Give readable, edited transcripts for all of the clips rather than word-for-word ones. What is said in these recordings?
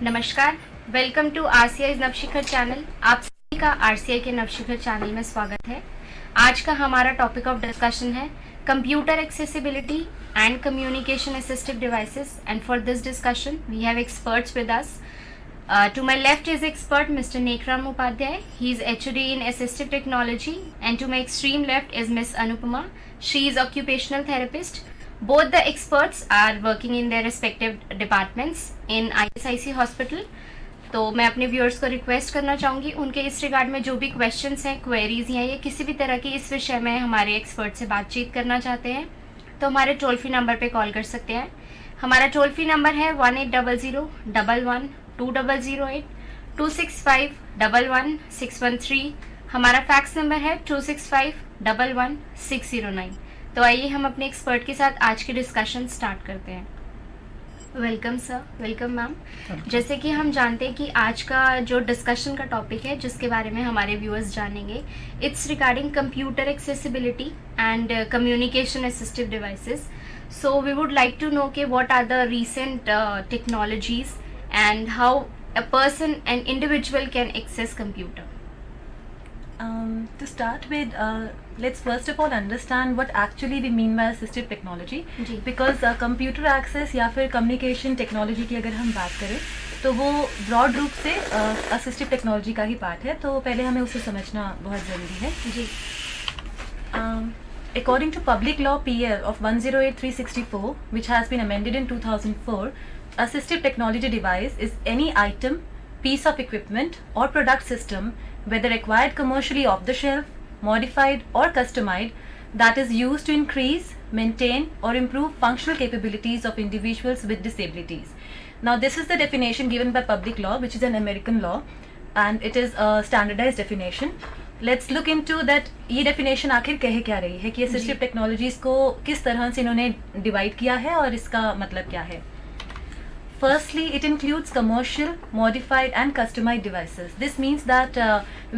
नमस्कार, welcome to RCI नवशिखर channel. आप सभी का आरसीआई के नवशिखर चैनल में स्वागत है। आज का हमारा टॉपिक ऑफ डिस्कशन है computer accessibility and communication assistive devices, and for this discussion we have experts with us. To my left is expert Mr. Nekram Upadhyay. He is HOD in Assistive Technology, and to my extreme left is Miss Anupama. She is occupational therapist. Both the experts are working in their respective departments in ISIC Hospital. तो मैं अपने viewers को request करना चाहूँगी उनके इस regard में जो भी क्वेश्चंस हैं, क्वेरीज हैं या किसी भी तरह की इस विषय में हमारे एक्सपर्ट से बातचीत करना चाहते हैं तो हमारे टोल फ्री नंबर पे कॉल कर सकते हैं. हमारा टोल फ्री नंबर है 1800-11-208, 265-11-613. हमारा फैक्स नंबर है 265-11-609. तो आइए हम अपने एक्सपर्ट के साथ आज की डिस्कशन स्टार्ट करते हैं. Welcome sir. Welcome ma'am. जैसे कि हम जानते हैं कि आज का जो डिस्कशन का टॉपिक है जिसके बारे में हमारे व्यूअर्स जानेंगे, it's regarding computer accessibility and communication assistive devices. So we would like to know के what are the recent technologies and how a person, an individual can access computer. To start with, let's first of all understand what actually we mean by assistive technology. Because computer access या फिर communication technology की अगर हम बात करें तो वो broad रूप से assistive technology का ही पार्ट है, तो पहले हमें उसे समझना बहुत ज़रूरी है. जी. According to Public Law PL of 108/364, which has been amended in 2004, assistive technology device is any item, piece of equipment or product system, whether acquired commercially off the shelf, modified or customized, that is used to increase, maintain or improve functional capabilities of individuals with disabilities. Now this is the definition given by Public Law, which is an American law, and it is a standardized definition. Let's look into that. ये definition आखिर कह क्या रही है कि assistive technologies को किस तरह से इन्होंने divide किया है और इसका मतलब क्या है. Firstly, it includes commercial, modified and customized devices. This means that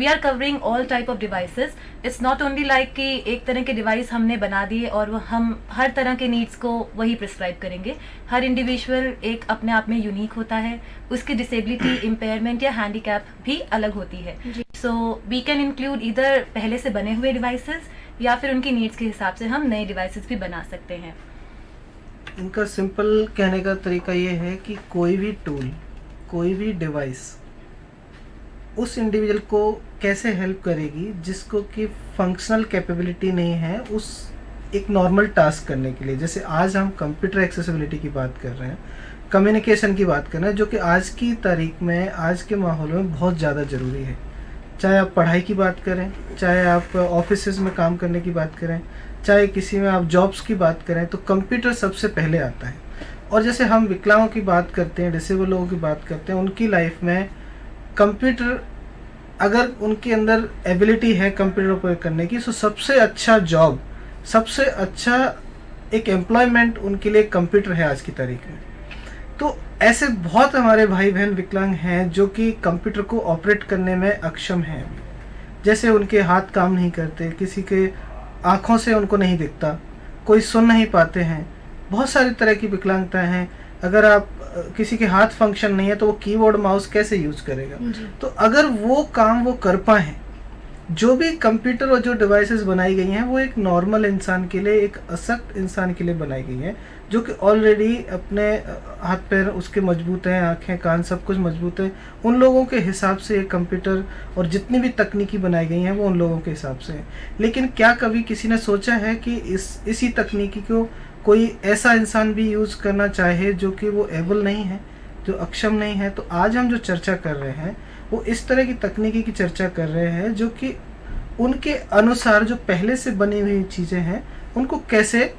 we are covering all type of devices. It's not only like कि एक तरह के device हमने बना दिए और हम हर तरह के needs को वही prescribe करेंगे. हर individual एक अपने आप में unique होता है, उसकी disability, impairment या handicap भी अलग होती है. So we can include either पहले से बने हुए devices या फिर उनकी needs के हिसाब से हम नए devices भी बना सकते हैं. इनका सिंपल कहने का तरीका ये है कि कोई भी टूल, कोई भी डिवाइस उस इंडिविजुअल को कैसे हेल्प करेगी जिसको कि फंक्शनल कैपेबिलिटी नहीं है उस एक नॉर्मल टास्क करने के लिए. जैसे आज हम कंप्यूटर एक्सेसिबिलिटी की बात कर रहे हैं, कम्युनिकेशन की बात कर रहे हैं, जो कि आज की तारीख में, आज के माहौल में बहुत ज़्यादा ज़रूरी है. चाहे आप पढ़ाई की बात करें, चाहे आप ऑफिस में काम करने की बात करें, चाहे किसी में आप जॉब्स की बात करें, तो कंप्यूटर सबसे पहले आता है. और जैसे हम विकलांगों की बात करते हैं, डिसेबल लोगों की बात करते हैं, उनकी लाइफ में कंप्यूटर, अगर उनके अंदर एबिलिटी है कंप्यूटर उपयोग करने की, तो सबसे अच्छा जॉब, सबसे अच्छा एक एम्प्लॉयमेंट उनके लिए कंप्यूटर है आज की तारीख में. तो ऐसे बहुत हमारे भाई बहन विकलांग हैं जो कि कंप्यूटर को ऑपरेट करने में अक्षम हैं. जैसे उनके हाथ काम नहीं करते, किसी के आँखों से उनको नहीं दिखता, कोई सुन नहीं पाते हैं, बहुत सारी तरह की विकलांगता हैं. अगर आप किसी के हाथ फंक्शन नहीं है तो वो कीबोर्ड माउस कैसे यूज करेगा. तो अगर वो काम वो कर पाए, जो भी कंप्यूटर और जो डिवाइसेस बनाई गई हैं वो एक नॉर्मल इंसान के लिए, एक अशक्त इंसान के लिए बनाई गई हैं, जो कि ऑलरेडी अपने हाथ पैर उसके मजबूत हैं, आँखें कान सब कुछ मजबूत है, उन लोगों के हिसाब से कंप्यूटर और जितनी भी तकनीकी बनाई गई हैं वो उन लोगों के हिसाब से है. लेकिन क्या कभी किसी ने सोचा है कि इसी तकनीकी को कोई ऐसा इंसान भी यूज़ करना चाहे जो कि वो एबल नहीं है, जो अक्षम नहीं है. तो आज हम जो चर्चा कर रहे हैं वो इस तरह की तकनीकी की चर्चा कर रहे हैं जो कि उनके अनुसार जो पहले से बनी हुई चीज़ें हैं उनको कैसे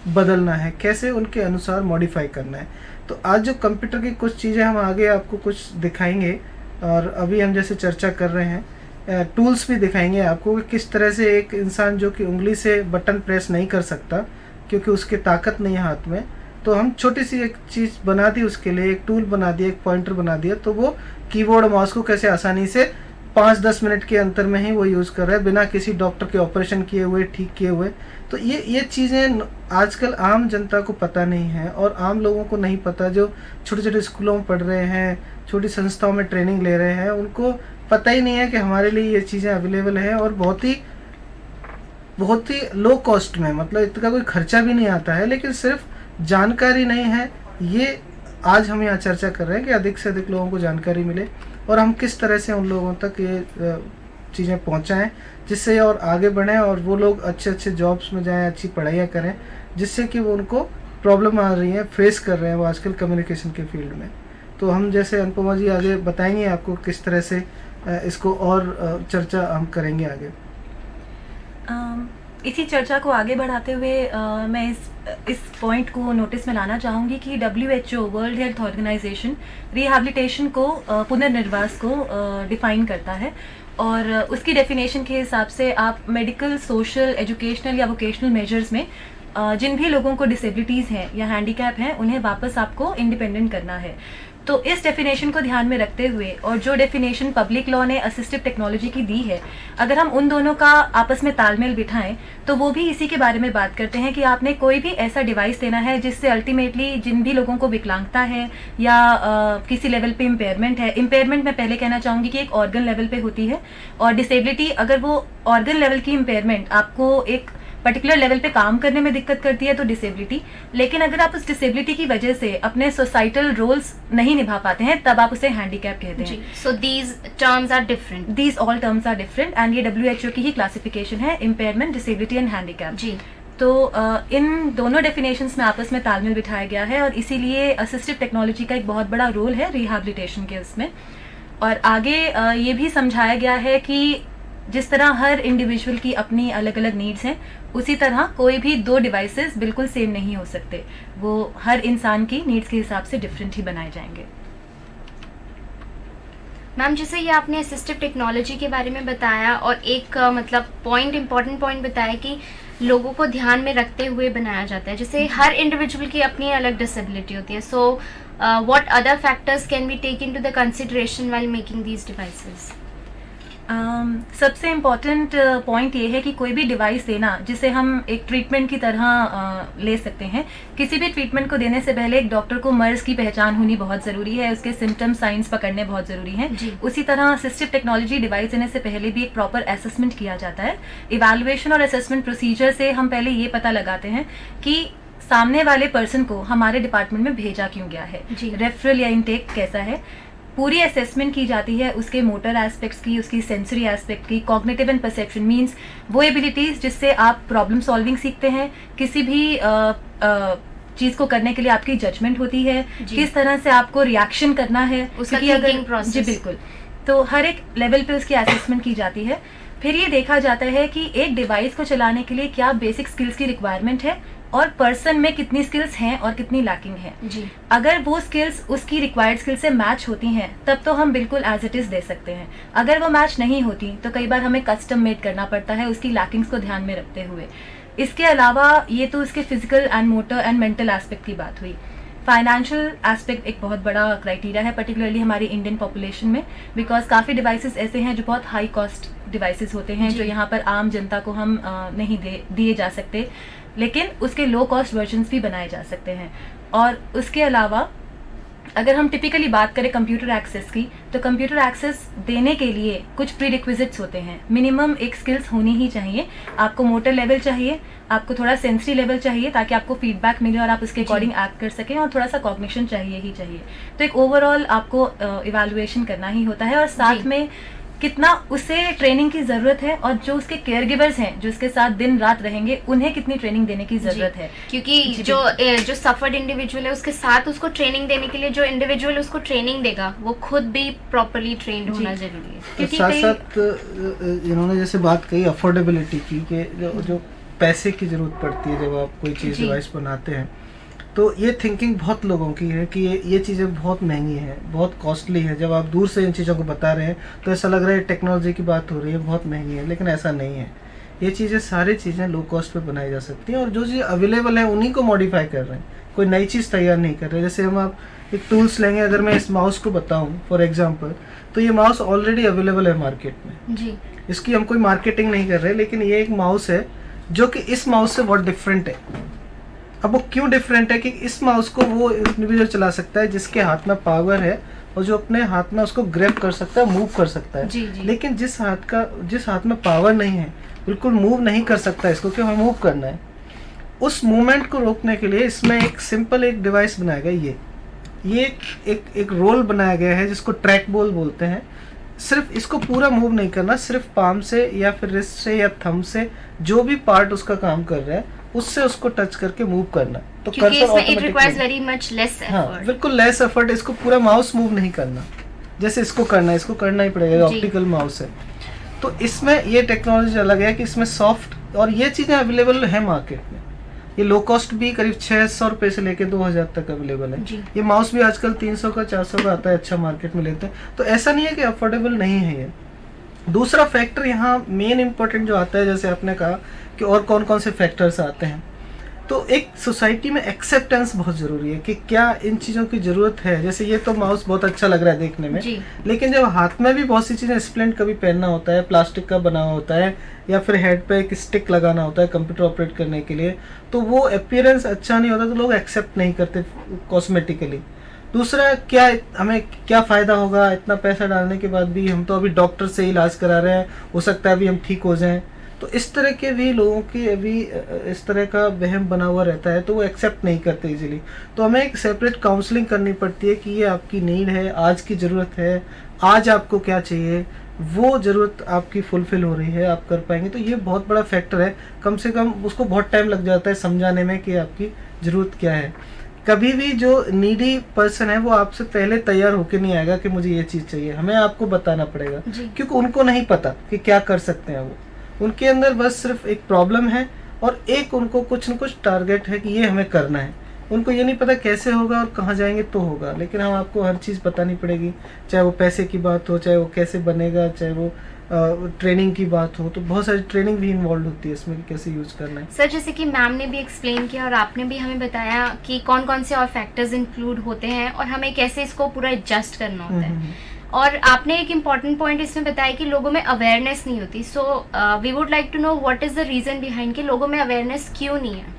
बदलना है, कैसे उनके अनुसार मॉडिफाई करना है. तो आज जो कंप्यूटर की कुछ चीज़ें हम आगे आपको कुछ दिखाएंगे, और अभी हम जैसे चर्चा कर रहे हैं टूल्स भी दिखाएंगे आपको कि किस तरह से एक इंसान जो कि उंगली से बटन प्रेस नहीं कर सकता क्योंकि उसकी ताकत नहीं है हाथ में, तो हम छोटी सी एक चीज़ बना दी उसके लिए, एक टूल बना दिया, एक पॉइंटर बना दिया, तो वो कीबोर्ड माउस को कैसे आसानी से 5-10 मिनट के अंतर में ही वो यूज़ कर रहा है, बिना किसी डॉक्टर के ऑपरेशन किए हुए, ठीक किए हुए। तो ये चीज़ें आजकल आम जनता को पता नहीं है, और आम लोगों को नहीं पता, जो छोटे छोटे स्कूलों में पढ़ रहे हैं, छोटी संस्थाओं में ट्रेनिंग ले रहे हैं, उनको पता ही नहीं है कि हमारे लिए ये चीज़ें अवेलेबल है, और बहुत ही लो कॉस्ट में, मतलब इतना कोई खर्चा भी नहीं आता है, लेकिन सिर्फ जानकारी नहीं है। ये आज हम यहाँ चर्चा कर रहे हैं कि अधिक से अधिक लोगों को जानकारी मिले, और हम किस तरह से उन लोगों तक ये चीज़ें पहुँचाएँ, जिससे ये और आगे बढ़ें और वो लोग अच्छे अच्छे जॉब्स में जाएं, अच्छी पढ़ाइयाँ करें, जिससे कि वो उनको प्रॉब्लम आ रही है, फेस कर रहे हैं वो आजकल कम्युनिकेशन के फील्ड में। तो हम जैसे अनुपमा जी आगे बताएंगे आपको किस तरह से इसको और चर्चा हम करेंगे आगे। इसी चर्चा को आगे बढ़ाते हुए मैं इस पॉइंट को नोटिस में लाना चाहूँगी कि WHO world health organisation rehabilitation को पुनर्निर्वास को डिफाइन करता है, और उसकी डेफिनेशन के हिसाब से आप मेडिकल, सोशल, एजुकेशनल या वोकेशनल मेजर्स में जिन भी लोगों को डिसेबिलिटीज़ हैं या हैंडीकैप हैं, उन्हें वापस आपको इंडिपेंडेंट करना है। तो इस डेफिनेशन को ध्यान में रखते हुए, और जो डेफिनेशन पब्लिक लॉ ने असिस्टिव टेक्नोलॉजी की दी है, अगर हम उन दोनों का आपस में तालमेल बिठाएं तो वो भी इसी के बारे में बात करते हैं कि आपने कोई भी ऐसा डिवाइस देना है जिससे अल्टीमेटली जिन भी लोगों को विकलांगता है या किसी लेवल पे इम्पेयरमेंट है, इम्पेयरमेंट मैं पहले कहना चाहूँगी कि एक ऑर्गन लेवल पे होती है, और डिसेबिलिटी अगर वो ऑर्गन लेवल की इम्पेयरमेंट आपको एक पर्टिकुलर लेवल पे काम करने में दिक्कत करती है तो डिसेबिलिटी, लेकिन अगर आप उस डिसेबिलिटी की वजह से अपने सोसाइटल रोल्स नहीं निभा पाते हैं तब आप उसे हैंडीकैप कहते हैं। So these terms are different, these all terms are different, and ये WHO की ही क्लासिफिकेशन है, इम्पेयरमेंट, डिसेबिलिटी एंड हैंडीकैप जी। तो इन दोनों डेफिनेशंस में आपस में तालमेल बिठाया गया है, और इसीलिए असिस्टिव टेक्नोलॉजी का एक बहुत बड़ा रोल है रिहैबिलिटेशन के उसमें। और आगे ये भी समझाया गया है कि जिस तरह हर इंडिविजुअल की अपनी अलग अलग नीड्स हैं, उसी तरह कोई भी दो डिवाइसेस बिल्कुल सेम नहीं हो सकते, वो हर इंसान की नीड्स के हिसाब से डिफरेंट ही बनाए जाएंगे। मैम, जैसे ये आपने असिस्टिव टेक्नोलॉजी के बारे में बताया, और एक मतलब इम्पोर्टेंट पॉइंट बताया कि लोगों को ध्यान में रखते हुए बनाया जाता है, जैसे हर इंडिविजुअल की अपनी अलग डिसेबिलिटी होती है। So what other factors can be take into the consideration while making these devices? सबसे इम्पॉर्टेंट पॉइंट ये है कि कोई भी डिवाइस देना जिसे हम एक ट्रीटमेंट की तरह ले सकते हैं, किसी भी ट्रीटमेंट को देने से पहले एक डॉक्टर को मर्ज की पहचान होनी बहुत ज़रूरी है, उसके सिम्टम साइंस पकड़ने बहुत ज़रूरी हैं। उसी तरह असिस्टिव टेक्नोलॉजी डिवाइस देने से पहले भी एक प्रॉपर असेसमेंट किया जाता है। इवैल्यूएशन और असेसमेंट प्रोसीजर से हम पहले ये पता लगाते हैं कि सामने वाले पर्सन को हमारे डिपार्टमेंट में भेजा क्यों गया है, रेफरल या इनटेक कैसा है। पूरी असेसमेंट की जाती है उसके मोटर एस्पेक्ट्स की, उसकी सेंसरी एस्पेक्ट की, कॉग्निटिव एंड परसेप्शन मींस वो एबिलिटीज जिससे आप प्रॉब्लम सॉल्विंग सीखते हैं, किसी भी चीज को करने के लिए आपकी जजमेंट होती है, किस तरह से आपको रिएक्शन करना है उसका थिंकिंग प्रोसेस। जी बिल्कुल, तो हर एक लेवल पे उसकी असेसमेंट की जाती है। फिर ये देखा जाता है कि एक डिवाइस को चलाने के लिए क्या बेसिक स्किल्स की रिक्वायरमेंट है और पर्सन में कितनी स्किल्स हैं और कितनी लैकिंग है। अगर वो स्किल्स उसकी रिक्वायर्ड स्किल से मैच होती हैं तब तो हम बिल्कुल एज इट इज दे सकते हैं। अगर वो मैच नहीं होती तो कई बार हमें कस्टम मेड करना पड़ता है उसकी लैकिंग्स को ध्यान में रखते हुए। इसके अलावा ये तो उसके physical and motor and mental aspect की बात हुई। फाइनेंशियल एस्पेक्ट एक बहुत बड़ा क्राइटेरिया है, पर्टिकुलरली हमारी इंडियन पॉपुलेशन में, बिकॉज काफ़ी डिवाइसेस ऐसे हैं जो बहुत हाई कॉस्ट डिवाइसेस होते हैं जो यहाँ पर आम जनता को हम नहीं दिए जा सकते, लेकिन उसके लो कॉस्ट वर्जन्स भी बनाए जा सकते हैं। और उसके अलावा अगर हम टिपिकली बात करें कंप्यूटर एक्सेस की, तो कंप्यूटर एक्सेस देने के लिए कुछ प्री रिक्विजिट्स होते हैं। मिनिमम एक स्किल्स होनी ही चाहिए। आपको मोटर लेवल चाहिए, आपको थोड़ा सेंसरी लेवल चाहिए ताकि आपको फीडबैक मिले और आप उसके अकॉर्डिंग एक्ट कर सकें, और थोड़ा सा कॉग्निशन चाहिए ही चाहिए। तो एक ओवरऑल आपको इवैल्यूएशन करना ही होता है, और साथ में कितना उसे ट्रेनिंग की जरूरत है और जो उसके केयर गिवर्स हैं जो उसके साथ दिन रात रहेंगे उन्हें कितनी ट्रेनिंग देने की जरूरत है। क्योंकि जो सफर्ड इंडिविजुअल है उसके साथ उसको ट्रेनिंग देने के लिए जो इंडिविजुअल उसको ट्रेनिंग देगा वो खुद भी प्रॉपर्ली ट्रेन्ड होना जरूरी है। क्योंकि साथ साथ इन्होंने जैसे बात कही अफोर्डेबिलिटी की, जो पैसे की जरूरत पड़ती है जब आप कोई चीज डिवाइस बनाते हैं, तो ये थिंकिंग बहुत लोगों की है कि ये चीज़ें बहुत महंगी है, बहुत कॉस्टली है। जब आप दूर से इन चीज़ों को बता रहे हैं तो ऐसा लग रहा है टेक्नोलॉजी की बात हो रही है, बहुत महंगी है, लेकिन ऐसा नहीं है। ये चीज़ें सारी चीज़ें लो कॉस्ट पे बनाई जा सकती हैं, और जो चीज़ अवेलेबल है उन्हीं को मॉडिफाई कर रहे हैं, कोई नई चीज़ तैयार नहीं कर रहे। जैसे हम आप एक टूल्स लेंगे, अगर मैं इस माउस को बताऊं फॉर एग्जांपल, तो ये माउस ऑलरेडी अवेलेबल है मार्केट में जी। इसकी हम कोई मार्केटिंग नहीं कर रहे, लेकिन ये एक माउस है जो कि इस माउस से बहुत डिफरेंट है। अब वो क्यों डिफरेंट है कि इस माउस को वो इंडिविजुअल चला सकता है जिसके हाथ में पावर है और जो अपने हाथ में उसको ग्रैब कर सकता है, मूव कर सकता है। जी, जी। लेकिन जिस हाथ में पावर नहीं है, बिल्कुल मूव नहीं कर सकता इसको, क्यों मूव करना है, उस मूवमेंट को रोकने के लिए इसमें एक सिंपल एक डिवाइस बनाया गया। ये एक रोल बनाया गया है जिसको ट्रैक बॉल बोलते हैं। सिर्फ इसको पूरा मूव नहीं करना, सिर्फ पाम से या फिर रिस्ट से या थंब से जो भी पार्ट उसका काम कर रहा है उससे उसको टच करके मूव करना। तो क्योंकि इसमें it requires very much less effort. हाँ, बिल्कुल लेस एफर्ट। इसको पूरा माउस मूव नहीं करना, जैसे इसको करना ही पड़ेगा, ऑप्टिकल माउस है। तो इसमें ये टेक्नोलॉजी अलग है कि इसमें सॉफ्ट, और ये चीज़ें अवेलेबल है मार्केट में। ये लो कॉस्ट भी करीब 600 रुपये से लेके 2000 तक अवेलेबल है। ये माउस भी आजकल 300 का 400 का आता है, अच्छा मार्केट में लेते हैं। तो ऐसा नहीं है कि अफोर्डेबल नहीं है ये। दूसरा फैक्टर यहाँ मेन इंपॉर्टेंट जो आता है, जैसे आपने कहा कि और कौन कौन से फैक्टर्स आते हैं, तो एक सोसाइटी में एक्सेप्टेंस बहुत ज़रूरी है कि क्या इन चीज़ों की ज़रूरत है। जैसे ये तो माउस बहुत अच्छा लग रहा है देखने में, लेकिन जब हाथ में भी बहुत सी चीज़ें स्प्लेंट कभी पहनना होता है, प्लास्टिक का बना होता है, या फिर हेड पे एक स्टिक लगाना होता है कंप्यूटर ऑपरेट करने के लिए, तो वो अपीयरेंस अच्छा नहीं होता, तो लोग एक्सेप्ट नहीं करते कॉस्मेटिकली। दूसरा, क्या हमें क्या फ़ायदा होगा इतना पैसा डालने के बाद भी, हम तो अभी डॉक्टर से इलाज करा रहे हैं, हो सकता है अभी हम ठीक हो जाएं। तो इस तरह के भी लोगों की अभी इस तरह का वहम बना हुआ रहता है, तो वो एक्सेप्ट नहीं करते इजीली। तो हमें एक सेपरेट काउंसलिंग करनी पड़ती है कि ये आपकी नीड है, आज की ज़रूरत है, आज आपको क्या चाहिए, वो ज़रूरत आपकी फुलफिल हो रही है, आप कर पाएंगे। तो ये बहुत बड़ा फैक्टर है। कम से कम उसको बहुत टाइम लग जाता है समझाने में कि आपकी ज़रूरत क्या है। कभी भी जो नीडी पर्सन है वो आपसे पहले तैयार होके नहीं आएगा कि मुझे ये चीज़ चाहिए, हमें आपको बताना पड़ेगा, क्योंकि उनको नहीं पता कि क्या कर सकते हैं वो। उनके अंदर बस सिर्फ एक प्रॉब्लम है और एक उनको कुछ न कुछ टारगेट है कि ये हमें करना है। उनको ये नहीं पता कैसे होगा और कहाँ जाएंगे तो होगा, लेकिन हम आपको हर चीज़ बतानी पड़ेगी, चाहे वो पैसे की बात हो, चाहे वो कैसे बनेगा, चाहे वो ट्रेनिंग की बात हो। तो बहुत सारी ट्रेनिंग भी इन्वॉल्व होती है इसमें कि कैसे यूज करना है। सर, जैसे कि मैम ने भी एक्सप्लेन किया और आपने भी हमें बताया कि कौन कौन से और फैक्टर्स इंक्लूड होते हैं और हमें कैसे इसको पूरा एडजस्ट करना होता है। और आपने एक इम्पॉर्टेंट पॉइंट इसमें बताया कि लोगों में अवेयरनेस नहीं होती। So we would like to know what is the reason behind कि लोगों में अवेयरनेस क्यों नहीं है।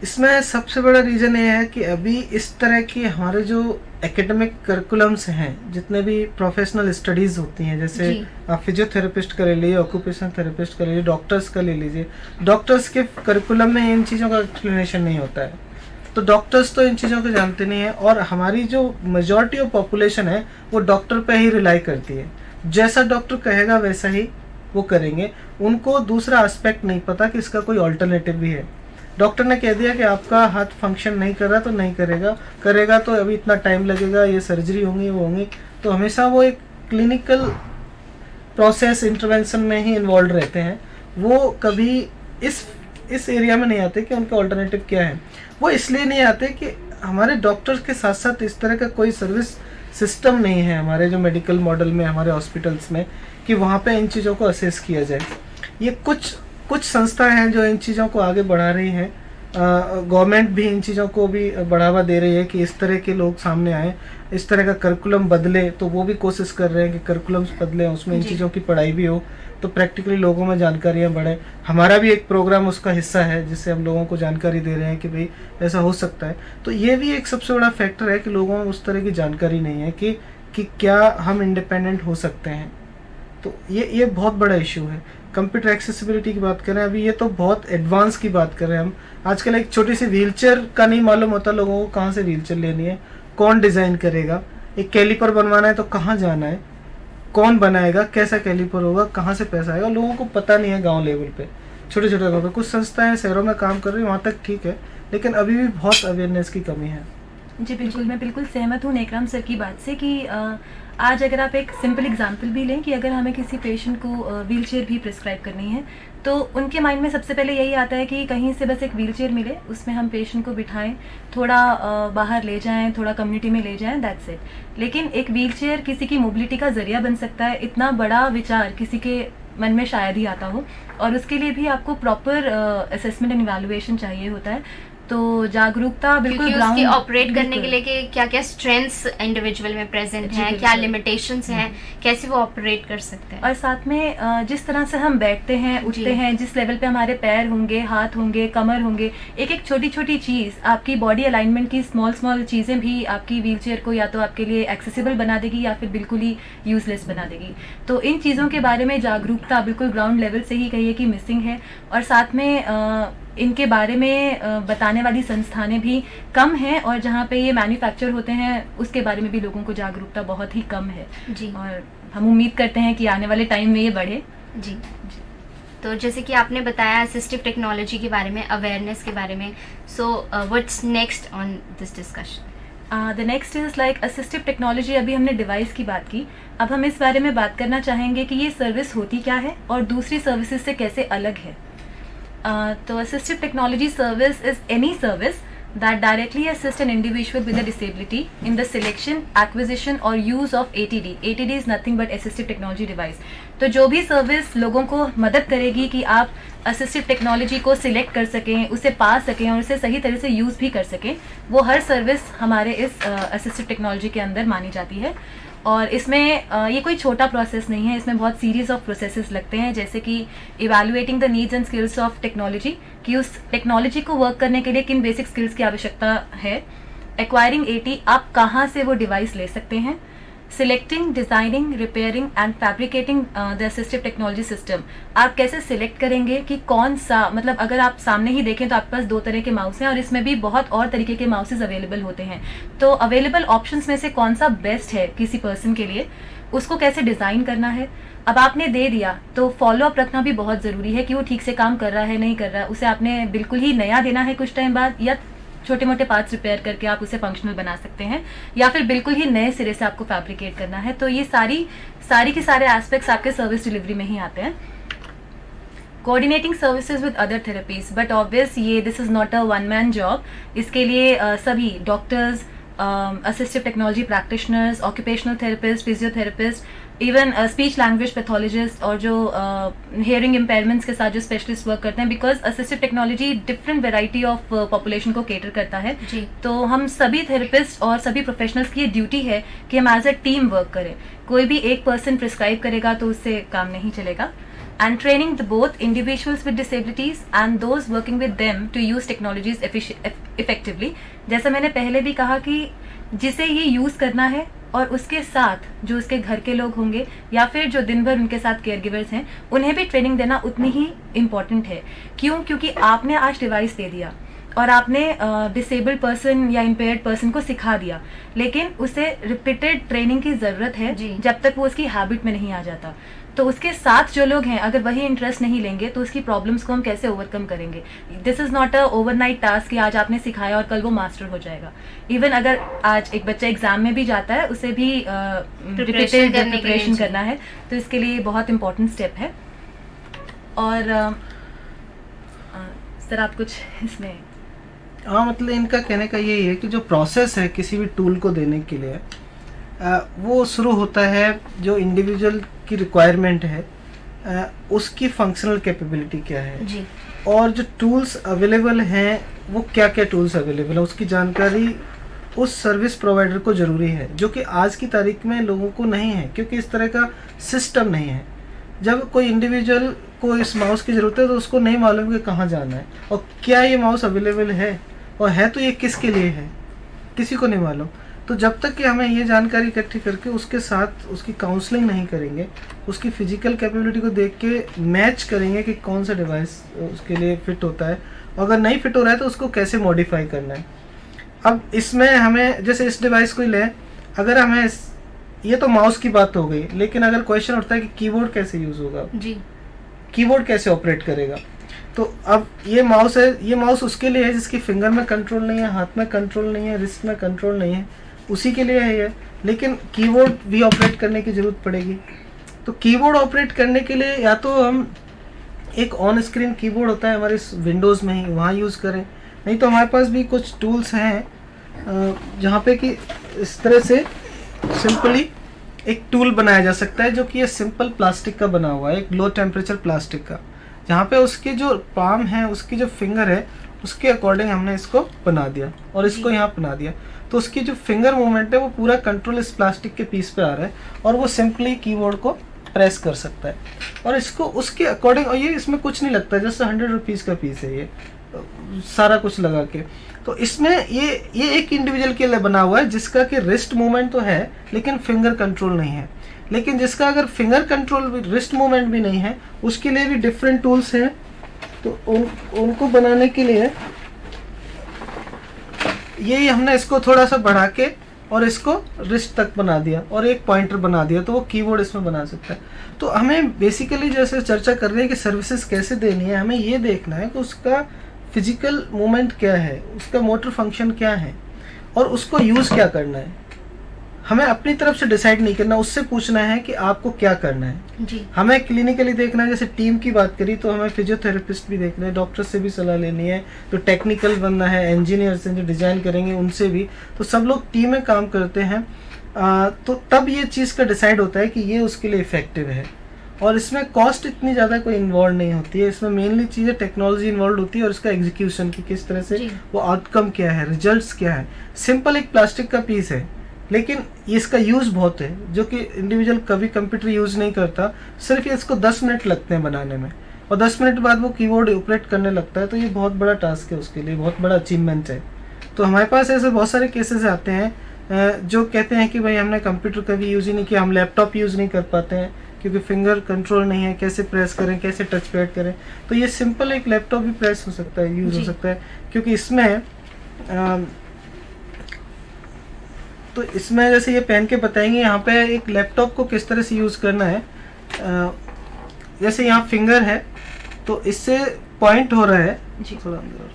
इसमें सबसे बड़ा रीज़न ये है कि अभी इस तरह की हमारे जो एकेडमिक करिकुलम्स हैं, जितने भी प्रोफेशनल स्टडीज़ होती हैं, जैसे आप फिजियोथेरेपिस्ट का ले लीजिए, ऑक्यूपेशनल थेरेपिस्ट का ले लीजिए, डॉक्टर्स का ले लीजिए, डॉक्टर्स के करिकुलम में इन चीज़ों का एक्सप्लेनेशन नहीं होता है। तो डॉक्टर्स तो इन चीज़ों को जानते नहीं है, और हमारी जो मेजॉरिटी ऑफ पॉपुलेशन है वो डॉक्टर पे ही रिलाई करती है। जैसा डॉक्टर कहेगा वैसा ही वो करेंगे। उनको दूसरा एस्पेक्ट नहीं पता कि इसका कोई ऑल्टरनेटिव भी है। डॉक्टर ने कह दिया कि आपका हाथ फंक्शन नहीं कर रहा तो नहीं करेगा, करेगा तो अभी इतना टाइम लगेगा, ये सर्जरी होंगी, वो होंगी। तो हमेशा वो एक क्लिनिकल प्रोसेस इंटरवेंशन में ही इन्वॉल्व रहते हैं। वो कभी इस एरिया में नहीं आते कि उनका ऑल्टरनेटिव क्या है। वो इसलिए नहीं आते कि हमारे डॉक्टर्स के साथ साथ इस तरह का कोई सर्विस सिस्टम नहीं है हमारे जो मेडिकल मॉडल में, हमारे हॉस्पिटल्स में, कि वहाँ पे इन चीज़ों को असेस किया जाए। ये कुछ संस्थाएं हैं जो इन चीज़ों को आगे बढ़ा रही हैं। गवर्नमेंट भी इन चीज़ों को भी बढ़ावा दे रही है कि इस तरह के लोग सामने आए, इस तरह का करिकुलम बदले। तो वो भी कोशिश कर रहे हैं कि करिकुलम्स बदले, उसमें इन चीज़ों की पढ़ाई भी हो, तो प्रैक्टिकली लोगों में जानकारियाँ बढ़े। हमारा भी एक प्रोग्राम उसका हिस्सा है जिससे हम लोगों को जानकारी दे रहे हैं कि भाई ऐसा हो सकता है। तो ये भी एक सबसे बड़ा फैक्टर है कि लोगों में उस तरह की जानकारी नहीं है कि क्या हम इंडिपेंडेंट हो सकते हैं। तो ये बहुत बड़ा इशू है। कंप्यूटर एक्सेसिबिलिटी की बात करें, अभी ये तो बहुत एडवांस की बात कर रहे हैं हम। आजकल एक छोटी सी व्हीलचेयर का नहीं मालूम होता लोगों को, कहाँ से व्हीलचेयर लेनी है, कौन डिज़ाइन करेगा, एक कैलिपर बनवाना है तो कहाँ जाना है, कौन बनाएगा, कैसा कैलिपर होगा, कहाँ से पैसा आएगा, लोगों को पता नहीं है। गांव लेवल पे छोटे छोटे गाँव पे कुछ संस्थाएं शहरों में काम कर रही है, वहाँ तक ठीक है, लेकिन अभी भी बहुत अवेयरनेस की कमी है। जी बिल्कुल, मैं बिल्कुल सहमत हूँ नेकराम सर की बात से कि आज अगर आप एक सिंपल एग्जांपल भी लें कि अगर हमें किसी पेशेंट को व्हीलचेयर भी प्रिस्क्राइब करनी है, तो उनके माइंड में सबसे पहले यही आता है कि कहीं से बस एक व्हीलचेयर मिले, उसमें हम पेशेंट को बिठाएं, थोड़ा बाहर ले जाएं, थोड़ा कम्युनिटी में ले जाएं, दैट्स इट। लेकिन एक व्हीलचेयर किसी की मोबिलिटी का जरिया बन सकता है, इतना बड़ा विचार किसी के मन में शायद ही आता हो, और उसके लिए भी आपको प्रॉपर असेसमेंट एंड इवैल्यूएशन चाहिए होता है। तो जागरूकता बिल्कुल ग्राउंड ऑपरेट करने के लिए कि क्या क्या स्ट्रेंथ्स इंडिविजुअल में प्रेजेंट हैं, क्या लिमिटेशंस हैं, कैसे वो ऑपरेट कर सकते हैं। और साथ में जिस तरह से हम बैठते हैं, उठते हैं, जिस लेवल पे हमारे पैर होंगे, हाथ होंगे, कमर होंगे, एक एक छोटी छोटी चीज़ आपकी बॉडी अलाइनमेंट की स्मॉल चीज़ें भी आपकी व्हीलचेयर को या तो आपके लिए एक्सेसिबल बना देगी या फिर बिल्कुल ही यूजलेस बना देगी। तो इन चीज़ों के बारे में जागरूकता बिल्कुल ग्राउंड लेवल से ही कहिए कि मिसिंग है। और साथ में इनके बारे में बताने वाली संस्थानें भी कम हैं, और जहाँ पे ये मैन्युफैक्चर होते हैं उसके बारे में भी लोगों को जागरूकता बहुत ही कम है जी। और हम उम्मीद करते हैं कि आने वाले टाइम में ये बढ़े जी। तो जैसे कि आपने बताया असिस्टिव टेक्नोलॉजी के बारे में, अवेयरनेस के बारे में, so what's next on this discussion? The next is like assistive technology. अभी हमने डिवाइस की बात की, अब हम इस बारे में बात करना चाहेंगे कि ये सर्विस होती क्या है और दूसरी सर्विसेज से कैसे अलग है। तो assistive technology service is any service that directly assist an individual with a disability in the selection, acquisition or use of ATD. ATD is nothing but assistive technology device. तो जो भी सर्विस लोगों को मदद करेगी कि आप असिस्टिव टेक्नोलॉजी को सिलेक्ट कर सकें, उसे पा सकें और उसे सही तरह से यूज़ भी कर सकें, वो हर सर्विस हमारे इस असिस्टिव टेक्नोलॉजी के अंदर मानी जाती है। और इसमें ये कोई छोटा प्रोसेस नहीं है, इसमें बहुत सीरीज ऑफ प्रोसेसेस लगते हैं, जैसे कि evaluating the needs and skills of technology, कि उस टेक्नोलॉजी को वर्क करने के लिए किन बेसिक स्किल्स की आवश्यकता है। एक्वायरिंग एटी, आप कहाँ से वो डिवाइस ले सकते हैं। Selecting, designing, repairing and fabricating the assistive technology system, आप कैसे सिलेक्ट करेंगे कि कौन सा, मतलब अगर आप सामने ही देखें तो आपके पास 2 तरह के माउस हैं और इसमें भी बहुत और तरीके के माउसेज अवेलेबल होते हैं। तो अवेलेबल ऑप्शंस में से कौन सा बेस्ट है किसी पर्सन के लिए, उसको कैसे डिज़ाइन करना है। अब आपने दे दिया तो फॉलो अप रखना भी बहुत ज़रूरी है कि वो ठीक से काम कर रहा है नहीं कर रहा है। उसे आपने बिल्कुल ही नया देना है कुछ टाइम बाद, या छोटे मोटे पार्ट्स रिपेयर करके आप उसे फंक्शनल बना सकते हैं, या फिर बिल्कुल ही नए सिरे से आपको फैब्रिकेट करना है। तो ये सारी के सारे एस्पेक्ट्स आपके सर्विस डिलीवरी में ही आते हैं। Coordinating services with other therapies, but obvious ये this is not a one man job. इसके लिए सभी doctors, assistive technology practitioners, occupational therapist, physiotherapist, even speech language pathologist और जो हियरिंग इम्पेयरमेंट्स के साथ जो स्पेशलिस्ट वर्क करते हैं, because assistive technology different variety of population को केटर करता है जी। तो हम सभी थेरेपिस्ट और सभी प्रोफेशनल्स की ये ड्यूटी है कि हम एज अ टीम वर्क करें। कोई भी एक पर्सन प्रिस्क्राइब करेगा तो उससे काम नहीं चलेगा। And training both individuals with disabilities and those working with them to use technologies effectively. जैसा मैंने पहले भी कहा कि जिसे ये यूज़ करना है और उसके साथ जो उसके घर के लोग होंगे या फिर जो दिन भर उनके साथ केयर गिवर्स हैं, उन्हें भी ट्रेनिंग देना उतनी ही इम्पॉर्टेंट है। क्यों? क्योंकि आपने आज डिवाइस दे दिया और आपने डिसेबल्ड पर्सन या इम्पेयर्ड पर्सन को सिखा दिया, लेकिन उसे रिपीटेड ट्रेनिंग की ज़रूरत है जब तक वो उसकी हैबिट में नहीं आ जाता। तो उसके साथ जो लोग हैं अगर वही इंटरेस्ट नहीं लेंगे तो उसकी प्रॉब्लम्स को हम कैसे ओवरकम करेंगे। This is not a overnight task कि आज आपने सिखाया और कल वो मास्टर हो जाएगा। इवन अगर आज एक बच्चा एग्जाम में भी जाता है, उसे भी रिपीटेड प्रिपरेशन करना है, तो इसके लिए बहुत इंपॉर्टेंट स्टेप है। और सर आप कुछ इसमें? हाँ, मतलब इनका कहने का यही है कि जो प्रोसेस है किसी भी टूल को देने के लिए वो शुरू होता है जो इंडिविजुअल की रिक्वायरमेंट है, उसकी फंक्शनल कैपेबिलिटी क्या है जी। और जो टूल्स अवेलेबल हैं वो क्या क्या टूल्स अवेलेबल है उसकी जानकारी उस सर्विस प्रोवाइडर को ज़रूरी है, जो कि आज की तारीख में लोगों को नहीं है क्योंकि इस तरह का सिस्टम नहीं है। जब कोई इंडिविजुअल को इस माउस की ज़रूरत है तो उसको नहीं मालूम कि कहाँ जाना है और क्या ये माउस अवेलेबल है, और है तो ये किसके लिए है, किसी को नहीं मालूम। तो जब तक कि हमें ये जानकारी इकट्ठी करके उसके साथ उसकी काउंसलिंग नहीं करेंगे, उसकी फिजिकल कैपेबिलिटी को देख के मैच करेंगे कि कौन सा डिवाइस उसके लिए फिट होता है, और अगर नहीं फिट हो रहा है तो उसको कैसे मॉडिफाई करना है। अब इसमें हमें जैसे इस डिवाइस को ही लें, अगर हमें ये तो माउस की बात हो गई, लेकिन अगर क्वेश्चन उठता है कि कीबोर्ड कैसे यूज़ होगा जी, कीबोर्ड कैसे ऑपरेट करेगा, तो अब ये माउस है, ये माउस उसके लिए है जिसकी फिंगर में कंट्रोल नहीं है, हाथ में कंट्रोल नहीं है, रिस्ट में कंट्रोल नहीं है, उसी के लिए है ये। लेकिन कीबोर्ड भी ऑपरेट करने की ज़रूरत पड़ेगी। तो कीबोर्ड ऑपरेट करने के लिए या तो हम एक ऑन स्क्रीन कीबोर्ड होता है हमारे विंडोज़ में ही, वहाँ यूज़ करें, नहीं तो हमारे पास भी कुछ टूल्स हैं जहाँ पे कि इस तरह से सिंपली एक टूल बनाया जा सकता है जो कि ये सिंपल प्लास्टिक का बना हुआ है, एक लो टेम्परेचर प्लास्टिक का, जहाँ पे उसकी जो पाम है, उसकी जो फिंगर है, उसके अकॉर्डिंग हमने इसको बना दिया और इसको यहाँ बना दिया, तो उसकी जो फिंगर मूवमेंट है वो पूरा कंट्रोल इस प्लास्टिक के पीस पे आ रहा है और वो सिंपली कीबोर्ड को प्रेस कर सकता है और इसको उसके अकॉर्डिंग, और ये इसमें कुछ नहीं लगता, जैसे 100 रुपीज़ का पीस है ये सारा कुछ लगा के। तो इसमें ये एक इंडिविजुअल के लिए बना हुआ है जिसका कि रिस्ट मूवमेंट तो है लेकिन फिंगर कंट्रोल नहीं है। लेकिन जिसका अगर फिंगर कंट्रोल रिस्ट मूवमेंट भी नहीं है उसके लिए भी डिफरेंट टूल्स हैं। तो उनको बनाने के लिए ये हमने इसको थोड़ा सा बढ़ा के और इसको रिस्ट तक बना दिया और एक पॉइंटर बना दिया, तो वो कीबोर्ड इसमें बना सकता है। तो हमें बेसिकली जैसे चर्चा कर रहे हैं कि सर्विसेज कैसे देनी है, हमें ये देखना है कि उसका फिजिकल मूवमेंट क्या है, उसका मोटर फंक्शन क्या है और उसको यूज़ क्या करना है। हमें अपनी तरफ से डिसाइड नहीं करना, उससे पूछना है कि आपको क्या करना है जी। हमें क्लिनिकली देखना है, जैसे टीम की बात करी तो हमें फिजियोथेरेपिस्ट भी देखना है, डॉक्टर से भी सलाह लेनी है, तो टेक्निकल बनना है, इंजीनियर्स हैं जो डिज़ाइन करेंगे उनसे भी, तो सब लोग टीम में काम करते हैं। तो तब ये चीज़ का डिसाइड होता है कि ये उसके लिए इफेक्टिव है। और इसमें कॉस्ट इतनी ज़्यादा कोई इन्वॉल्व नहीं होती है, इसमें मेनली चीज़ें टेक्नोलॉजी इन्वॉल्व होती है और इसका एग्जीक्यूशन की किस तरह से वो आउटकम क्या है, रिजल्ट्स क्या है। सिंपल एक प्लास्टिक का पीस है लेकिन इसका यूज़ बहुत है जो कि इंडिविजुअल कभी कंप्यूटर यूज़ नहीं करता, सिर्फ ये इसको 10 मिनट लगते हैं बनाने में और 10 मिनट बाद वो कीबोर्ड ऑपरेट करने लगता है। तो ये बहुत बड़ा टास्क है, उसके लिए बहुत बड़ा अचीवमेंट है। तो हमारे पास ऐसे बहुत सारे केसेस आते हैं जो कहते हैं कि भाई हमने कंप्यूटर कभी यूज़ ही नहीं किया, हम लैपटॉप यूज़ नहीं कर पाते हैं क्योंकि फिंगर कंट्रोल नहीं है, कैसे प्रेस करें, कैसे टच पैड करें। तो ये सिंपल एक लैपटॉप भी प्रेस हो सकता है, यूज़ हो सकता है, क्योंकि इसमें जैसे ये पहन के बताएंगे यहाँ पे एक लैपटॉप को किस तरह से यूज़ करना है। जैसे यहाँ फिंगर है तो इससे पॉइंट हो रहा है थोड़ा अंदर,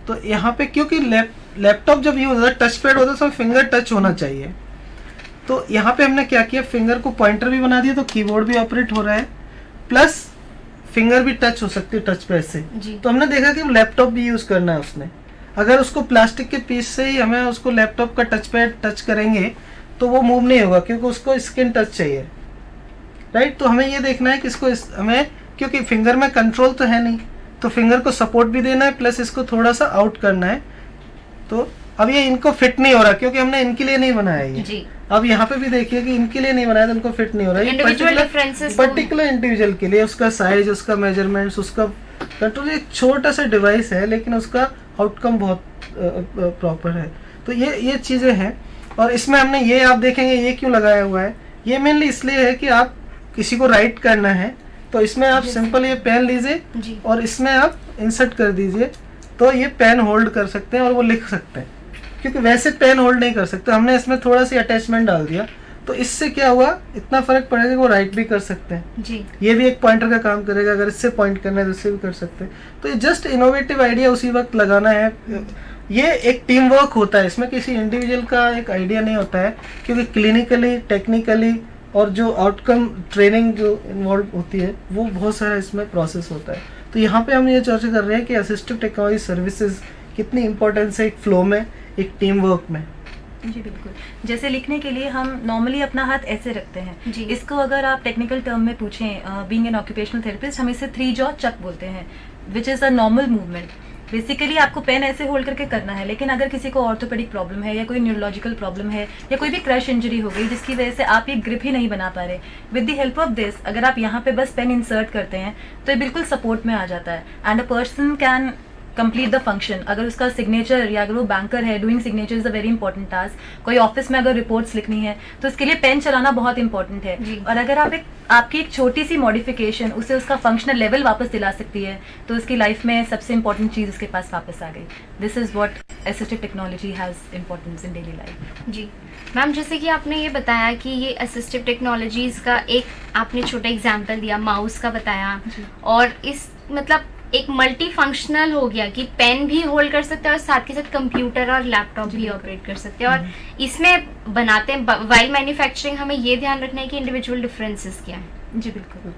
तो यहाँ पे क्योंकि लैपटॉप जब यूज होता है टच पैड होता है तो फिंगर टच होना चाहिए। तो यहाँ पे हमने क्या किया, फिंगर को पॉइंटर भी बना दिया तो कीबोर्ड भी ऑपरेट हो रहा है प्लस फिंगर भी टच हो सकती है टच पैड से। तो हमने देखा कि लैपटॉप भी यूज करना है उसने, अगर उसको प्लास्टिक के पीस से ही हमें उसको लैपटॉप का टच पैड टच करेंगे तो वो मूव नहीं होगा क्योंकि उसको स्किन टच चाहिए, राइट। तो हमें ये देखना है कि इसको हमें, क्योंकि फिंगर में कंट्रोल तो है नहीं, तो फिंगर को सपोर्ट भी देना है प्लस इसको थोड़ा सा आउट करना है। तो अब ये इनको फिट नहीं हो रहा क्योंकि हमने इनके लिए नहीं बनाया ये जी। अब यहाँ पे भी देखिए कि इनके लिए नहीं बनाया तो इनको फिट नहीं हो रहा है, पर्टिकुलर इंडिविजुअल के लिए उसका साइज, उसका मेजरमेंट्स, उसका कंट्रोल, एक छोटा सा डिवाइस है लेकिन उसका आउटकम बहुत प्रॉपर है। तो ये चीज़ें हैं। और इसमें हमने ये, आप देखेंगे ये क्यों लगाया हुआ है, ये मेनली इसलिए है कि आप किसी को राइट करना है तो इसमें आप सिंपल ये पेन लीजिए और इसमें आप इंसर्ट कर दीजिए तो ये पेन होल्ड कर सकते हैं और वो लिख सकते हैं, क्योंकि वैसे पेन होल्ड नहीं कर सकते। हमने इसमें थोड़ा सी अटैचमेंट डाल दिया तो इससे क्या हुआ, इतना फर्क पड़ेगा कि वो राइट भी कर सकते हैं जी। ये भी एक पॉइंटर का काम करेगा, अगर इससे पॉइंट करना है तो इससे भी कर सकते हैं। तो ये जस्ट इनोवेटिव आइडिया उसी वक्त लगाना है। ये एक टीम वर्क होता है, इसमें किसी इंडिविजुअल का एक आइडिया नहीं होता है, क्योंकि क्लिनिकली, टेक्निकली और जो आउटकम ट्रेनिंग जो इन्वॉल्व होती है वो बहुत सारा इसमें प्रोसेस होता है। तो यहाँ पे हम ये चर्चा कर रहे हैं कि असिस्टिव टेक्नोलॉजी सर्विसेज कितनी इंपॉर्टेंस है एक फ्लो में, एक टीम वर्क में। जी बिल्कुल। जैसे लिखने के लिए हम नॉर्मली अपना हाथ ऐसे रखते हैं जी। इसको अगर आप टेक्निकल टर्म में पूछें, बीइंग एन ऑक्यूपेशनल थेरेपिस्ट, हम इसे 3 जॉ चक बोलते हैं, which is a normal movement. Basically आपको पेन ऐसे होल्ड करके करना है, लेकिन अगर किसी को ऑर्थोपेडिक प्रॉब्लम है या कोई न्यूरोलॉजिकल प्रॉब्लम है या कोई भी क्रश इंजरी हो गई जिसकी वजह से आप ये ग्रिप ही नहीं बना पा रहे, with the help of this अगर आप यहाँ पे बस पेन इंसर्ट करते हैं तो ये बिल्कुल सपोर्ट में आ जाता है and a person can complete the function. अगर उसका सिग्नेचर या अगर वो बैंकर है, doing signature is a very important task. कोई ऑफिस में अगर रिपोर्ट्स लिखनी है तो उसके लिए पेन चलाना बहुत इंपॉर्टेंट है और अगर आप आपकी एक छोटी सी मॉडिफिकेशन उसे उसका फंक्शनल लेवल वापस दिला सकती है तो उसकी लाइफ में सबसे इंपॉर्टेंट चीज़ उसके पास वापस आ गई। This is what assistive technology has importance in daily life. जी मैम, जैसे कि आपने ये बताया कि ये असिस्टिव टेक्नोलॉजीज़ का एक आपने छोटा एग्जाम्पल दिया, माउस का बताया, और इस मतलब एक मल्टी फंक्शनल हो गया कि पेन भी होल्ड कर सकते हैं और साथ के साथ कंप्यूटर और लैपटॉप भी ऑपरेट कर सकते हैं। और इसमें बनाते हैं वाइल मैन्युफैक्चरिंग, हमें ये ध्यान रखना है कि इंडिविजुअल डिफरेंसेस क्या है। जी बिल्कुल।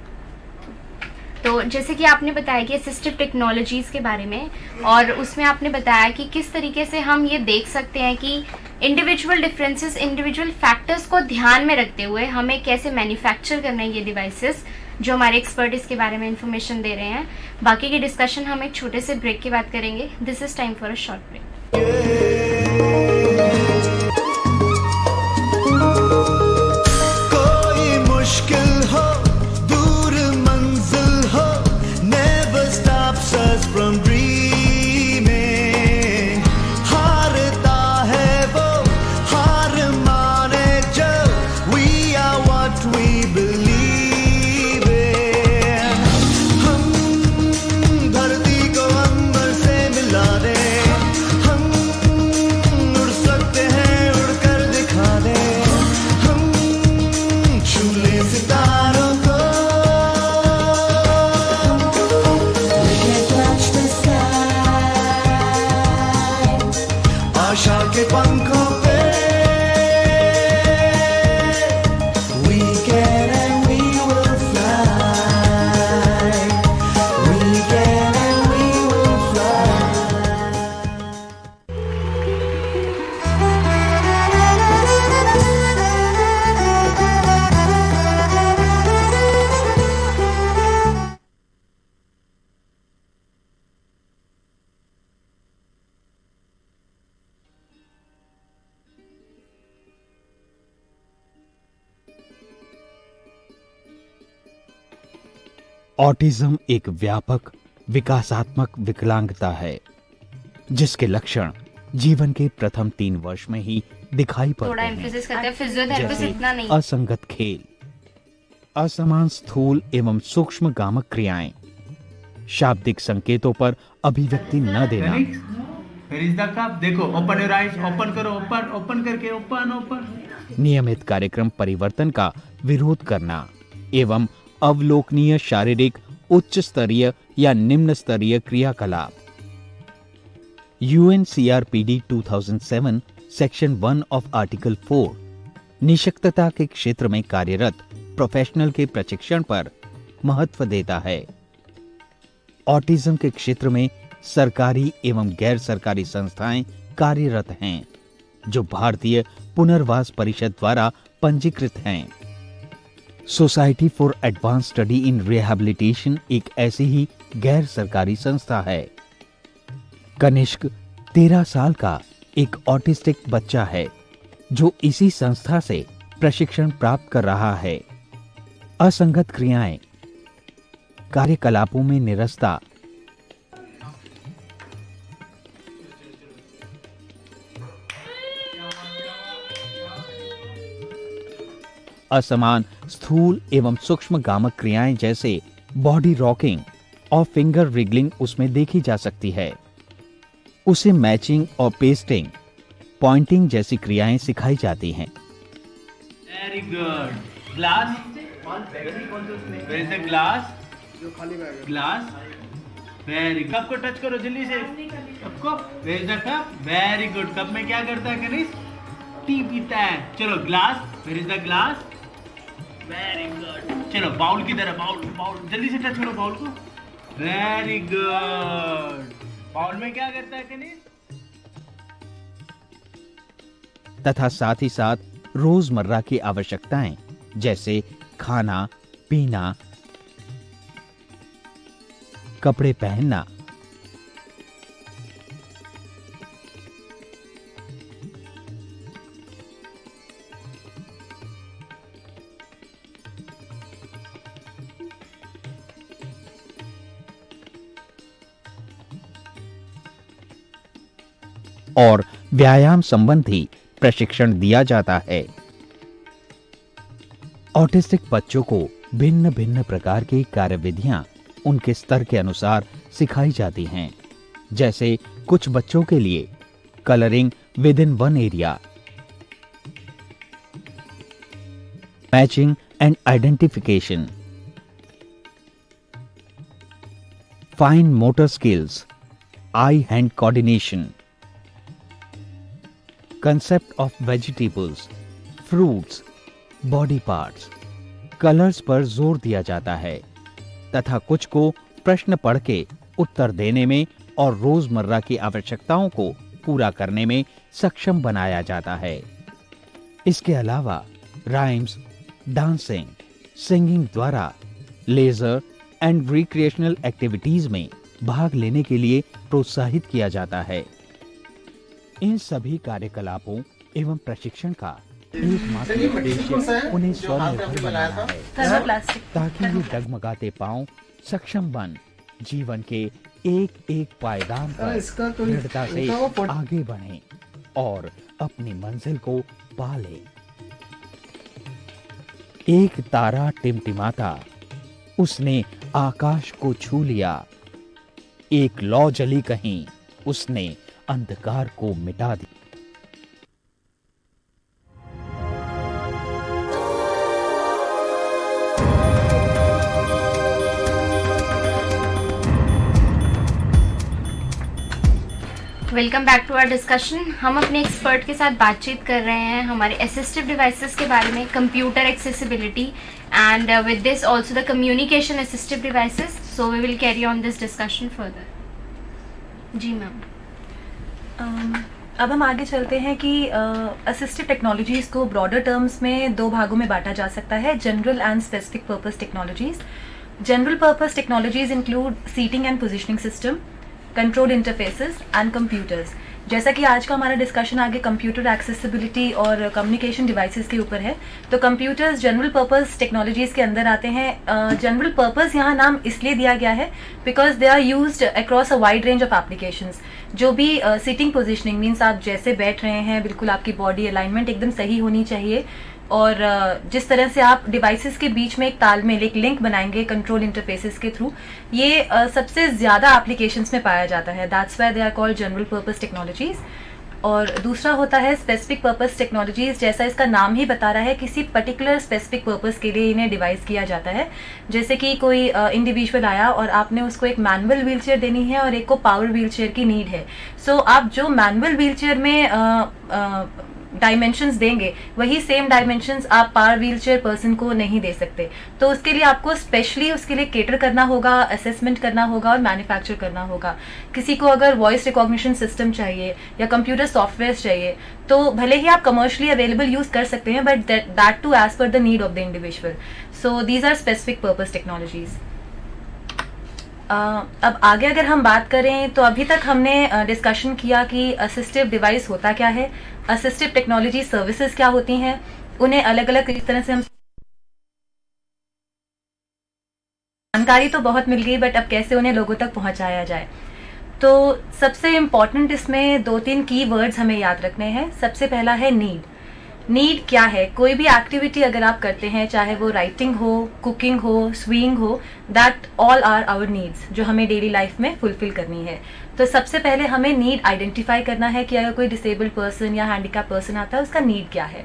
तो जैसे कि आपने बताया कि असिस्टिव टेक्नोलॉजीज़ के बारे में, और उसमें आपने बताया कि किस तरीके से हम ये देख सकते हैं कि इंडिविजुअल डिफरेंसेस, इंडिविजुअल फैक्टर्स को ध्यान में रखते हुए हमें कैसे मैन्युफैक्चर करना है ये डिवाइसेस, जो हमारे एक्सपर्ट इसके बारे में इंफॉर्मेशन दे रहे हैं। बाकी की डिस्कशन हम एक छोटे से ब्रेक की बात करेंगे। This is time for a short break. कोई मुश्किल हो, दूर मंजिल हो, never stops us from dreaming. हारता है वो, हार माने जो, we are what we believe in. हम धरती को अंबर से मिला दे, हम उड़ सकते हैं, उड़कर दिखा दे, हम छू ले सितारों को। आशा के पंखों पे we can and we will fly. We can and we will fly. Autism एक व्यापक विकासात्मक विकलांगता है जिसके लक्षण जीवन के प्रथम 3 वर्ष में ही दिखाई थोड़ा पड़ते हैं, एम्फेसिस करते हैं, फिजियोथेरेपिस्ट जैसे इतना नहीं। असंगत खेल, असमान स्थूल एवं सूक्ष्म गामक क्रियाएं, शाब्दिक संकेतों पर अभिव्यक्ति न देना, Where is the cup? देखो, open your eyes, open करो, open करके, open. नियमित कार्यक्रम परिवर्तन का विरोध करना एवं अवलोकनीय शारीरिक उच्च स्तरीय या निम्न स्तरीय क्रियाकलाप। UNCRPD 2007 सेक्शन 1 ऑफ आर्टिकल 4 निशक्तता के क्षेत्र में कार्यरत प्रोफेशनल के प्रशिक्षण पर महत्व देता है। ऑटिज्म के क्षेत्र में सरकारी एवं गैर सरकारी संस्थाएं कार्यरत हैं जो भारतीय पुनर्वास परिषद द्वारा पंजीकृत हैं। Society for advance study in rehabilitation एक ऐसी ही गैर सरकारी संस्था है। कनिष्क 13 साल का एक ऑटिस्टिक बच्चा है जो इसी संस्था से प्रशिक्षण प्राप्त कर रहा है। असंगत क्रियाएं, कार्यकलापों में निरस्ता, असमान स्थूल एवं सूक्ष्म गामक क्रियाएं जैसे बॉडी रॉकिंग और फिंगर रिगलिंग उसमें देखी जा सकती है। उसे मैचिंग और पेस्टिंग, पॉइंटिंग जैसी क्रियाएं सिखाई जाती हैं। Very good. Glass. Where is the glass? जो खाली बैग है। Glass. Very good. कप को टच करो जल्दी से। कप को। Where is the cup? Very good. Cup में क्या करता है कनिष्क? टी पीता है। चलो glass. Where is the glass? Very good. चलो बाउल की तरह, बाउल जल्दी से टच करो बाउल को। Very good. बाउल में क्या करता है कनिष्क? तथा साथ ही साथ रोजमर्रा की आवश्यकताएं जैसे खाना, पीना, कपड़े पहनना, और व्यायाम संबंधी प्रशिक्षण दिया जाता है। ऑटिस्टिक बच्चों को भिन्न भिन्न प्रकार की कार्यविधियां उनके स्तर के अनुसार सिखाई जाती हैं, जैसे कुछ बच्चों के लिए colouring with in one area, matching and identification, fine motor skills, I hand coordination, concept of vegetables, fruits, body parts, colours पर जोर दिया जाता है। तथा कुछ को प्रश्न पढ़ के उत्तर देने में और रोजमर्रा की आवश्यकताओं को पूरा करने में सक्षम बनाया जाता है। इसके अलावा राइम्स, डांसिंग, सिंगिंग द्वारा लेजर एंड रिक्रिएशनल एक्टिविटीज में भाग लेने के लिए प्रोत्साहित किया जाता है। इन सभी कार्यकलापों एवं प्रशिक्षण का एकमात्र उद्देश्य उन्हें स्वनिर्भर बनाना है, ताकि ये डगमगाते पांव सक्षम बन जीवन के एक एक पायदान पर दृढ़ता से आगे बढ़ें और अपनी मंजिल को पा लें। एक तारा टिमटिमाता, उसने आकाश को छू लिया। एक लौ जली कहीं, उसने अंधकार को मिटा दिया। Welcome back to our discussion. हम अपने एक्सपर्ट के साथ बातचीत कर रहे हैं हमारे असिस्टिव डिवाइसेस के बारे में, computer accessibility and with this also the communication assistive devices. So we will carry on this discussion further. जी मैम। अब हम आगे चलते हैं कि असिस्टिव टेक्नोलॉजीज को ब्रॉडर टर्म्स में दो भागों में बांटा जा सकता है, general and specific purpose technologies. General purpose technologies include seating and positioning system, control interfaces and computers. जैसा कि आज का हमारा डिस्कशन आगे कंप्यूटर एक्सेसिबिलिटी और कम्युनिकेशन डिवाइसेस के ऊपर है, तो कंप्यूटर्स जनरल पर्पस टेक्नोलॉजीज के अंदर आते हैं। जनरल पर्पस यहाँ नाम इसलिए दिया गया है because they are used across a wide range of applications. जो भी सीटिंग पोजिशनिंग मीन्स आप जैसे बैठ रहे हैं, बिल्कुल आपकी बॉडी अलाइनमेंट एकदम सही होनी चाहिए, और जिस तरह से आप डिवाइसेस के बीच में एक तालमेल, एक लिंक बनाएंगे कंट्रोल इंटरफेसेस के थ्रू, ये सबसे ज़्यादा एप्लीकेशंस में पाया जाता है। That's why they are called general purpose technologies. और दूसरा होता है स्पेसिफिक पर्पस टेक्नोलॉजीज। जैसा इसका नाम ही बता रहा है, किसी पर्टिकुलर स्पेसिफिक पर्पस के लिए इन्हें डिवाइस किया जाता है। जैसे कि कोई इंडिविजुअल आया और आपने उसको एक मैनुअल व्हीलचेयर देनी है और एक को पावर व्हीलचेयर की नीड है। सो आप जो मैनुअल व्हीलचेयर में डायमेंशंस देंगे, वही सेम डायमेंशंस आप पावर व्हीलचेयर पर्सन को नहीं दे सकते। तो उसके लिए आपको स्पेशली उसके लिए केटर करना होगा, असेसमेंट करना होगा और मैन्युफैक्चर करना होगा। किसी को अगर वॉइस रिकॉग्निशन सिस्टम चाहिए या कंप्यूटर सॉफ्टवेयर चाहिए, तो भले ही आप कमर्शियली अवेलेबल यूज कर सकते हैं, but that too as per the need of the individual. So these are specific purpose technologies. अब आगे अगर हम बात करें, तो अभी तक हमने डिस्कशन किया कि असिस्टिव डिवाइस होता क्या है, असिस्टिव टेक्नोलॉजी सर्विसेज क्या होती हैं, उन्हें अलग अलग इस तरह से हम जानकारी तो बहुत मिल गई, बट अब कैसे उन्हें लोगों तक पहुंचाया जाए। तो सबसे इम्पॉर्टेंट इसमें 2-3 की वर्ड्स हमें याद रखने हैं। सबसे पहला है नीड। नीड क्या है? कोई भी एक्टिविटी अगर आप करते हैं, चाहे वो राइटिंग हो, कुकिंग हो, स्विंग हो, that all are our needs, जो हमें डेली लाइफ में फुलफिल करनी है। तो सबसे पहले हमें नीड आइडेंटिफाई करना है कि अगर कोई डिसेबल्ड पर्सन या हैंडीकैप पर्सन आता है, उसका नीड क्या है।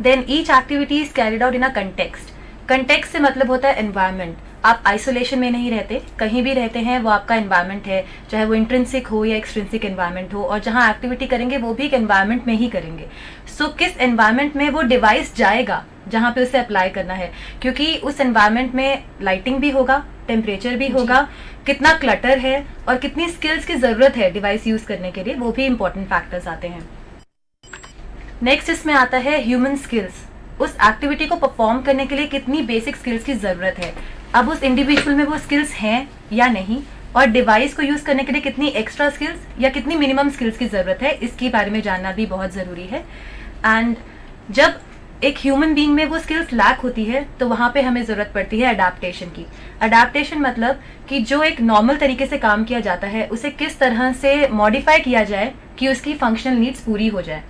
Then each activity is carried out in a context. Context से मतलब होता है एनवायरमेंट। आप आइसोलेशन में नहीं रहते, कहीं भी रहते हैं, वो आपका एनवायरमेंट है, चाहे वो इंट्रिंसिक हो या एक्सट्रिंसिक एनवायरमेंट हो, और जहाँ एक्टिविटी करेंगे वो भी एक एनवायरमेंट में ही करेंगे। सो किस एनवायरमेंट में वो डिवाइस जाएगा जहाँ पे उसे अप्लाई करना है, क्योंकि उस एनवायरमेंट में लाइटिंग भी होगा, टेम्परेचर भी होगा, कितना क्लटर है और कितनी स्किल्स की जरूरत है डिवाइस यूज करने के लिए, वो भी इंपॉर्टेंट फैक्टर्स आते हैं। नेक्स्ट इसमें आता है ह्यूमन स्किल्स। उस एक्टिविटी को परफॉर्म करने के लिए कितनी बेसिक स्किल्स की जरूरत है, अब उस इंडिविजुअल में वो स्किल्स हैं या नहीं, और डिवाइस को यूज करने के लिए कितनी एक्स्ट्रा स्किल्स या कितनी मिनिमम स्किल्स की जरूरत है, इसके बारे में जानना भी बहुत जरूरी है। एंड जब एक ह्यूमन बीइंग में वो स्किल्स लैक होती है, तो वहां पे हमें जरूरत पड़ती है अडेप्टेशन की। अडेप्टेशन मतलब कि जो एक नॉर्मल तरीके से काम किया जाता है, उसे किस तरह से मॉडिफाई किया जाए कि उसकी फंक्शनल नीड्स पूरी हो जाए।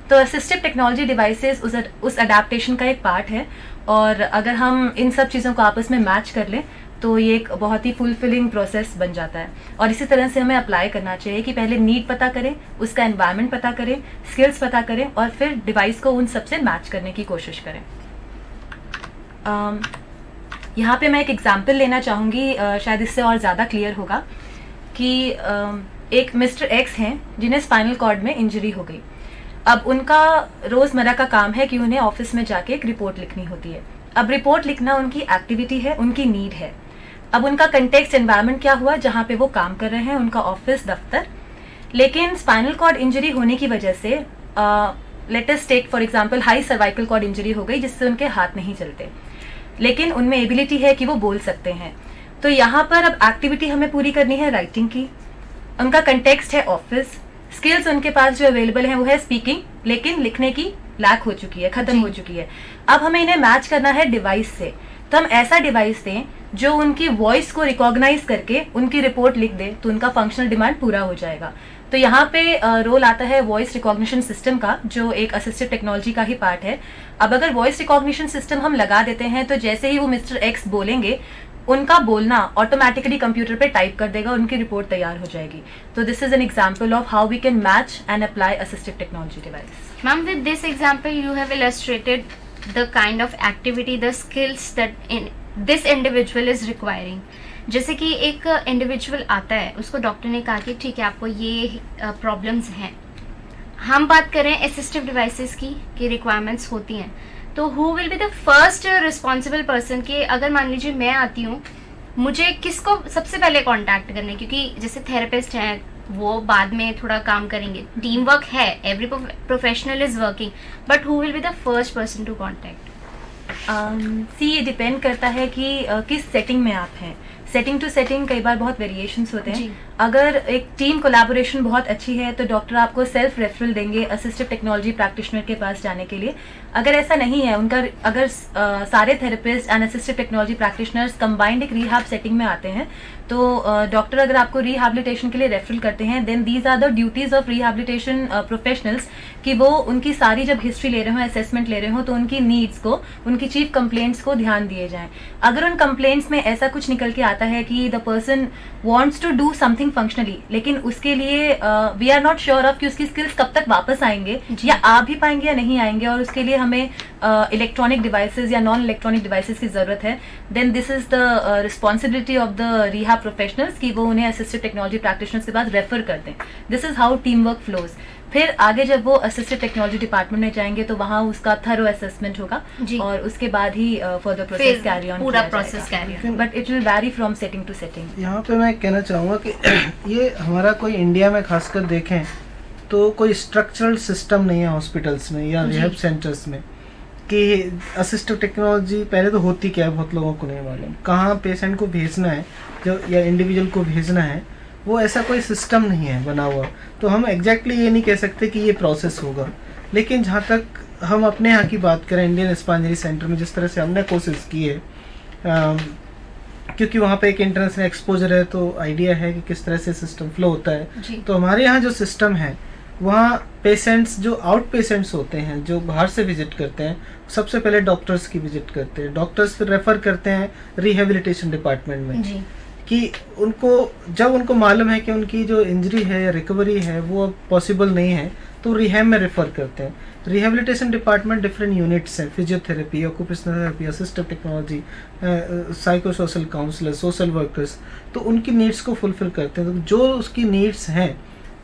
तो असिस्टिव टेक्नोलॉजी डिवाइसेस उस अडेप्टेशन का एक पार्ट है, और अगर हम इन सब चीज़ों को आपस में मैच कर लें, तो ये एक बहुत ही फुलफिलिंग प्रोसेस बन जाता है। और इसी तरह से हमें अप्लाई करना चाहिए कि पहले नीड पता करें, उसका एनवायरनमेंट पता करें, स्किल्स पता करें, और फिर डिवाइस को उन सबसे मैच करने की कोशिश करें। यहाँ पे मैं एक एग्जाम्पल लेना चाहूँगी, शायद इससे और ज़्यादा क्लियर होगा कि एक मिस्टर एक्स हैं जिन्हें स्पाइनल कॉर्ड में इंजरी हो गई। अब उनका रोज़मर्रा का काम है कि उन्हें ऑफिस में जाके एक रिपोर्ट लिखनी होती है। अब रिपोर्ट लिखना उनकी एक्टिविटी है, उनकी नीड है। अब उनका कंटेक्स्ट एनवायरनमेंट क्या हुआ, जहाँ पे वो काम कर रहे हैं, उनका ऑफिस, दफ्तर। लेकिन स्पाइनल कॉर्ड इंजरी होने की वजह से let us take for example high cervical cord injury हो गई, जिससे उनके हाथ नहीं चलते, लेकिन उनमें एबिलिटी है कि वो बोल सकते हैं। तो यहाँ पर अब एक्टिविटी हमें पूरी करनी है राइटिंग की। उनका कंटेक्स्ट है ऑफिस, स्किल्स उनके पास जो अवेलेबल है वो है स्पीकिंग, लेकिन लिखने की लैक हो चुकी है, खत्म हो चुकी है। अब हमें इन्हें मैच करना है डिवाइस से। तो हम ऐसा डिवाइस दें जो उनकी वॉइस को रिकॉग्नाइज करके उनकी रिपोर्ट लिख दे, तो उनका फंक्शनल डिमांड पूरा हो जाएगा। तो यहाँ पे रोल आता है वॉइस रिकॉग्निशन सिस्टम का, जो एक असिस्टिव टेक्नोलॉजी का ही पार्ट है। अब अगर वॉइस रिकॉग्निशन सिस्टम हम लगा देते हैं, तो जैसे ही वो मिस्टर एक्स बोलेंगे, उनका बोलना ऑटोमेटिकली कंप्यूटर पे टाइप कर देगा, उनकी रिपोर्ट तैयार हो जाएगी। तो this is an example of how we can match and apply assistive technology device. Ma'am, with this example, you have illustrated the kind of activity, the skills that this individual is requiring. जैसे कि एक individual आता है, उसको doctor ने कहा कि ठीक है आपको ये प्रॉब्लम्स हैं। हम बात करें असिस्टिव डिवाइसेस की, रिक्वायरमेंट्स होती हैं, तो who will be the first responsible person कि अगर मान लीजिए मैं आती हूँ, मुझे किसको सबसे पहले कांटेक्ट करना है? क्योंकि जैसे थेरेपिस्ट हैं वो बाद में थोड़ा काम करेंगे, टीम वर्क है, every professional is working, but who will be the first person to contact? ये डिपेंड करता है कि किस सेटिंग में आप हैं। सेटिंग टू सेटिंग कई बार बहुत वेरिएशंस होते हैं। अगर एक टीम कोलैबोरेशन बहुत अच्छी है तो डॉक्टर आपको सेल्फ रेफरल देंगे असिस्टिव टेक्नोलॉजी प्रैक्टिशनर के पास जाने के लिए। अगर ऐसा नहीं है, उनका अगर सारे therapist and assistive technology practitioners combined एक रिहैब सेटिंग में आते हैं, तो डॉक्टर अगर आपको रिहैबिलिटेशन के लिए रेफरल करते हैं, then these are the duties of rehabilitation professionals कि वो उनकी सारी जब हिस्ट्री ले रहे हो, असेसमेंट ले रहे हो, तो उनकी नीड्स को, उनकी चीफ कंप्लेंट्स को ध्यान दिए जाएं। अगर उन कंप्लेंट्स में ऐसा कुछ निकल के आता है कि the person wants to do something functionally, लेकिन उसके लिए we are not sure of कि उसकी स्किल्स कब तक वापस आएंगे या आ भी पाएंगे या नहीं आएंगे, और उसके लिए हमें इलेक्ट्रॉनिक डिवाइसेस या नॉन इलेक्ट्रॉनिक डिवाइसेस की जरूरत है, then this is the responsibility of the rehab professionals कि वो उन्हें असिस्टिव टेक्नोलॉजी प्रैक्टिशनर्स के पास रेफर कर दें। This is how team work flows. फिर आगे जब वो असिस्टिव टेक्नोलॉजी डिपार्टमेंट में जाएंगे तो वहाँ उसका थरो असेसमेंट होगा और उसके बाद ही फर्दर प्रोसेस कैरी ऑन, पूरा process carry on, but it will vary from setting to setting. यहाँ पे मैं कहना चाहूँगा कि ये हमारा कोई इंडिया में खासकर देखें तो कोई स्ट्रक्चरल सिस्टम नहीं है हॉस्पिटल्स में या रिहैब सेंटर्स में कि असिस्टिव टेक्नोलॉजी पहले तो होती क्या है, बहुत लोगों को नहीं मालूम। कहाँ पेशेंट को भेजना है जो या इंडिविजुअल को भेजना है, वो ऐसा कोई सिस्टम नहीं है बना हुआ। तो हम एग्जैक्टली ये नहीं कह सकते कि ये प्रोसेस होगा, लेकिन जहाँ तक हम अपने यहाँ की बात करें, इंडियन स्पाइन इंजरी सेंटर में जिस तरह से हमने कोशिश की है, क्योंकि वहाँ पे एक इंटरनेशनल एक्सपोजर है तो आइडिया है कि किस तरह से सिस्टम फ्लो होता है। तो हमारे यहाँ जो सिस्टम है, वहाँ पेशेंट्स जो आउट पेशेंट्स होते हैं जो बाहर से विजिट करते हैं, सबसे पहले डॉक्टर्स की विजिट करते हैं, डॉक्टर्स फिर रेफर करते हैं रिहेबिलिटेशन डिपार्टमेंट में कि उनको जब उनको मालूम है कि उनकी जो इंजरी है या रिकवरी है वो अब पॉसिबल नहीं है, तो रिहैब में रेफर करते हैं। रिहेबिलिटेशन डिपार्टमेंट डिफरेंट यूनिट्स हैं, physiotherapy, occupational therapy, assistive technology, psycho social counsellor, social workers, तो उनकी नीड्स को फुलफिल करते हैं। तो जो उसकी नीड्स हैं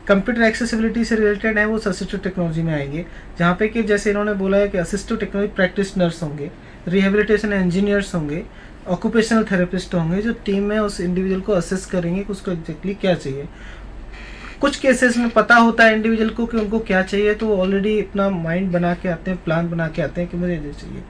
कंप्यूटर एक्सेसिबिलिटी से रिलेटेड है, वो असिस्टिव टेक्नोलॉजी में आएंगे, जहाँ पे कि जैसे इन्होंने बोला है कि असिस्टिव टेक्नोलॉजी प्रैक्टिशनर्स होंगे, रिहेबिलिटेशन इंजीनियर्स होंगे, ऑक्यूपेशनल थेरेपिस्ट होंगे, जो टीम में उस इंडिविजुअल को असेस करेंगे कि उसको एग्जैक्टली क्या चाहिए। कुछ केसेस में पता होता है इंडिविजुअल को कि उनको क्या चाहिए, तो वो ऑलरेडी अपना माइंड बना के आते हैं, प्लान बना के आते हैं कि मुझे ये चाहिए।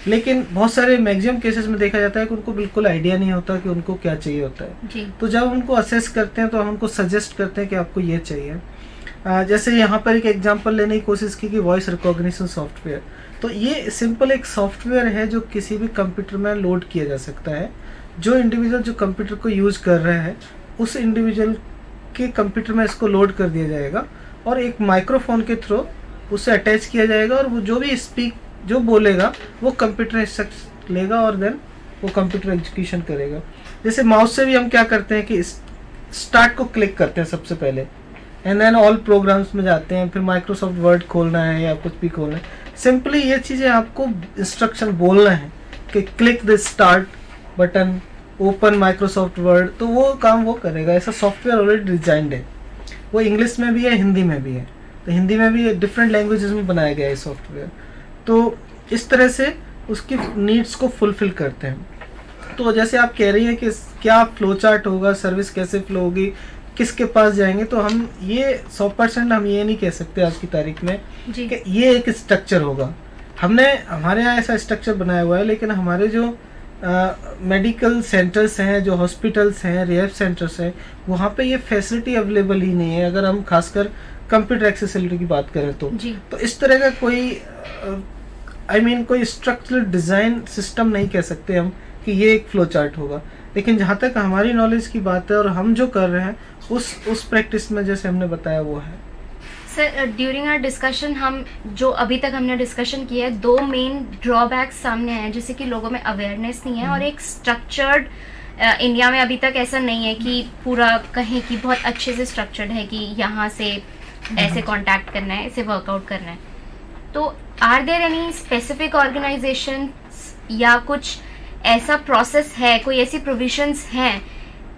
लेकिन बहुत सारे मैक्सिमम केसेस में देखा जाता है कि उनको बिल्कुल आइडिया नहीं होता कि उनको क्या चाहिए होता है। तो जब उनको असेस करते हैं तो हम उनको सजेस्ट करते हैं कि आपको ये चाहिए। जैसे यहाँ पर एक एग्जांपल लेने की कोशिश की कि वॉइस रिकॉग्निशन सॉफ्टवेयर, तो ये सिंपल एक सॉफ्टवेयर है जो किसी भी कंप्यूटर में लोड किया जा सकता है। जो इंडिविजुअल जो कंप्यूटर को यूज़ कर रहा है उस इंडिविजुअल के कंप्यूटर में इसको लोड कर दिया जाएगा और एक माइक्रोफोन के थ्रू उसे अटैच किया जाएगा, और वो जो भी जो बोलेगा वो कंप्यूटर इंस्ट्रक्शन लेगा और देन वो कंप्यूटर एग्जीक्यूशन करेगा। जैसे माउस से भी हम क्या करते हैं कि स्टार्ट को क्लिक करते हैं सबसे पहले, एंड देन ऑल प्रोग्राम्स में जाते हैं, फिर माइक्रोसॉफ्ट वर्ड खोलना है या कुछ भी खोलना है। सिंपली ये चीज़ें आपको इंस्ट्रक्शन बोलना है कि click the start button, open Microsoft word, तो वो काम वो करेगा। ऐसा सॉफ्टवेयर ऑलरेडी डिजाइंड है, वो इंग्लिश में भी है, हिंदी में भी है, तो हिंदी में भी डिफरेंट लैंग्वेजेस में बनाया गया है सॉफ्टवेयर। तो इस तरह से उसकी नीड्स को फुलफिल करते हैं। तो जैसे आप कह रही हैं कि क्या फ्लो चार्ट होगा, सर्विस कैसे फ्लो होगी, किसके पास जाएंगे, तो हम ये 100% हम ये नहीं कह सकते आज की तारीख में जी। कि ये एक स्ट्रक्चर होगा। हमने हमारे यहाँ ऐसा स्ट्रक्चर बनाया हुआ है, लेकिन हमारे जो मेडिकल सेंटर्स हैं, जो हॉस्पिटल्स हैं, रिहैब सेंटर्स हैं, वहाँ पे ये फैसिलिटी अवेलेबल ही नहीं है। अगर हम खासकर कंप्यूटर एक्सेसिबिलिटी की बात करें तो जी। तो इस तरह का कोई कोई स्ट्रक्चरल डिज़ाइन सिस्टम नहीं कह सकते हम कि ये एक फ्लो चार्ट होगा। लेकिन जहाँ तक हमारी नॉलेज की बात है और हम जो कर रहे हैं उस प्रैक्टिस में जैसे हमने बताया वो है। सर, ड्यूरिंग आवर डिस्कशन हम जो अभी तक हमने डिस्कशन किया है, 2 मेन ड्रॉबैक्स सामने आए हैं, जैसे कि लोगों में अवेयरनेस नहीं है और एक स्ट्रक्चर्ड इंडिया में अभी तक ऐसा नहीं है कि पूरा कहीं कि बहुत अच्छे से स्ट्रक्चर्ड है कि यहाँ से ऐसे कांटेक्ट करना है, ऐसे वर्कआउट करना है। तो are there any specific organisation या कुछ ऐसा प्रोसेस है, कोई ऐसी प्रोविजंस हैं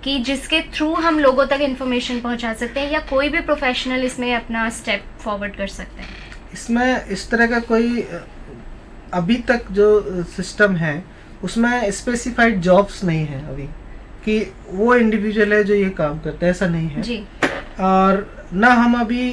कि जिसके थ्रू हम लोगों तक इन्फॉर्मेशन पहुंचा सकते हैं, या कोई भी प्रोफेशनल इसमें अपना स्टेप फॉरवर्ड कर सकते हैं? इसमें इस तरह का कोई अभी तक जो सिस्टम है उसमें स्पेसिफाइड जॉब्स नहीं है अभी कि वो इंडिविजुअल है जो ये काम करता है, ऐसा नहीं है जी। और ना हम अभी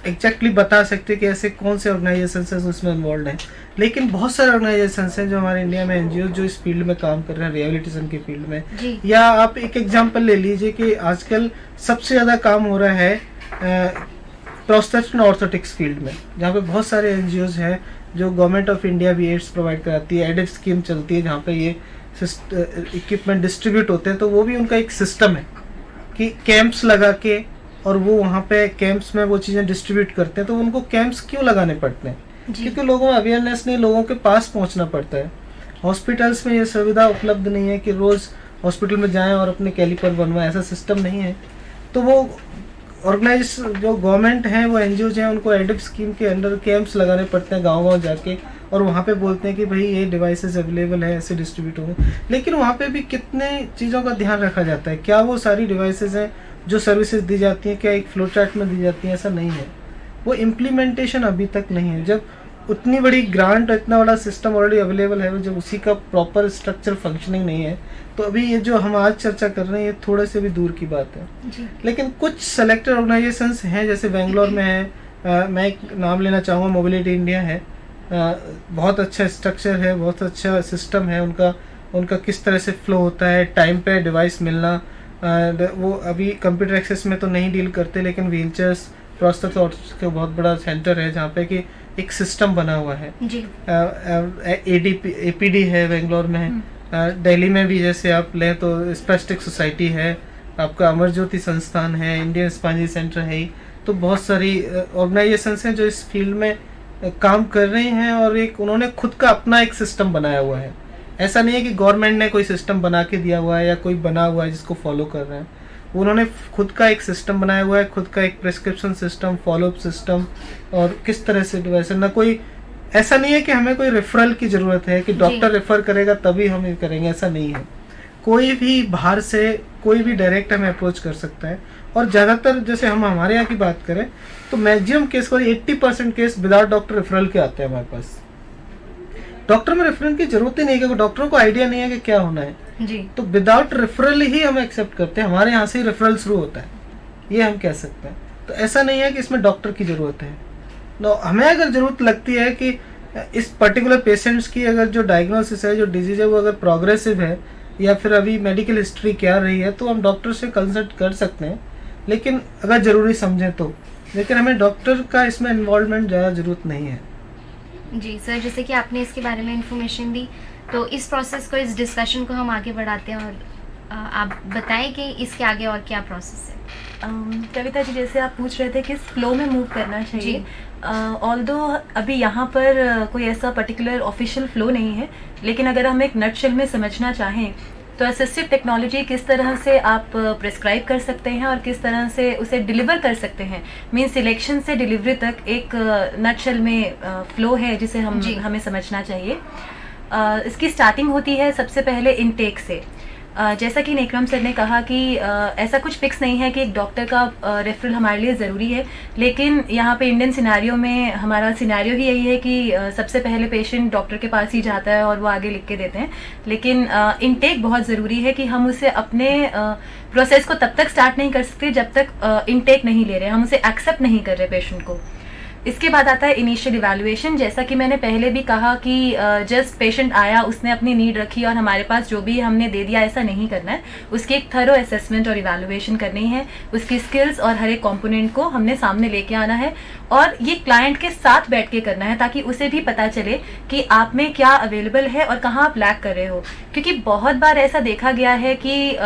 एग्जैक्टली बता सकते कि ऐसे कौन से ऑर्गेनाइजेशन उसमें इन्वॉल्व हैं। लेकिन बहुत सारे ऑर्गेनाइजेशन हैं जो हमारे इंडिया में एनजीओ जो इस फील्ड में काम कर रहे हैं, रिहेबिलिटेशन की फील्ड में। जी। या आप एक एग्जांपल ले लीजिए कि आजकल सबसे ज़्यादा काम हो रहा है प्रोस्थेटिक्स एंड ऑर्थोटिक्स फील्ड में, जहाँ पे बहुत सारे एनजीओज हैं जो गवर्नमेंट ऑफ इंडिया भी एड्स प्रोवाइड कराती है, एडिट स्कीम चलती है जहाँ पे ये इक्विपमेंट डिस्ट्रीब्यूट होते हैं। तो वो भी उनका एक सिस्टम है कि कैंप्स लगा के और वो वहाँ पे कैंप्स में वो चीज़ें डिस्ट्रीब्यूट करते हैं। तो उनको कैंप्स क्यों लगाने पड़ते हैं? क्योंकि लोगों में अवेयरनेस नहीं, लोगों के पास पहुँचना पड़ता है। हॉस्पिटल्स में ये सुविधा उपलब्ध नहीं है कि रोज़ हॉस्पिटल में जाएं और अपने कैलिपर बनवाएं, ऐसा सिस्टम नहीं है। तो वो ऑर्गेनाइजेशन जो गवर्नमेंट है, वो एनजीओज हैं, उनको एडिप स्कीम के अंडर कैंप्स लगाने पड़ते हैं गाँव-गाँव जाके, और वहाँ पे बोलते हैं कि भाई ये डिवाइसेस अवेलेबल है, ऐसे डिस्ट्रीब्यूट होंगे। लेकिन वहाँ पे भी कितने चीज़ों का ध्यान रखा जाता है? क्या वो सारी डिवाइसेस हैं जो सर्विसेज दी जाती हैं क्या एक फ्लो चार्ट में दी जाती हैं? ऐसा नहीं है। वो इम्प्लीमेंटेशन अभी तक नहीं है। जब उतनी बड़ी ग्रांट, इतना बड़ा सिस्टम ऑलरेडी अवेलेबल है, जब उसी का प्रॉपर स्ट्रक्चर फंक्शनिंग नहीं है, तो अभी ये जो हम आज चर्चा कर रहे हैं ये थोड़े से भी दूर की बात है जी। लेकिन कुछ सेलेक्टेड ऑर्गेनाइजेशंस हैं, जैसे बेंगलोर में है, मैं एक नाम लेना चाहूँगा, मोबिलिटी इंडिया है। बहुत अच्छा स्ट्रक्चर है, बहुत अच्छा सिस्टम है उनका किस तरह से फ्लो होता है, टाइम पे डिवाइस मिलना। वो अभी कंप्यूटर एक्सेस में तो नहीं डील करते, लेकिन व्हीलचेयर्स, प्रोस्थेटिक्स का बहुत बड़ा सेंटर है जहाँ पे कि एक सिस्टम बना हुआ है जी। एपीडी है बेंगलोर में, दिल्ली में भी जैसे आप लें तो स्पेस्टिक सोसाइटी है, आपका अमर ज्योति संस्थान है, इंडियन स्पाइनरी सेंटर है। तो बहुत सारी ऑर्गेनाइजेशंस हैं जो इस फील्ड में काम कर रहे हैं और एक उन्होंने खुद का अपना एक सिस्टम बनाया हुआ है। ऐसा नहीं है कि गवर्नमेंट ने कोई सिस्टम बना के दिया हुआ है या कोई बना हुआ है जिसको फॉलो कर रहे हैं। उन्होंने खुद का एक सिस्टम बनाया हुआ है, खुद का एक प्रिस्क्रिप्शन सिस्टम, फॉलोअप सिस्टम, और किस तरह से वैसे ना कोई ऐसा नहीं है कि हमें कोई रेफरल की ज़रूरत है कि डॉक्टर रेफर करेगा तभी हम ये करेंगे, ऐसा नहीं है। कोई भी बाहर से कोई भी डायरेक्ट हमें अप्रोच कर सकता है। और ज़्यादातर जैसे हम हमारे यहाँ की बात करें तो मैक्सिमम केस को 80% केस विदाउट डॉक्टर रेफरल के आते हैं हमारे पास। डॉक्टर में रेफरल की जरूरत ही नहीं है क्योंकि डॉक्टरों को आइडिया नहीं है कि क्या होना है जी। तो विदाउट रेफरल ही हम एक्सेप्ट करते हैं, हमारे यहाँ से ही रेफरल शुरू होता है, ये हम कह सकते हैं। तो ऐसा नहीं है कि इसमें डॉक्टर की ज़रूरत है। तो हमें अगर ज़रूरत लगती है कि इस पर्टिकुलर पेशेंट्स की अगर जो डायग्नोसिस है, जो डिजीज़ है, वो अगर प्रोग्रेसिव है या फिर अभी मेडिकल हिस्ट्री क्या रही है, तो हम डॉक्टर से कंसल्ट कर सकते हैं, लेकिन अगर ज़रूरी समझें तो। लेकिन हमें डॉक्टर का इसमें इन्वॉल्वमेंट ज़्यादा ज़रूरत नहीं है। जी सर, जैसे कि आपने इसके बारे में इंफॉर्मेशन दी, तो इस प्रोसेस को, इस डिस्कशन को हम आगे बढ़ाते हैं, और आप बताएं कि इसके आगे और क्या प्रोसेस है। कविता जी, जैसे आप पूछ रहे थे किस फ्लो में मूव करना चाहिए, ऑल्दो अभी यहाँ पर कोई ऐसा पर्टिकुलर ऑफिशियल फ्लो नहीं है, लेकिन अगर हम एक नटशेल में समझना चाहें तो असिस्टिव टेक्नोलॉजी किस तरह से आप प्रिस्क्राइब कर सकते हैं और किस तरह से उसे डिलीवर कर सकते हैं, मीन सिलेक्शन से डिलीवरी तक एक नटशेल में फ्लो है जिसे हमें समझना चाहिए। इसकी स्टार्टिंग होती है सबसे पहले इनटेक से। जैसा कि नेक्रम सर ने कहा कि ऐसा कुछ फिक्स नहीं है कि एक डॉक्टर का रेफरल हमारे लिए ज़रूरी है, लेकिन यहाँ पे इंडियन सिनेरियो में हमारा सिनेरियो ही यही है कि सबसे पहले पेशेंट डॉक्टर के पास ही जाता है और वो आगे लिख के देते हैं। लेकिन इनटेक बहुत ज़रूरी है कि हम उसे अपने प्रोसेस को तब तक स्टार्ट नहीं कर सकते जब तक इनटेक नहीं ले रहे, हम उसे एक्सेप्ट नहीं कर रहे पेशेंट को। इसके बाद आता है इनिशियल इवैल्यूएशन। जैसा कि मैंने पहले भी कहा कि जस्ट पेशेंट आया, उसने अपनी नीड रखी और हमारे पास जो भी हमने दे दिया ऐसा नहीं करना है। उसकी एक थरो असेसमेंट और इवैल्यूएशन करनी है, उसकी स्किल्स और हर एक कंपोनेंट को हमने सामने लेके आना है और ये क्लाइंट के साथ बैठ के करना है ताकि उसे भी पता चले कि आप में क्या अवेलेबल है और कहाँ आप लैक कर रहे हो। क्योंकि बहुत बार ऐसा देखा गया है कि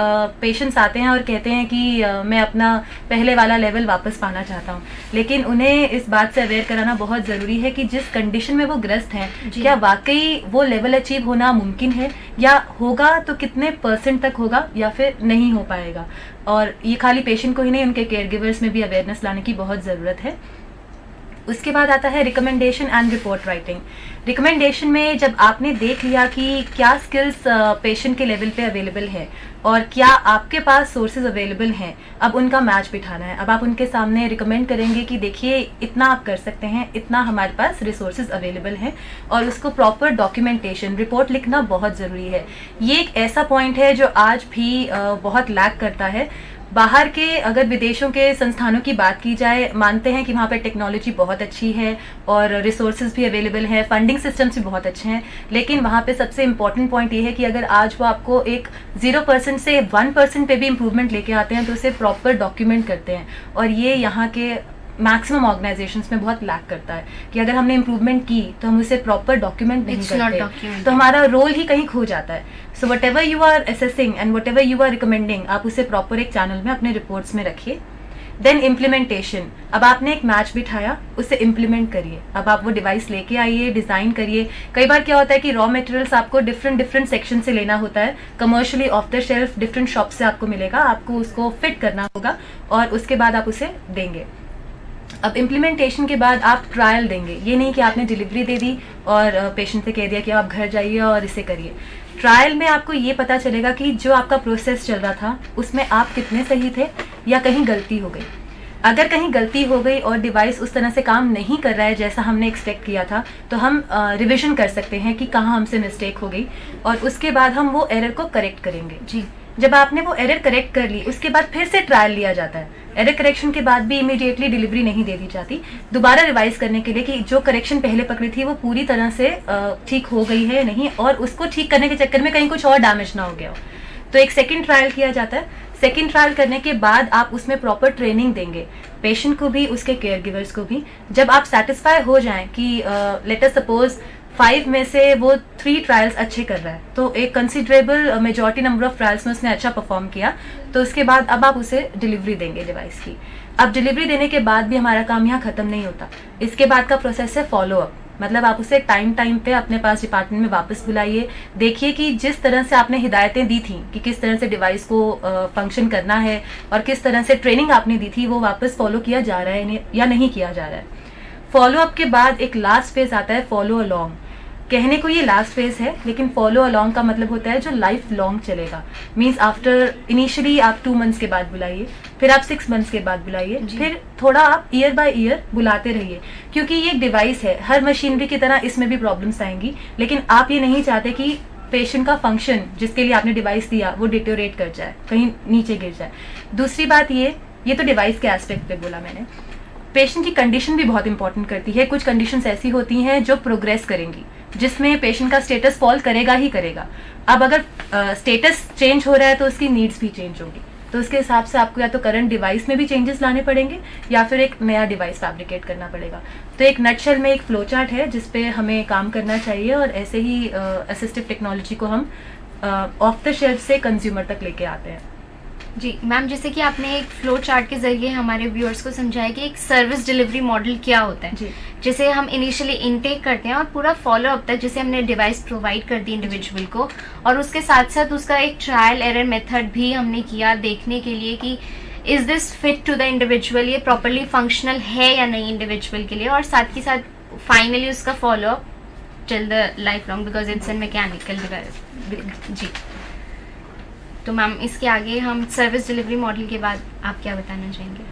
पेशेंट्स आते हैं और कहते हैं कि मैं अपना पहले वाला लेवल वापस पाना चाहता हूँ, लेकिन उन्हें इस बात से अवेयर कराना बहुत ज़रूरी है कि जिस कंडीशन में वो ग्रस्त हैं क्या वाकई वो लेवल अचीव होना मुमकिन है, या होगा तो कितने % तक होगा या फिर नहीं हो पाएगा। और ये खाली पेशेंट को ही नहीं, उनके केयर गिवर्स में भी अवेयरनेस लाने की बहुत ज़रूरत है। उसके बाद आता है recommendation and report writing. Recommendation में जब आपने देख लिया कि क्या स्किल्स पेशेंट के लेवल पे अवेलेबल है और क्या आपके पास सोर्सेज अवेलेबल हैं, अब उनका मैच बिठाना है। अब आप उनके सामने रिकमेंड करेंगे कि देखिए इतना आप कर सकते हैं, इतना हमारे पास रिसोर्सेज अवेलेबल हैं, और उसको प्रॉपर डॉक्यूमेंटेशन रिपोर्ट लिखना बहुत ज़रूरी है। ये एक ऐसा पॉइंट है जो आज भी बहुत लैक करता है। बाहर के अगर विदेशों के संस्थानों की बात की जाए, मानते हैं कि वहाँ पर टेक्नोलॉजी बहुत अच्छी है और रिसोर्सेज भी अवेलेबल है, फंडिंग सिस्टम्स भी बहुत अच्छे हैं, लेकिन वहाँ पे सबसे इम्पॉर्टेंट पॉइंट ये है कि अगर आज वो आपको एक 0% से 1% पे भी इम्प्रूवमेंट लेके आते हैं तो उसे प्रॉपर डॉक्यूमेंट करते हैं। और ये यहाँ के मैक्सिमम ऑर्गेनाइजेशंस में बहुत लैक करता है कि अगर हमने इम्प्रूवमेंट की तो हम उसे प्रॉपर डॉक्यूमेंट नहीं करते, तो हमारा रोल ही कहीं खो जाता है। So whatever you are assessing and whatever you are recommending, आप उसे प्रॉपर एक चैनल में अपने रिपोर्ट्स में रखिए। Then implementation. अब आपने एक मैच बिठाया, उसे इम्प्लीमेंट करिए। अब आप वो डिवाइस लेके आइए, डिज़ाइन करिए। कई बार क्या होता है कि रॉ मटेरियल्स आपको डिफरेंट सेक्शन से लेना होता है, commercially of the shelf different shop से आपको मिलेगा, आपको उसको फिट करना होगा और उसके बाद आप उसे देंगे। अब इम्प्लीमेंटेशन के बाद आप ट्रायल देंगे। ये नहीं कि आपने डिलीवरी दे दी और पेशेंट से कह दिया कि आप घर जाइए और इसे करिए। ट्रायल में आपको ये पता चलेगा कि जो आपका प्रोसेस चल रहा था उसमें आप कितने सही थे या कहीं गलती हो गई। अगर कहीं गलती हो गई और डिवाइस उस तरह से काम नहीं कर रहा है जैसा हमने एक्सपेक्ट किया था, तो हम रिविजन कर सकते हैं कि कहाँ हमसे मिस्टेक हो गई और उसके बाद हम वो एरर को करेक्ट करेंगे। जी, जब आपने वो एरर करेक्ट कर ली उसके बाद फिर से ट्रायल लिया जाता है। एरर करेक्शन के बाद भी इमीडिएटली डिलीवरी नहीं दे दी जाती, दोबारा रिवाइज करने के लिए कि जो करेक्शन पहले पकड़ी थी वो पूरी तरह से ठीक हो गई है नहीं, और उसको ठीक करने के चक्कर में कहीं कुछ और डैमेज ना हो गया हो। तो एक सेकंड ट्रायल किया जाता है। सेकंड ट्रायल करने के बाद आप उसमें प्रॉपर ट्रेनिंग देंगे, पेशेंट को भी उसके केयर गिवर्स को भी। जब आप सेटिस्फाई हो जाएं कि लेट अस सपोज 5 में से वो 3 ट्रायल्स अच्छे कर रहा है, तो एक considerable majority number of trials में उसने अच्छा परफॉर्म किया, तो उसके बाद अब आप उसे डिलीवरी देंगे डिवाइस की। अब डिलीवरी देने के बाद भी हमारा काम यहाँ खत्म नहीं होता। इसके बाद का प्रोसेस है फॉलो अप। मतलब आप उसे टाइम पे अपने पास डिपार्टमेंट में वापस बुलाइए, देखिए कि जिस तरह से आपने हिदायतें दी थी कि किस तरह से डिवाइस को फंक्शन करना है और किस तरह से ट्रेनिंग आपने दी थी वो वापस फॉलो किया जा रहा है या नहीं किया जा रहा है। फॉलो अप के बाद एक लास्ट फेज आता है फॉलो अलोंग। कहने को ये लास्ट फेज है, लेकिन फॉलो अलोंग का मतलब होता है जो लाइफ लॉन्ग चलेगा। मीन्स आफ्टर इनिशियली आप 2 मंथ्स के बाद बुलाइए, फिर आप 6 मंथ्स के बाद बुलाइए, फिर थोड़ा आप ईयर बाय ईयर बुलाते रहिए, क्योंकि ये एक डिवाइस है, हर मशीनरी की तरह इसमें भी प्रॉब्लम्स आएंगी। लेकिन आप ये नहीं चाहते कि पेशेंट का फंक्शन जिसके लिए आपने डिवाइस दिया वो डिटोरेट कर जाए, कहीं नीचे गिर जाए। दूसरी बात ये तो डिवाइस के एस्पेक्ट पे बोला मैंने। पेशेंट की कंडीशन भी बहुत इंपॉर्टेंट करती है। कुछ कंडीशंस ऐसी होती हैं जो प्रोग्रेस करेंगी, जिसमें पेशेंट का स्टेटस फॉल करेगा ही करेगा। अब अगर स्टेटस चेंज हो रहा है तो उसकी नीड्स भी चेंज होंगी, तो उसके हिसाब से आपको या तो करंट डिवाइस में भी चेंजेस लाने पड़ेंगे या फिर एक नया डिवाइस फैब्रिकेट करना पड़ेगा। तो एक नटशेल में एक फ्लो चार्ट है जिसपे हमें काम करना चाहिए, और ऐसे ही असिस्टिव टेक्नोलॉजी को हम ऑफ द शेल्फ से कंज्यूमर तक लेके आते हैं। जी मैम, जैसे कि आपने एक फ्लो चार्ट के जरिए हमारे व्यूअर्स को समझाया कि एक सर्विस डिलीवरी मॉडल क्या होता है, जिसे हम इनिशियली इनटेक करते हैं और पूरा फॉलो अप तक जैसे हमने डिवाइस प्रोवाइड कर दी इंडिविजुअल को, और उसके साथ साथ उसका एक ट्रायल एरर मेथड भी हमने किया देखने के लिए कि is this fit to the individual, ये प्रॉपरली फंक्शनल है या नहीं इंडिविजुअल के लिए, और साथ ही साथ फाइनली उसका follow up till the life long because it's an mechanical device. जी तो मैम इसके आगे हम सर्विस डिलीवरी मॉडल के बाद आप क्या बताना चाहेंगे?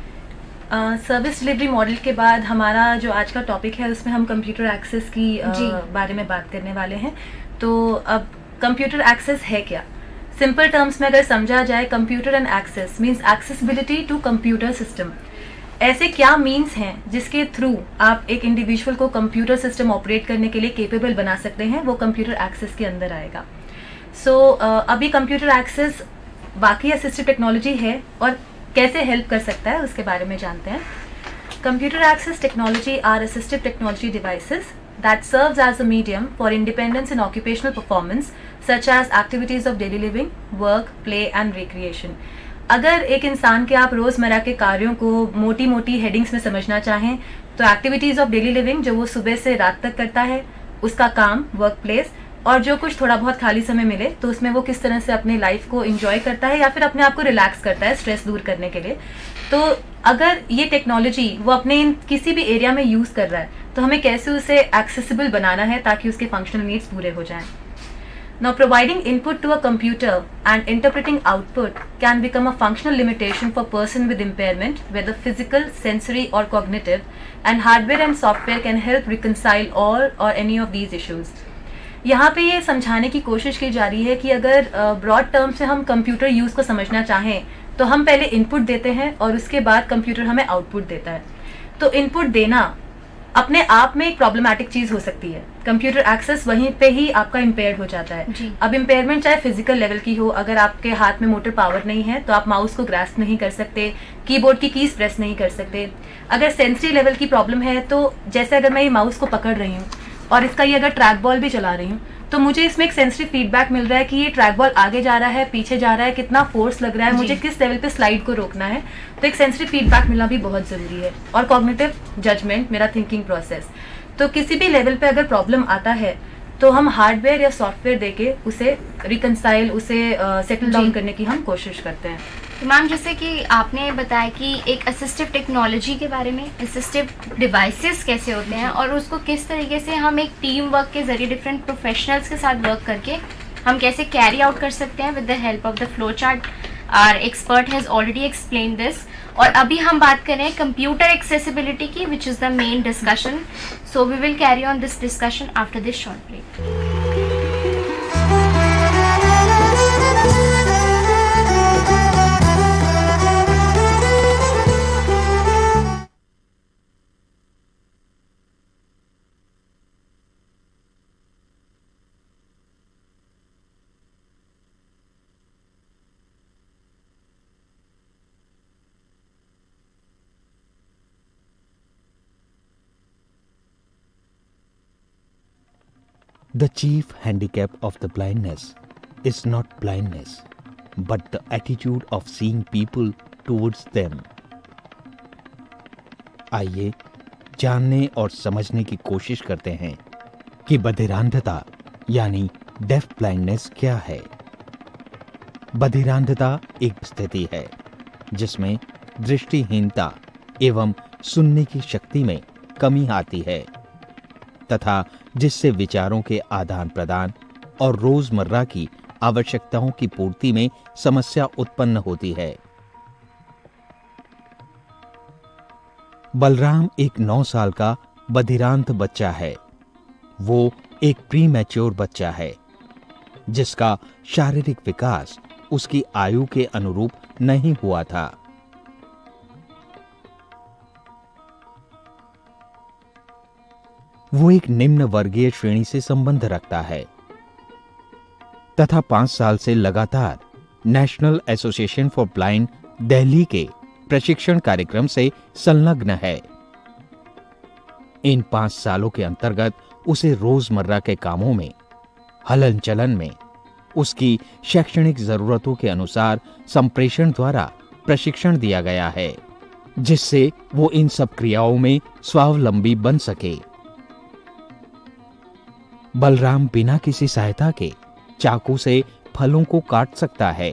सर्विस डिलीवरी मॉडल के बाद हमारा जो आज का टॉपिक है उसमें हम कंप्यूटर एक्सेस की जी। बारे में बात करने वाले हैं। तो अब कंप्यूटर एक्सेस है क्या? सिंपल टर्म्स में अगर समझा जाए, computer and access means accessibility to computer system. ऐसे क्या मीन्स हैं जिसके थ्रू आप एक इंडिविजुअल को कंप्यूटर सिस्टम ऑपरेट करने के लिए केपेबल बना सकते हैं, वो कंप्यूटर एक्सेस के अंदर आएगा। सो अभी कंप्यूटर एक्सेस बाकी असिस्टिव टेक्नोलॉजी है और कैसे हेल्प कर सकता है उसके बारे में जानते हैं। Computer access technology are assistive technology devices that serves as a medium for independence in occupational performance such as activities of daily living, work, play and recreation। अगर एक इंसान के आप रोज़मर्रा के कार्यों को मोटी मोटी हेडिंग्स में समझना चाहें तो एक्टिविटीज़ ऑफ डेली लिविंग जो वो सुबह से रात तक करता है, उसका काम, वर्क प्लेस, और जो कुछ थोड़ा बहुत खाली समय मिले तो उसमें वो किस तरह से अपनी लाइफ को एंजॉय करता है या फिर अपने आप को रिलैक्स करता है स्ट्रेस दूर करने के लिए। तो अगर ये टेक्नोलॉजी वो अपने किसी भी एरिया में यूज़ कर रहा है तो हमें कैसे उसे एक्सेसिबल बनाना है ताकि उसके फंक्शनल नीड्स पूरे हो जाएं। Now, providing input to a computer and interpreting output can become a functional limitation for person with impairment, whether physical, sensory or cognitive, and hardware and software can help reconcile all or any of these issues। यहाँ पे ये समझाने की कोशिश की जा रही है कि अगर ब्रॉड टर्म से हम कंप्यूटर यूज़ को समझना चाहें तो हम पहले इनपुट देते हैं और उसके बाद कंप्यूटर हमें आउटपुट देता है। तो इनपुट देना अपने आप में एक प्रॉब्लमैटिक चीज हो सकती है। कंप्यूटर एक्सेस वहीं पे ही आपका इम्पेयर्ड हो जाता है। अब इम्पेयरमेंट चाहे फिजिकल लेवल की हो, अगर आपके हाथ में मोटर पावर नहीं है तो आप माउस को ग्रास्प नहीं कर सकते, कीबोर्ड की कीज प्रेस नहीं कर सकते। अगर सेंसरी लेवल की प्रॉब्लम है तो जैसे अगर मैं ये माउस को पकड़ रही हूँ और इसका ये अगर ट्रैक बॉल भी चला रही हूँ तो मुझे इसमें एक सेंसरी फीडबैक मिल रहा है कि ये ट्रैक बॉल आगे जा रहा है, पीछे जा रहा है, कितना फोर्स लग रहा है, मुझे किस लेवल पे स्लाइड को रोकना है। तो एक सेंसरी फीडबैक मिलना भी बहुत जरूरी है। और कॉग्निटिव जजमेंट, मेरा थिंकिंग प्रोसेस। तो किसी भी लेवल पे अगर प्रॉब्लम आता है तो हम हार्डवेयर या सॉफ्टवेयर देके उसे रिकंसाइल, उसे सेटल डाउन करने की हम कोशिश करते हैं। तो मैम जैसे कि आपने बताया कि एक असिस्टिव टेक्नोलॉजी के बारे में, असिस्टिव डिवाइसेस कैसे होते हैं और उसको किस तरीके से हम एक टीम वर्क के जरिए डिफरेंट प्रोफेशनल्स के साथ वर्क करके हम कैसे कैरी आउट कर सकते हैं with the help of the flow chart. Our expert has already explain this. और अभी हम बात करें कंप्यूटर एक्सेसिबिलिटी की, which is the main discussion. So we will carry on this discussion after this short break. The chief handicap of the blindness is not blindness, but the attitude of seeing people towards them. आइए जानने और समझने की कोशिश करते हैं कि बधिरांधता यानी डेफ ब्लाइंडनेस क्या है। बधिरांधता एक स्थिति है जिसमें दृष्टिहीनता एवं सुनने की शक्ति में कमी आती है तथा जिससे विचारों के आदान प्रदान और रोजमर्रा की आवश्यकताओं की पूर्ति में समस्या उत्पन्न होती है। बलराम एक 9 साल का बधिरांत बच्चा है। वो एक प्री मैच्योर बच्चा है जिसका शारीरिक विकास उसकी आयु के अनुरूप नहीं हुआ था। वो एक निम्न वर्गीय श्रेणी से संबंध रखता है तथा 5 साल से लगातार national association for blind Delhi के प्रशिक्षण कार्यक्रम से संलग्न है। इन 5 सालों के अंतर्गत उसे रोजमर्रा के कामों में, हलन चलन में, उसकी शैक्षणिक जरूरतों के अनुसार संप्रेषण द्वारा प्रशिक्षण दिया गया है जिससे वो इन सब क्रियाओं में स्वावलंबी बन सके। बलराम बिना किसी सहायता के चाकू से फलों को काट सकता है।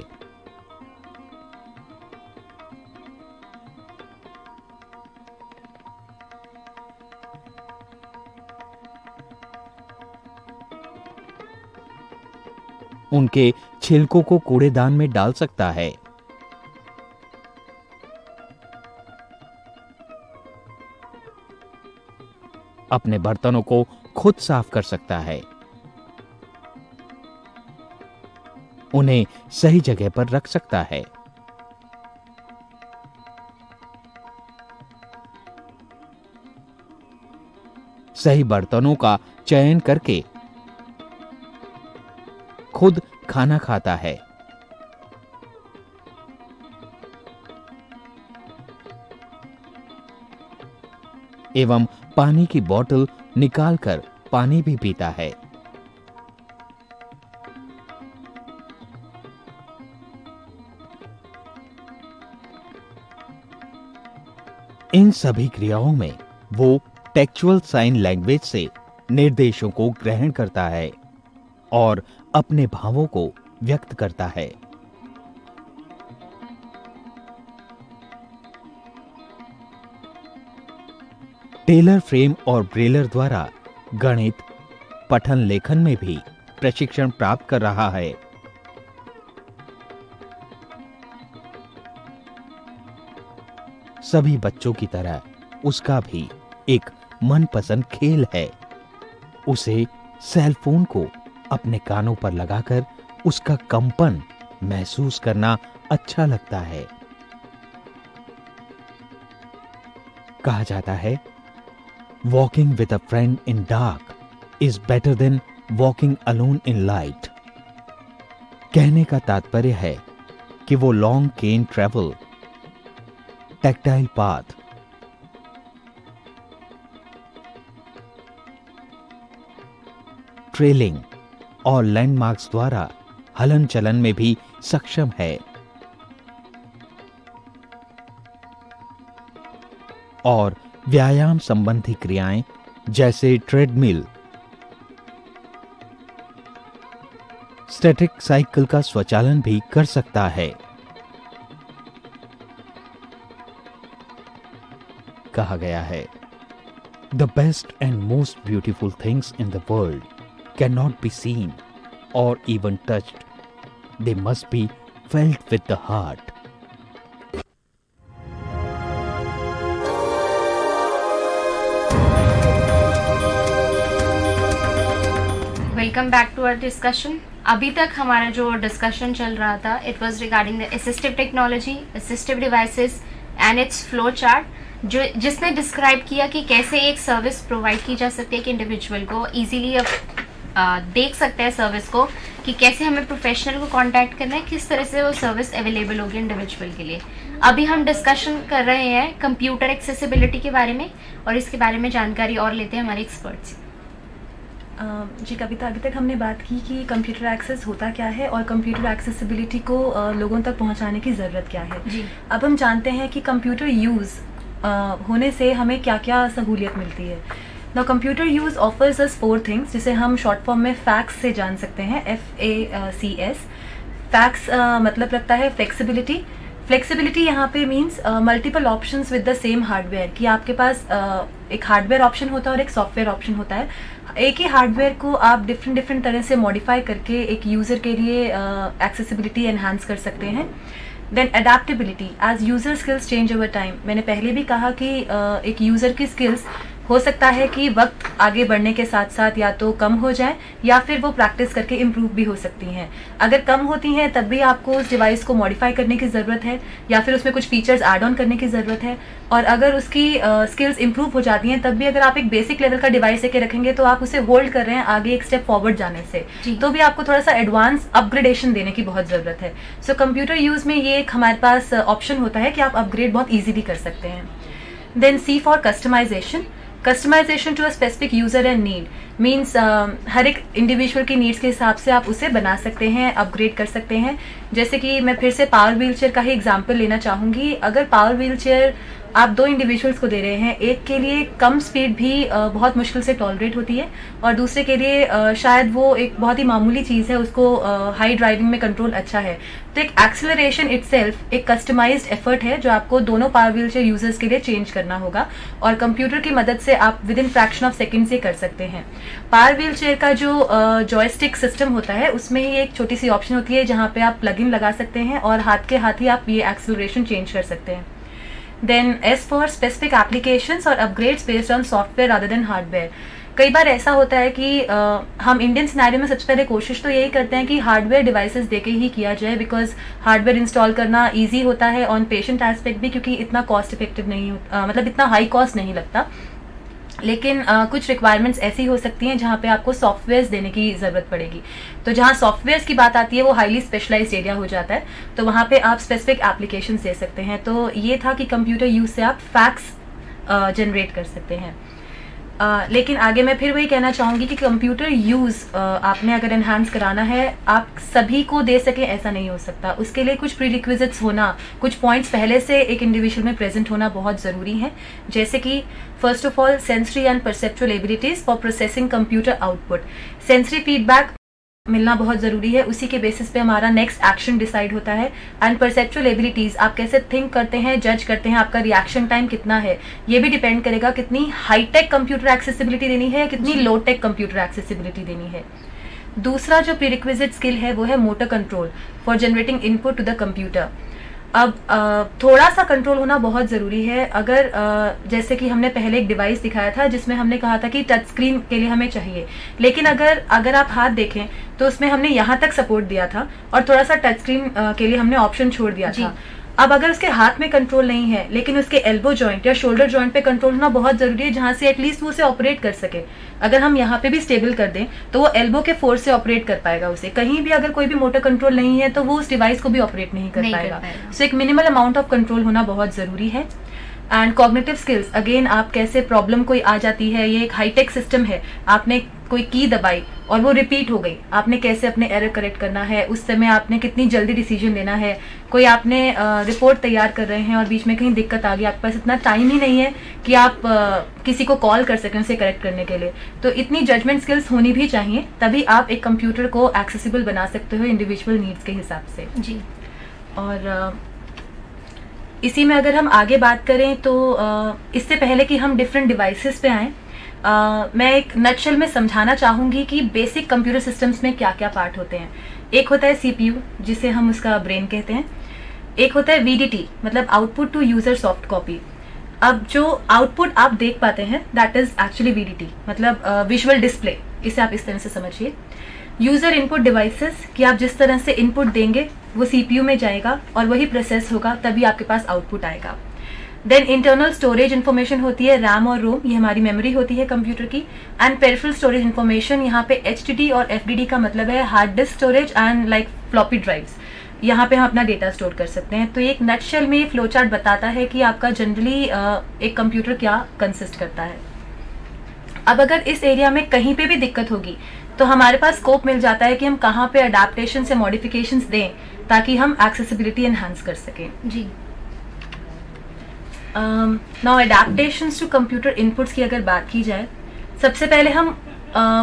उनके छिलकों को कूड़ेदान में डाल सकता है। अपने बर्तनों को खुद साफ कर सकता है। उन्हें सही जगह पर रख सकता है। सही बर्तनों का चयन करके खुद खाना खाता है। एवं पानी की बोतल निकालकर पानी भी पीता है। इन सभी क्रियाओं में वो टेक्चुअल साइन लैंग्वेज से निर्देशों को ग्रहण करता है और अपने भावों को व्यक्त करता है। टेलर फ्रेम और ब्रेलर द्वारा गणित, पठन लेखन में भी प्रशिक्षण प्राप्त कर रहा है। सभी बच्चों की तरह उसका भी एक मनपसंद खेल है। उसे सेल फोन को अपने कानों पर लगाकर उसका कंपन महसूस करना अच्छा लगता है। कहा जाता है, walking with a friend in dark is better than walking alone in light. कहने का तात्पर्य है कि वो लॉन्ग केन ट्रेवल, टैक्टाइल पाथ, ट्रेलिंग और लैंडमार्क्स द्वारा हलन चलन में भी सक्षम है और व्यायाम संबंधी क्रियाएं जैसे ट्रेडमिल, स्टैटिक साइकिल का स्वचालन भी कर सकता है। कहा गया है, the best and most beautiful things in the world can not be seen और even touched, they must be felt with the heart. Welcome back to our discussion. अभी तक हमारा जो डिस्कशन चल रहा था, it was regarding the assistive technology, assistive devices and its flow chart, जिसने describe किया कि कैसे एक सर्विस प्रोवाइड की जा सकती है कि इंडिविजुअल को इजीली देख सकते हैं सर्विस को, कि कैसे हमें प्रोफेशनल को कांटेक्ट करना है, किस तरह से वो सर्विस अवेलेबल होगी इंडिविजुअल के लिए। अभी हम डिस्कशन कर रहे हैं कंप्यूटर एक्सेसिबिलिटी के बारे में, और इसके बारे में जानकारी और लेते हैं हमारे एक्सपर्ट्स। जी कविता, अभी तक हमने बात की कि कंप्यूटर एक्सेस होता क्या है और कंप्यूटर एक्सेसिबिलिटी को लोगों तक पहुंचाने की ज़रूरत क्या है। जी। अब हम जानते हैं कि कंप्यूटर यूज़ होने से हमें क्या क्या सहूलियत मिलती है। नाउ कंप्यूटर यूज़ ऑफर्स अस 4 थिंग्स, जिसे हम शॉर्ट फॉर्म में फैक्स से जान सकते हैं, FACS। फैक्स मतलब रखता है फ्लेक्सिबिलिटी। फ्लेक्सिबिलिटी यहाँ पे means multiple options with the same hardware, कि आपके पास एक हार्डवेयर ऑप्शन होता है और एक सॉफ्टवेयर ऑप्शन होता है। एक ही हार्डवेयर को आप डिफरेंट तरह से मॉडिफाई करके एक यूज़र के लिए एक्सेसिबिलिटी एनहांस कर सकते हैं। Then adaptability, as user skills change over time. मैंने पहले भी कहा कि एक यूज़र की स्किल्स हो सकता है कि वक्त आगे बढ़ने के साथ साथ या तो कम हो जाए या फिर वो प्रैक्टिस करके इम्प्रूव भी हो सकती हैं। अगर कम होती हैं तब भी आपको उस डिवाइस को मॉडिफाई करने की ज़रूरत है या फिर उसमें कुछ फीचर्स ऐड ऑन करने की ज़रूरत है। और अगर उसकी स्किल्स इम्प्रूव हो जाती हैं तब भी अगर आप एक बेसिक लेवल का डिवाइस लेके रखेंगे तो आप उसे होल्ड कर रहे हैं आगे एक स्टेप फॉरवर्ड जाने से, तो भी आपको थोड़ा सा एडवांस अपग्रेडेशन देने की बहुत ज़रूरत है। सो कंप्यूटर यूज़ में ये एक हमारे पास ऑप्शन होता है कि आप अपग्रेड बहुत ईजीली कर सकते हैं। Then C for customization. Customization to a specific user and need means हर एक इंडिविजुअल की नीड्स के हिसाब से आप उसे बना सकते हैं, अपग्रेड कर सकते हैं। जैसे कि मैं फिर से पावर व्हील चेयर का ही एग्जांपल लेना चाहूँगी। अगर पावर व्हील चेयर आप 2 इंडिविजुअल्स को दे रहे हैं, एक के लिए कम स्पीड भी बहुत मुश्किल से टॉलरेट होती है और दूसरे के लिए शायद वो एक बहुत ही मामूली चीज़ है, उसको हाई ड्राइविंग में कंट्रोल अच्छा है। तो एक एक्सेलरेशन इटसेल्फ एक कस्टमाइज्ड एफर्ट है जो आपको दोनों पावर व्हील चेयर यूजर्स के लिए चेंज करना होगा और कंप्यूटर की मदद से आप with in fraction of seconds ये कर सकते हैं। पावर व्हील चेयर का जो जॉयस्टिक सिस्टम होता है उसमें ही एक छोटी सी ऑप्शन होती है जहाँ पे आप प्लग इन लगा सकते हैं और हाथ के हाथ ही आप ये एक्सेलरेशन चेंज कर सकते हैं. Then as for specific applications और upgrades based on software rather than hardware. कई बार ऐसा होता है कि हम इंडियन सिनेरियो में सबसे पहले कोशिश तो यही करते हैं कि हार्डवेयर डिवाइसेस देके ही किया जाए, बिकॉज हार्डवेयर इंस्टॉल करना इजी होता है ऑन पेशेंट एस्पेक्ट भी, क्योंकि इतना कॉस्ट इफेक्टिव नहीं मतलब इतना हाई कॉस्ट नहीं लगता. लेकिन कुछ रिक्वायरमेंट्स ऐसी हो सकती हैं जहाँ पे आपको सॉफ्टवेयर्स देने की ज़रूरत पड़ेगी. तो जहाँ सॉफ्टवेयर्स की बात आती है वो हाईली स्पेशलाइज्ड एरिया हो जाता है, तो वहाँ पे आप स्पेसिफिक एप्लीकेशंस दे सकते हैं. तो ये था कि कंप्यूटर यूज से आप फैक्स जनरेट कर सकते हैं. लेकिन आगे मैं फिर वही कहना चाहूँगी कि कंप्यूटर यूज़ आपने अगर एनहांस कराना है आप सभी को दे सके ऐसा नहीं हो सकता. उसके लिए कुछ प्रीरिक्विजिट्स होना, कुछ पॉइंट्स पहले से एक इंडिविजुअल में प्रेजेंट होना बहुत ज़रूरी है. जैसे कि first of all sensory and perceptual abilities for processing computer output. Sensory feedback मिलना बहुत ज़रूरी है, उसी के बेसिस पे हमारा नेक्स्ट एक्शन डिसाइड होता है. एंड परसेप्चुअल एबिलिटीज़, आप कैसे थिंक करते हैं, जज करते हैं, आपका रिएक्शन टाइम कितना है, ये भी डिपेंड करेगा कितनी हाईटेक कंप्यूटर एक्सेसिबिलिटी देनी है या कितनी लो टेक कंप्यूटर एक्सेसिबिलिटी देनी है. दूसरा जो प्रीरिक्विजिट स्किल है वो है motor control for generating input to the computer. अब थोड़ा सा कंट्रोल होना बहुत ज़रूरी है. अगर जैसे कि हमने पहले एक डिवाइस दिखाया था जिसमें हमने कहा था कि टच स्क्रीन के लिए हमें चाहिए, लेकिन अगर आप हाथ देखें तो उसमें हमने यहाँ तक सपोर्ट दिया था और थोड़ा सा टच स्क्रीन के लिए हमने ऑप्शन छोड़ दिया था. अब अगर उसके हाथ में कंट्रोल नहीं है लेकिन उसके एल्बो जॉइंट या शोल्डर जॉइंट पे कंट्रोल होना बहुत ज़रूरी है, जहाँ से एटलीस्ट वो उसे ऑपरेट कर सके. अगर हम यहाँ पे भी स्टेबल कर दें तो वो एल्बो के फोर्स से ऑपरेट कर पाएगा उसे. कहीं भी अगर कोई भी मोटर कंट्रोल नहीं है तो वो उस डिवाइस को भी ऑपरेट नहीं कर पाएगा. सो एक मिनिमल अमाउंट ऑफ कंट्रोल होना बहुत ज़रूरी है. एंड कॉग्निटिव स्किल्स, अगेन आप कैसे प्रॉब्लम कोई आ जाती है, ये एक हाईटेक सिस्टम है, आपने कोई की दबाई और वो रिपीट हो गई, आपने कैसे अपने एरर करेक्ट करना है, उस समय आपने कितनी जल्दी डिसीजन लेना है. कोई आपने रिपोर्ट तैयार कर रहे हैं और बीच में कहीं दिक्कत आ गई, आपके पास इतना टाइम ही नहीं है कि आप किसी को कॉल कर सकें उसे करेक्ट करने के लिए. तो इतनी जजमेंट स्किल्स होनी भी चाहिए, तभी आप एक कंप्यूटर को एक्सेसिबल बना सकते हो इंडिविजुअल नीड्स के हिसाब से. जी. और इसी में अगर हम आगे बात करें तो इससे पहले कि हम डिफरेंट डिवाइसेस पे आएँ, मैं एक नटशेल में समझाना चाहूँगी कि बेसिक कंप्यूटर सिस्टम्स में क्या क्या पार्ट होते हैं. एक होता है सीपीयू जिसे हम उसका ब्रेन कहते हैं. एक होता है वीडीटी मतलब output to user soft copy. अब जो आउटपुट आप देख पाते हैं दैट इज एक्चुअली वीडीटी मतलब विजुअल डिस्प्ले, इसे आप इस तरह से समझिए. यूजर इनपुट डिवाइसेस कि आप जिस तरह से इनपुट देंगे वो सीपीयू में जाएगा और वही प्रोसेस होगा, तभी आपके पास आउटपुट आएगा. देन इंटरनल स्टोरेज इन्फॉर्मेशन होती है रैम और रोम, ये हमारी मेमोरी होती है कंप्यूटर की. एंड पेरिफेरल स्टोरेज इन्फॉर्मेशन, यहाँ पे एचडीडी और एफडीडी का मतलब है hard disk storage and like floppy drives, यहाँ पे हम अपना डेटा स्टोर कर सकते हैं. तो एक नटशेल में फ्लो चार्ट बताता है कि आपका जनरली एक कंप्यूटर क्या कंसिस्ट करता है. अब अगर इस एरिया में कहीं पे भी दिक्कत होगी तो हमारे पास स्कोप मिल जाता है कि हम कहाँ पे अडेप्टेशन से मॉडिफिकेशंस दें ताकि हम एक्सेसिबिलिटी एनहांस कर सकें. जी. Now adaptations to computer inputs की अगर बात की जाए, सबसे पहले हम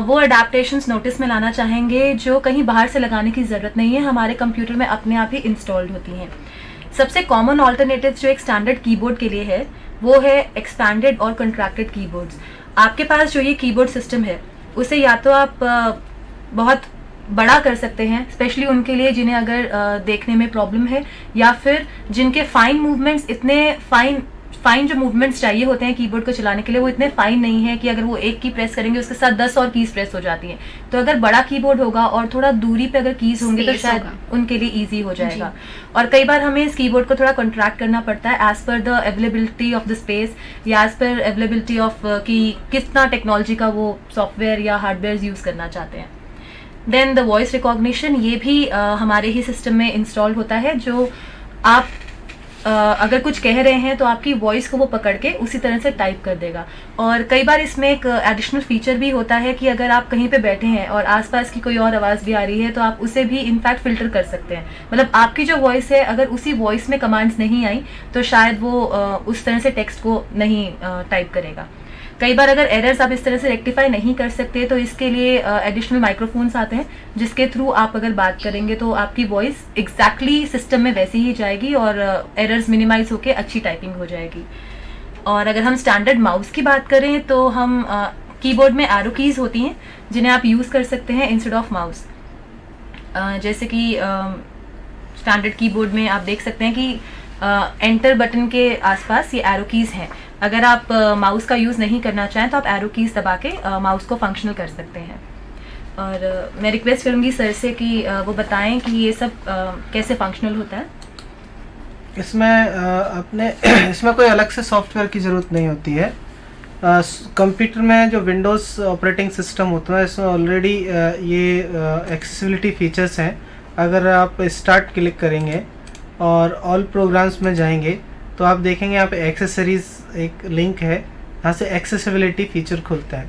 वो अडेप्टेशंस नोटिस में लाना चाहेंगे जो कहीं बाहर से लगाने की ज़रूरत नहीं है, हमारे कंप्यूटर में अपने आप ही इंस्टॉल्ड होती हैं. सबसे कॉमन ऑल्टरनेटिव जो एक स्टैंडर्ड कीबोर्ड के लिए है वो है एक्सपैंडेड और कंट्रैक्टेड कीबोर्ड्स. आपके पास जो ये कीबोर्ड सिस्टम है उसे या तो आप बहुत बड़ा कर सकते हैं, स्पेशली उनके लिए जिन्हें अगर देखने में प्रॉब्लम है, या फिर जिनके फाइन मूवमेंट्स इतने फाइन जो मूवमेंट्स चाहिए होते हैं कीबोर्ड को चलाने के लिए वो इतने फाइन नहीं है कि अगर वो एक की प्रेस करेंगे उसके साथ 10 और कीज प्रेस हो जाती हैं. तो अगर बड़ा कीबोर्ड होगा और थोड़ा दूरी पे अगर कीज होंगे तो शायद उनके लिए ईजी हो जाएगा. और कई बार हमें इस कीबोर्ड को थोड़ा कॉन्ट्रैक्ट करना पड़ता है as per the availability of the space या एज पर अवेलेबिलिटी ऑफ कि कितना टेक्नोलॉजी का वो सॉफ्टवेयर या हार्डवेयर यूज करना चाहते हैं. देन द वॉइस रिकॉग्निशन, ये भी हमारे ही सिस्टम में इंस्टॉल होता है, जो आप अगर कुछ कह रहे हैं तो आपकी वॉइस को वो पकड़ के उसी तरह से टाइप कर देगा. और कई बार इसमें एक एडिशनल फीचर भी होता है कि अगर आप कहीं पे बैठे हैं और आसपास की कोई और आवाज़ भी आ रही है तो आप उसे भी इनफैक्ट फिल्टर कर सकते हैं. मतलब आपकी जो वॉइस है अगर उसी वॉइस में कमांड्स नहीं आई तो शायद वो उस तरह से टेक्स्ट को नहीं टाइप करेगा. कई बार अगर एरर्स आप इस तरह से रेक्टिफाई नहीं कर सकते तो इसके लिए एडिशनल माइक्रोफोन्स आते हैं जिसके थ्रू आप अगर बात करेंगे तो आपकी वॉइस एग्जैक्टली सिस्टम में वैसी ही जाएगी और एरर्स मिनिमाइज होकर अच्छी टाइपिंग हो जाएगी. और अगर हम स्टैंडर्ड माउस की बात करें तो हम कीबोर्ड में एरो कीज होती हैं जिन्हें आप यूज़ कर सकते हैं इंस्टेड ऑफ माउस। जैसे कि स्टैंडर्ड कीबोर्ड में आप देख सकते हैं कि एंटर बटन के आसपास ये एरो कीज हैं। अगर आप माउस का यूज़ नहीं करना चाहें तो आप एरो कीज दबा के माउस को फंक्शनल कर सकते हैं। और मैं रिक्वेस्ट करूँगी सर से कि वो बताएं कि ये सब कैसे फंक्शनल होता है। इसमें कोई अलग से सॉफ्टवेयर की ज़रूरत नहीं होती है। कंप्यूटर में जो विंडोज़ ऑपरेटिंग सिस्टम होता है इसमें ऑलरेडी ये एक्सेसिबिलिटी फीचर्स हैं। अगर आप स्टार्ट क्लिक करेंगे और ऑल प्रोग्राम्स में जाएंगे तो आप देखेंगे यहाँ पे एक्सेसरीज एक लिंक है, यहाँ से एक्सेसिबिलिटी फीचर खुलता है।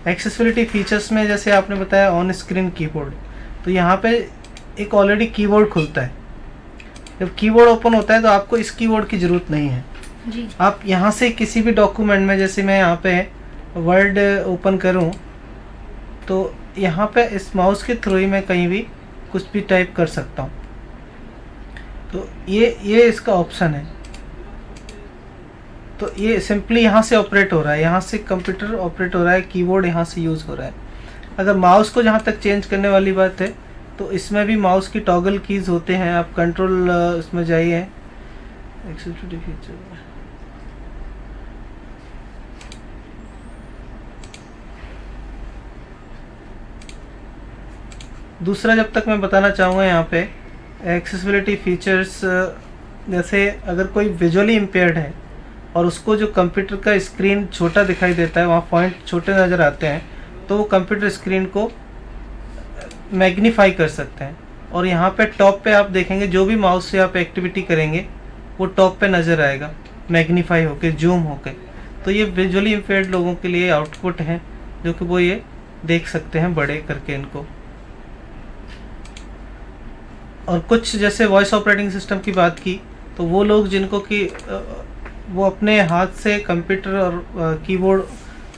एक्सेसिबिलिटी फीचर्स में जैसे आपने बताया ऑन स्क्रीन कीबोर्ड, तो यहाँ पे एक ऑलरेडी कीबोर्ड खुलता है। जब कीबोर्ड ओपन होता है तो आपको इस कीबोर्ड की ज़रूरत नहीं है जी। आप यहाँ से किसी भी डॉक्यूमेंट में, जैसे मैं यहाँ पे वर्ड ओपन करूँ तो यहाँ पे इस माउस के थ्रू ही मैं कहीं भी कुछ भी टाइप कर सकता हूँ। तो ये इसका ऑप्शन है। तो ये सिंपली यहाँ से ऑपरेट हो रहा है, यहाँ से कंप्यूटर ऑपरेट हो रहा है, कीबोर्ड यहाँ से यूज़ हो रहा है। अगर माउस को जहाँ तक चेंज करने वाली बात है तो इसमें भी माउस की टॉगल कीज़ होते हैं। आप कंट्रोल इसमें जाइए, एक्सेसिबिलिटी फीचर, दूसरा जब तक मैं बताना चाहूँगा यहाँ पे एक्सेसिबिलिटी फीचर्स, जैसे अगर कोई विजुअली इम्पेयर्ड है और उसको जो कंप्यूटर का स्क्रीन छोटा दिखाई देता है, वहाँ पॉइंट छोटे नज़र आते हैं, तो वो कंप्यूटर स्क्रीन को मैग्नीफाई कर सकते हैं। और यहाँ पे टॉप पे आप देखेंगे जो भी माउस से आप एक्टिविटी करेंगे वो टॉप पे नज़र आएगा मैग्नीफाई होके, जूम होके। तो ये विजुअली इम्पेयर्ड लोगों के लिए आउटपुट है जो कि वो ये देख सकते हैं बड़े करके इनको। और कुछ जैसे वॉइस ऑपरेटिंग सिस्टम की बात की तो वो लोग जिनको कि वो अपने हाथ से कंप्यूटर और कीबोर्ड,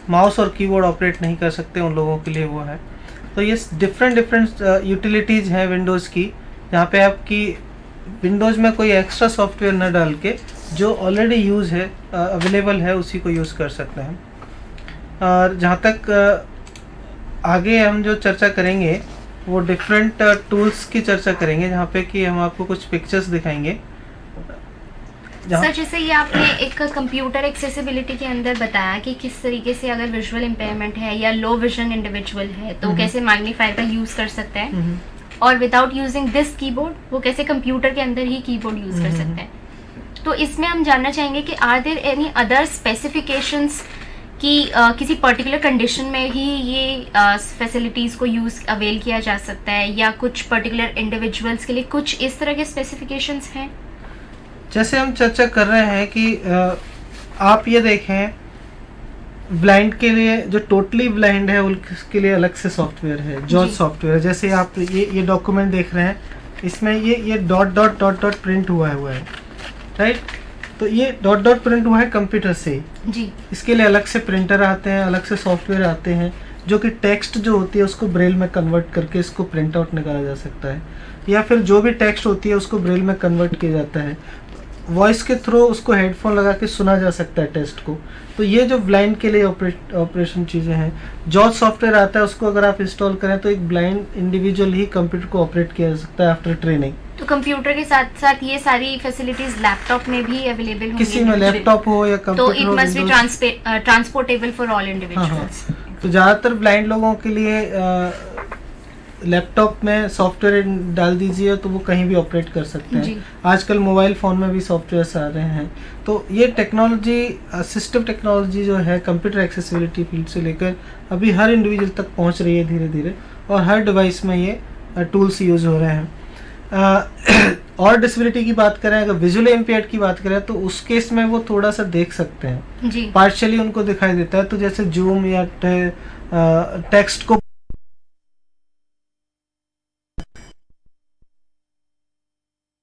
माउस और कीबोर्ड ऑपरेट नहीं कर सकते, उन लोगों के लिए वो है। तो ये डिफरेंट यूटिलिटीज़ हैं विंडोज़ की, जहाँ पे आपकी विंडोज़ में कोई एक्स्ट्रा सॉफ्टवेयर न डाल के जो ऑलरेडी यूज़ है, अवेलेबल है, उसी को यूज़ कर सकते हैं। और जहाँ तक आगे हम जो चर्चा करेंगे वो डिफरेंट टूल्स की चर्चा करेंगे, जहाँ पे कि हम आपको कुछ पिक्चर्स दिखाएंगे। सर, जैसे ये आपने एक कंप्यूटर एक्सेसिबिलिटी के अंदर बताया कि किस तरीके से अगर विजुअल इम्पेयरमेंट है या लो विजन इंडिविजुअल है तो कैसे मैग्नीफायर का यूज कर सकते हैं, और विदाउट यूजिंग दिस कीबोर्ड वो कैसे कंप्यूटर के अंदर ही कीबोर्ड यूज कर सकते हैं। तो इसमें हम जानना चाहेंगे कि are there any other specifications कि किसी पर्टिकुलर कंडीशन में ही ये फैसिलिटीज़ को यूज़ अवेल किया जा सकता है, या कुछ पर्टिकुलर इंडिविजुअल्स के लिए कुछ इस तरह के स्पेसिफिकेशंस हैं? जैसे हम चर्चा कर रहे हैं कि आप ये देखें, ब्लाइंड के लिए, जो टोटली ब्लाइंड है उसके लिए अलग से सॉफ्टवेयर है, जॉर्ज सॉफ्टवेयर। जैसे आप ये डॉक्यूमेंट देख रहे हैं, इसमें ये dot dot dot dot print हुआ है, राइट। तो ये डॉट डॉट प्रिंट हुआ है कंप्यूटर से जी। इसके लिए अलग से प्रिंटर आते हैं, अलग से सॉफ्टवेयर आते हैं जो कि टेक्स्ट जो होती है उसको ब्रेल में कन्वर्ट करके इसको प्रिंट आउट निकाला जा सकता है, या फिर जो भी टेक्स्ट होती है उसको ब्रेल में कन्वर्ट किया जाता है। वॉइस के थ्रू उसको हेडफोन लगा के सुना जा सकता है टेक्स्ट को। तो ये जो ब्लाइंड के लिए ऑपरेशन चीज़ें हैं, जॉर्ज सॉफ्टवेयर आता है, उसको अगर आप इंस्टॉल करें तो एक ब्लाइंड इंडिविजुअल ही कंप्यूटर को ऑपरेट किया जा सकता है आफ्टर ट्रेनिंग। तो कंप्यूटर के साथ साथ ये सारी फैसिलिटीज लैपटॉप में भी अवेलेबल होंगी? किसी में लैपटॉप हो या कंप्यूटर, तो it must be transportable for all individuals. तो ज़्यादातर ब्लाइंड लोगों के लिए लैपटॉप में सॉफ्टवेयर डाल दीजिए तो वो कहीं भी ऑपरेट कर सकते हैं। आजकल मोबाइल फ़ोन में भी सॉफ्टवेयर आ रहे हैं। तो ये टेक्नोलॉजी, असिस्टिव टेक्नोलॉजी जो है कंप्यूटर एक्सेसिबिलिटी फील्ड से लेकर अभी हर इंडिविजुअल तक पहुंच रही है धीरे धीरे, और हर डिवाइस में ये टूल्स यूज़ हो रहे हैं। और डिसेबिलिटी की बात करें, अगर विजुअली इम्पेयर्ड की बात करें तो उस केस में वो थोड़ा सा देख सकते हैं, पार्शियली उनको दिखाई देता है। तो जैसे जूम या टेक्स्ट को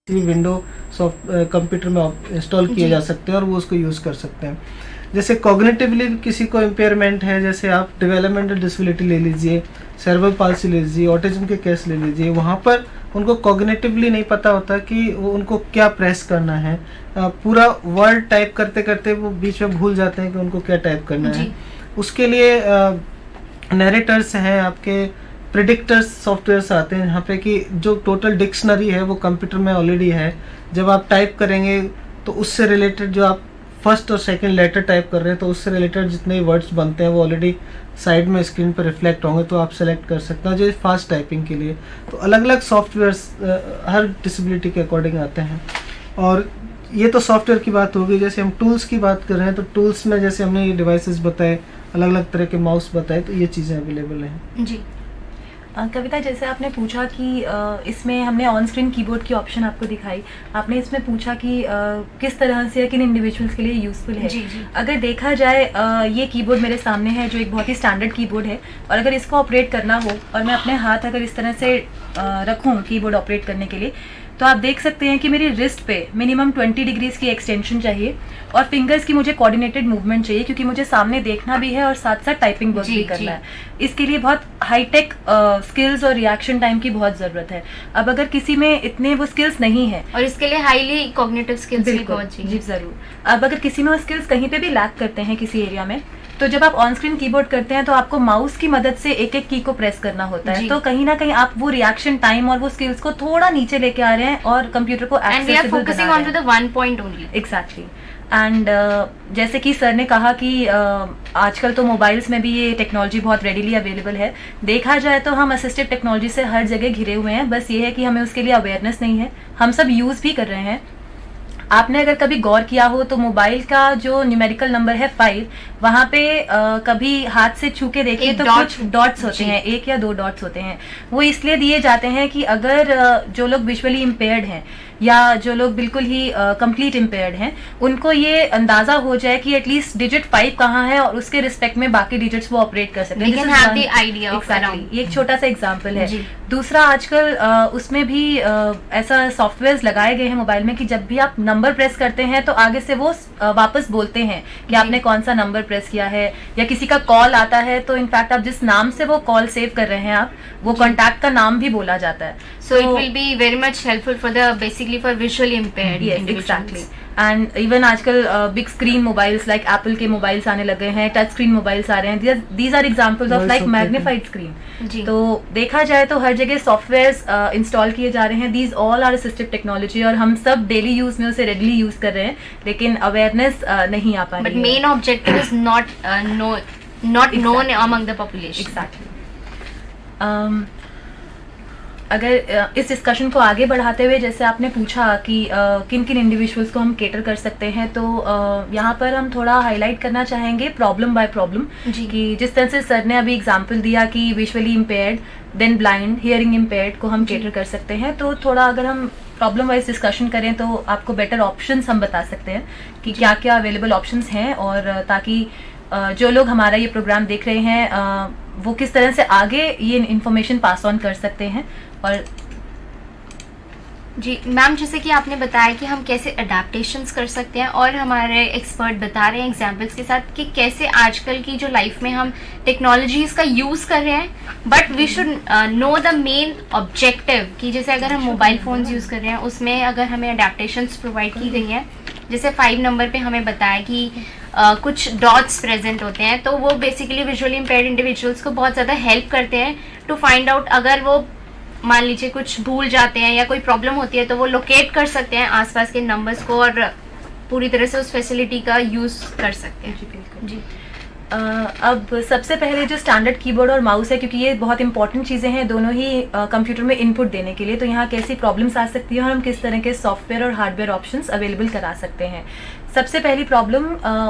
विंडो कंप्यूटर में इंस्टॉल किए जा सकते हैं और वो उसको यूज़ कर सकते हैं। जैसे कॉग्निटिवली किसी को इम्पेयरमेंट है, जैसे आप डेवलपमेंटल डिसेबिलिटी ले लीजिए, सेरेब्रल पाल्सी ले लीजिए, ऑटिज्म के केस ले लीजिए, वहाँ पर उनको कॉग्निटिवली नहीं पता होता कि वो उनको क्या प्रेस करना है। पूरा वर्ड टाइप करते करते वो बीच में भूल जाते हैं कि उनको क्या टाइप करना है। उसके लिए नरेटर्स हैं, आपके प्रिडिक्टर्स सॉफ्टवेयर्स आते हैं यहाँ पे कि जो टोटल डिक्शनरी है वो कंप्यूटर में ऑलरेडी है। जब आप टाइप करेंगे तो उससे रिलेटेड जो आप फर्स्ट और सेकंड लेटर टाइप कर रहे हैं तो उससे रिलेटेड जितने वर्ड्स बनते हैं वो ऑलरेडी साइड में स्क्रीन पर रिफ्लेक्ट होंगे, तो आप सेलेक्ट कर सकते हैं। जो फास्ट टाइपिंग के लिए तो अलग अलग सॉफ्टवेयर्स हर डिसेबिलिटी के अकॉर्डिंग आते हैं। और ये तो सॉफ्टवेयर की बात होगी। जैसे हम टूल्स की बात कर रहे हैं तो टूल्स में जैसे हमने ये डिवाइसेस बताए, अलग अलग तरह के माउस बताए, तो ये चीज़ें अवेलेबल हैं। जी कविता, जैसे आपने पूछा कि इसमें हमने ऑन स्क्रीन कीबोर्ड की ऑप्शन आपको दिखाई, आपने इसमें पूछा कि किस तरह से किन इंडिविजुअल्स के लिए यूज़फुल है। जी जी। अगर देखा जाए ये कीबोर्ड मेरे सामने है जो एक बहुत ही स्टैंडर्ड कीबोर्ड है, और अगर इसको ऑपरेट करना हो और मैं अपने हाथ अगर इस तरह से रखूँ कीबोर्ड ऑपरेट करने के लिए, तो आप देख सकते हैं कि मेरी रिस्ट पे मिनिमम 20 डिग्रीज की एक्सटेंशन चाहिए और फिंगर्स की मुझे कोऑर्डिनेटेड मूवमेंट चाहिए, क्योंकि मुझे सामने देखना भी है और साथ साथ टाइपिंग वर्क भी करना है। इसके लिए बहुत हाईटेक स्किल्स और रिएक्शन टाइम की बहुत ज़रूरत है। अब अगर किसी में इतने वो स्किल्स नहीं है, और इसके लिए हाईली कॉग्निटिव स्किल्स भी बहुत जी चाहिए। ज़रूर। अब अगर किसी में वो स्किल्स कहीं पे भी लैक करते हैं किसी एरिया में, तो जब आप ऑन स्क्रीन कीबोर्ड करते हैं तो आपको माउस की मदद से एक एक की को प्रेस करना होता है, तो कहीं ना कहीं आप वो रिएक्शन टाइम और वो स्किल्स को थोड़ा नीचे लेके आ रहे हैं और कंप्यूटर को एक्सेसिबल बना रहे हैं। On to the one point only. Exactly. And जैसे कि सर ने कहा कि आजकल तो मोबाइल्स में भी ये टेक्नोलॉजी बहुत रेडीली अवेलेबल है। देखा जाए तो हम असिस्टिव टेक्नोलॉजी से हर जगह घिरे हुए हैं, बस ये है कि हमें उसके लिए अवेयरनेस नहीं है। हम सब यूज़ भी कर रहे हैं। आपने अगर कभी गौर किया हो तो मोबाइल का जो न्यूमेरिकल नंबर है 5, वहां पे कभी हाथ से छू के देखिए तो कुछ डॉट्स होते हैं, 1 या 2 डॉट्स होते हैं। वो इसलिए दिए जाते हैं कि अगर जो लोग विजुअली इम्पेयर्ड हैं या जो लोग बिल्कुल ही कंप्लीट इम्पेयर्ड हैं, उनको ये अंदाजा हो जाए कि एटलीस्ट डिजिट 5 कहाँ है और उसके रिस्पेक्ट में बाकी डिजिट्स वो ऑपरेट कर सकते हैं। ये एक छोटा सा एग्जाम्पल है। दूसरा, आजकल उसमें भी ऐसा सॉफ्टवेयर लगाए गए हैं मोबाइल में कि जब भी आप नंबर प्रेस करते हैं तो आगे से वो वापस बोलते हैं कि आपने कौन सा नंबर प्रेस किया है, या किसी का कॉल आता है तो इनफैक्ट आप जिस नाम से वो कॉल सेव कर रहे हैं आप वो कॉन्टैक्ट का नाम भी बोला जाता है। So it will be very much helpful for basically for visually impaired. Yes, exactly. And even आजकल big screen mobiles like Apple के मोबाइल्स आने लगे हैं, टच स्क्रीन मोबाइल्स आ रहे हैं। These are examples of like magnified screen. तो देखा जाए तो हर जगह सॉफ्टवेयर्स इंस्टॉल किए जा रहे हैं। These all are assistive technology और हम सब डेली यूज में उसे रेडली यूज कर रहे हैं, लेकिन अवेयरनेस नहीं आ पा रही है। But main objective is not known among the population. Exactly. अगर इस डिस्कशन को आगे बढ़ाते हुए, जैसे आपने पूछा कि किन किन इंडिविजुअल्स को हम केटर कर सकते हैं, तो यहाँ पर हम थोड़ा हाईलाइट करना चाहेंगे प्रॉब्लम बाय प्रॉब्लम, कि जिस तरह से सर ने अभी एग्जांपल दिया कि visually impaired, then blind, hearing impaired को हम केटर कर सकते हैं। तो थोड़ा अगर हम प्रॉब्लम वाइज डिस्कशन करें तो आपको बेटर ऑप्शंस हम बता सकते हैं कि क्या क्या अवेलेबल ऑप्शंस हैं, और ताकि जो लोग हमारा ये प्रोग्राम देख रहे हैं वो किस तरह से आगे ये इन्फॉर्मेशन पास ऑन कर सकते हैं। और जी मैम, जैसे कि आपने बताया कि हम कैसे अडेप्टेशंस कर सकते हैं, और हमारे एक्सपर्ट बता रहे हैं एग्जांपल्स के साथ कि कैसे आजकल की जो लाइफ में हम टेक्नोलॉजीज का यूज़ कर रहे हैं, but we should know the main objective कि जैसे अगर हम मोबाइल फ़ोन्स यूज़ कर रहे हैं उसमें अगर हमें अडेप्टेशंस प्रोवाइड की गई हैं, जैसे 5 नंबर पे हमें बताया कि कुछ डॉट्स प्रेजेंट होते हैं, तो वो बेसिकली विजुअली इम्पेयर्ड इंडिविजुअल्स को बहुत ज़्यादा हेल्प करते हैं टू फाइंड आउट, अगर वो मान लीजिए कुछ भूल जाते हैं या कोई प्रॉब्लम होती है तो वो लोकेट कर सकते हैं आसपास के नंबर्स को और पूरी तरह से उस फैसिलिटी का यूज़ कर सकते हैं। जी अब सबसे पहले जो स्टैंडर्ड कीबोर्ड और माउस है, क्योंकि ये बहुत इंपॉर्टेंट चीज़ें हैं दोनों ही कंप्यूटर में इनपुट देने के लिए, तो यहाँ कैसी प्रॉब्लम्स आ सकती है और हम किस तरह के सॉफ्टवेयर और हार्डवेयर ऑप्शंस अवेलेबल करा सकते हैं। सबसे पहली problem,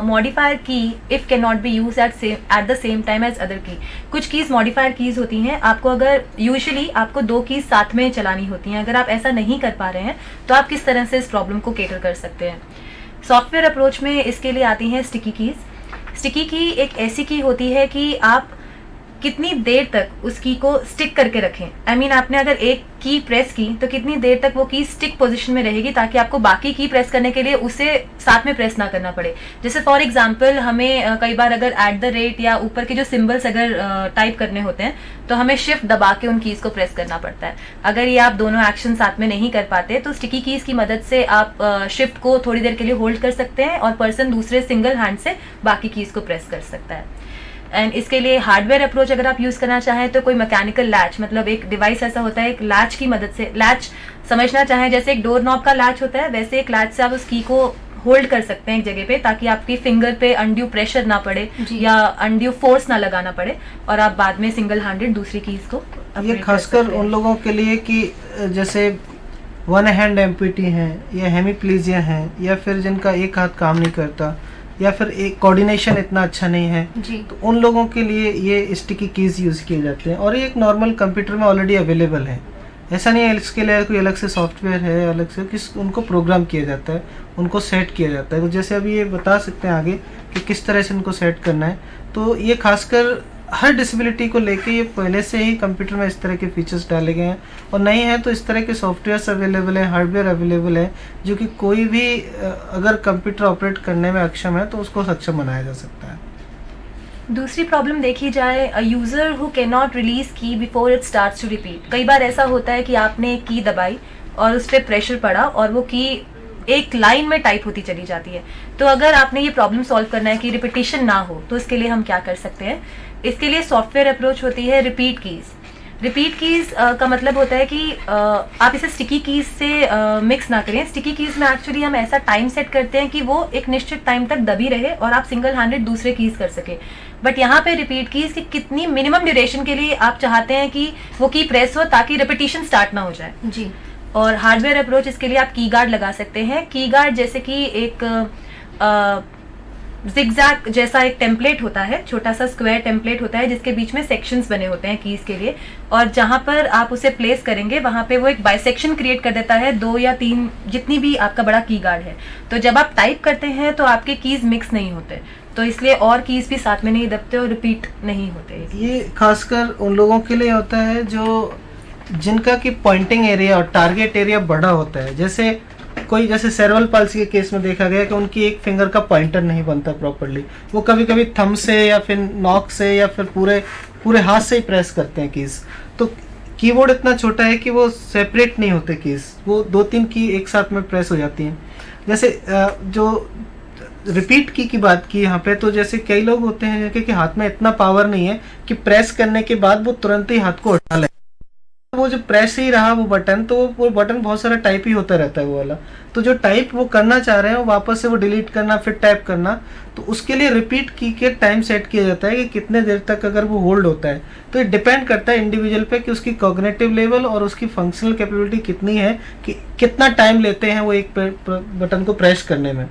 modifier key if can not be use at the same time as other key. कुछ कीज मॉडिफायर कीज होती हैं, आपको अगर यूजुअली आपको 2 कीज साथ में चलानी होती हैं, अगर आप ऐसा नहीं कर पा रहे हैं तो आप किस तरह से इस प्रॉब्लम को केटर कर सकते हैं। सॉफ्टवेयर अप्रोच में इसके लिए आती हैं स्टिकी कीज। स्टिकी की एक ऐसी की होती है कि आप कितनी देर तक उस की को स्टिक करके रखें। I mean, आपने अगर एक की प्रेस की तो कितनी देर तक वो की स्टिक पोजीशन में रहेगी, ताकि आपको बाकी की प्रेस करने के लिए उसे साथ में प्रेस ना करना पड़े। जैसे फॉर एग्जांपल हमें कई बार अगर @ या ऊपर के जो सिंबल्स अगर टाइप करने होते हैं तो हमें शिफ्ट दबा के उन कीज को प्रेस करना पड़ता है। अगर ये आप दोनों एक्शन साथ में नहीं कर पाते तो स्टिकी कीज की मदद से आप शिफ्ट को थोड़ी देर के लिए होल्ड कर सकते हैं और पर्सन दूसरे सिंगल हैंड से बाकी कीज को प्रेस कर सकता है। एंड इसके लिए हार्डवेयर अप्रोच अगर आप यूज करना चाहें तो कोई मैकेनिकल लैच, मतलब एक डिवाइस ऐसा होता है एक लैच की मदद से, लैच समझना चाहें जैसे एक डोर नॉब का लैच होता है, वैसे एक लैच से आप उस की को होल्ड कर सकते हैं एक जगह पे, ताकि आपकी फिंगर पे अनड्यू प्रेशर ना पड़े या अनड्यू फोर्स ना लगाना पड़े और आप बाद में सिंगल हैंडेड दूसरी कीज को ये खासकर उन लोगों के लिए कि जैसे वन हैंड एम्पुटी हैं या हेमीप्लीजिया हैं या फिर जिनका एक हाथ काम नहीं करता या फिर एक कोऑर्डिनेशन इतना अच्छा नहीं है, तो उन लोगों के लिए ये स्टिकी कीज यूज़ किए जाते हैं और ये एक नॉर्मल कंप्यूटर में ऑलरेडी अवेलेबल है। ऐसा नहीं है इसके लिए कोई अलग से सॉफ्टवेयर है, अलग से किस उनको प्रोग्राम किया जाता है, उनको सेट किया जाता है। तो जैसे अभी ये बता सकते हैं आगे कि किस तरह से इनको सेट करना है। तो ये खासकर हर डिसेबिलिटी को लेके ये पहले से ही कंप्यूटर में इस तरह के फीचर्स डाले गए हैं और नहीं है तो इस तरह के सॉफ्टवेयर्स अवेलेबल है, हार्डवेयर अवेलेबल है, जो कि कोई भी अगर कंप्यूटर ऑपरेट करने में अक्षम है तो उसको सक्षम बनाया जा सकता है। दूसरी प्रॉब्लम देखी जाए, a user who can not release key before it starts to repeat. कई बार ऐसा होता है कि आपने एक की दबाई और उस पर प्रेशर पड़ा और वो की एक लाइन में टाइप होती चली जाती है। तो अगर आपने ये प्रॉब्लम सॉल्व करना है कि रिपीटिशन ना हो, तो इसके लिए हम क्या कर सकते हैं? इसके लिए सॉफ्टवेयर अप्रोच होती है रिपीट कीज। रिपीट कीज का मतलब होता है कि आप इसे स्टिकी कीज से मिक्स ना करें। स्टिकी कीज में एक्चुअली हम ऐसा टाइम सेट करते हैं कि वो एक निश्चित टाइम तक दबी रहे और आप सिंगल हैंडेड दूसरे कीज कर सके। बट यहाँ पे रिपीट कीज की कितनी मिनिमम ड्यूरेशन के लिए आप चाहते हैं कि वो की प्रेस हो ताकि रिपीटिशन स्टार्ट ना हो जाए जी। और हार्डवेयर अप्रोच इसके लिए आप की गार्ड लगा सकते हैं। की गार्ड जैसे कि एक जिगजैग जैसा एक टेम्पलेट होता है, छोटा सा स्क्वायर टेम्पलेट होता है जिसके बीच में सेक्शंस बने होते हैं कीज के लिए, और जहां पर आप उसे प्लेस करेंगे वहां पे वो एक बाइसेक्शन क्रिएट कर देता है, 2 या 3 जितनी भी आपका बड़ा की गार्ड है। तो जब आप टाइप करते हैं तो आपके कीज मिक्स नहीं होते, तो इसलिए और कीज भी साथ में नहीं दबते और रिपीट नहीं होते। ये खासकर उन लोगों के लिए होता है जो जिनका कि पॉइंटिंग एरिया और टारगेट एरिया बड़ा होता है। जैसे कोई जैसे सेरेब्रल पाल्सी के केस में देखा गया कि उनकी एक फिंगर का पॉइंटर नहीं बनता प्रॉपर्ली, वो कभी कभी थंब से या फिर नॉक से या फिर पूरे हाथ से ही प्रेस करते हैं कीज। तो कीबोर्ड इतना छोटा है कि वो सेपरेट नहीं होते कीज, वो 2-3 की एक साथ में प्रेस हो जाती हैं। जैसे जो रिपीट की बात की यहाँ पे, तो जैसे कई लोग होते हैं जिनके कि हाथ में इतना पावर नहीं है कि प्रेस करने के बाद वो तुरंत ही हाथ को उठा ले, वो जो प्रेस ही रहा वो बटन, तो वो बटन बहुत सारा टाइप ही होता रहता है वो वाला। तो जो टाइप वो करना चाह रहे हैं वो वापस से वो डिलीट करना फिर टाइप करना, तो उसके लिए रिपीट की के टाइम सेट किया जाता है कि कितने देर तक अगर वो होल्ड होता है। तो ये डिपेंड करता है इंडिविजुअल पे कि उसकी कॉग्निटिव लेवल और उसकी फंक्शनल कैपेबिलिटी कितनी है कि कितना टाइम लेते हैं वो एक बटन को प्रेस करने में।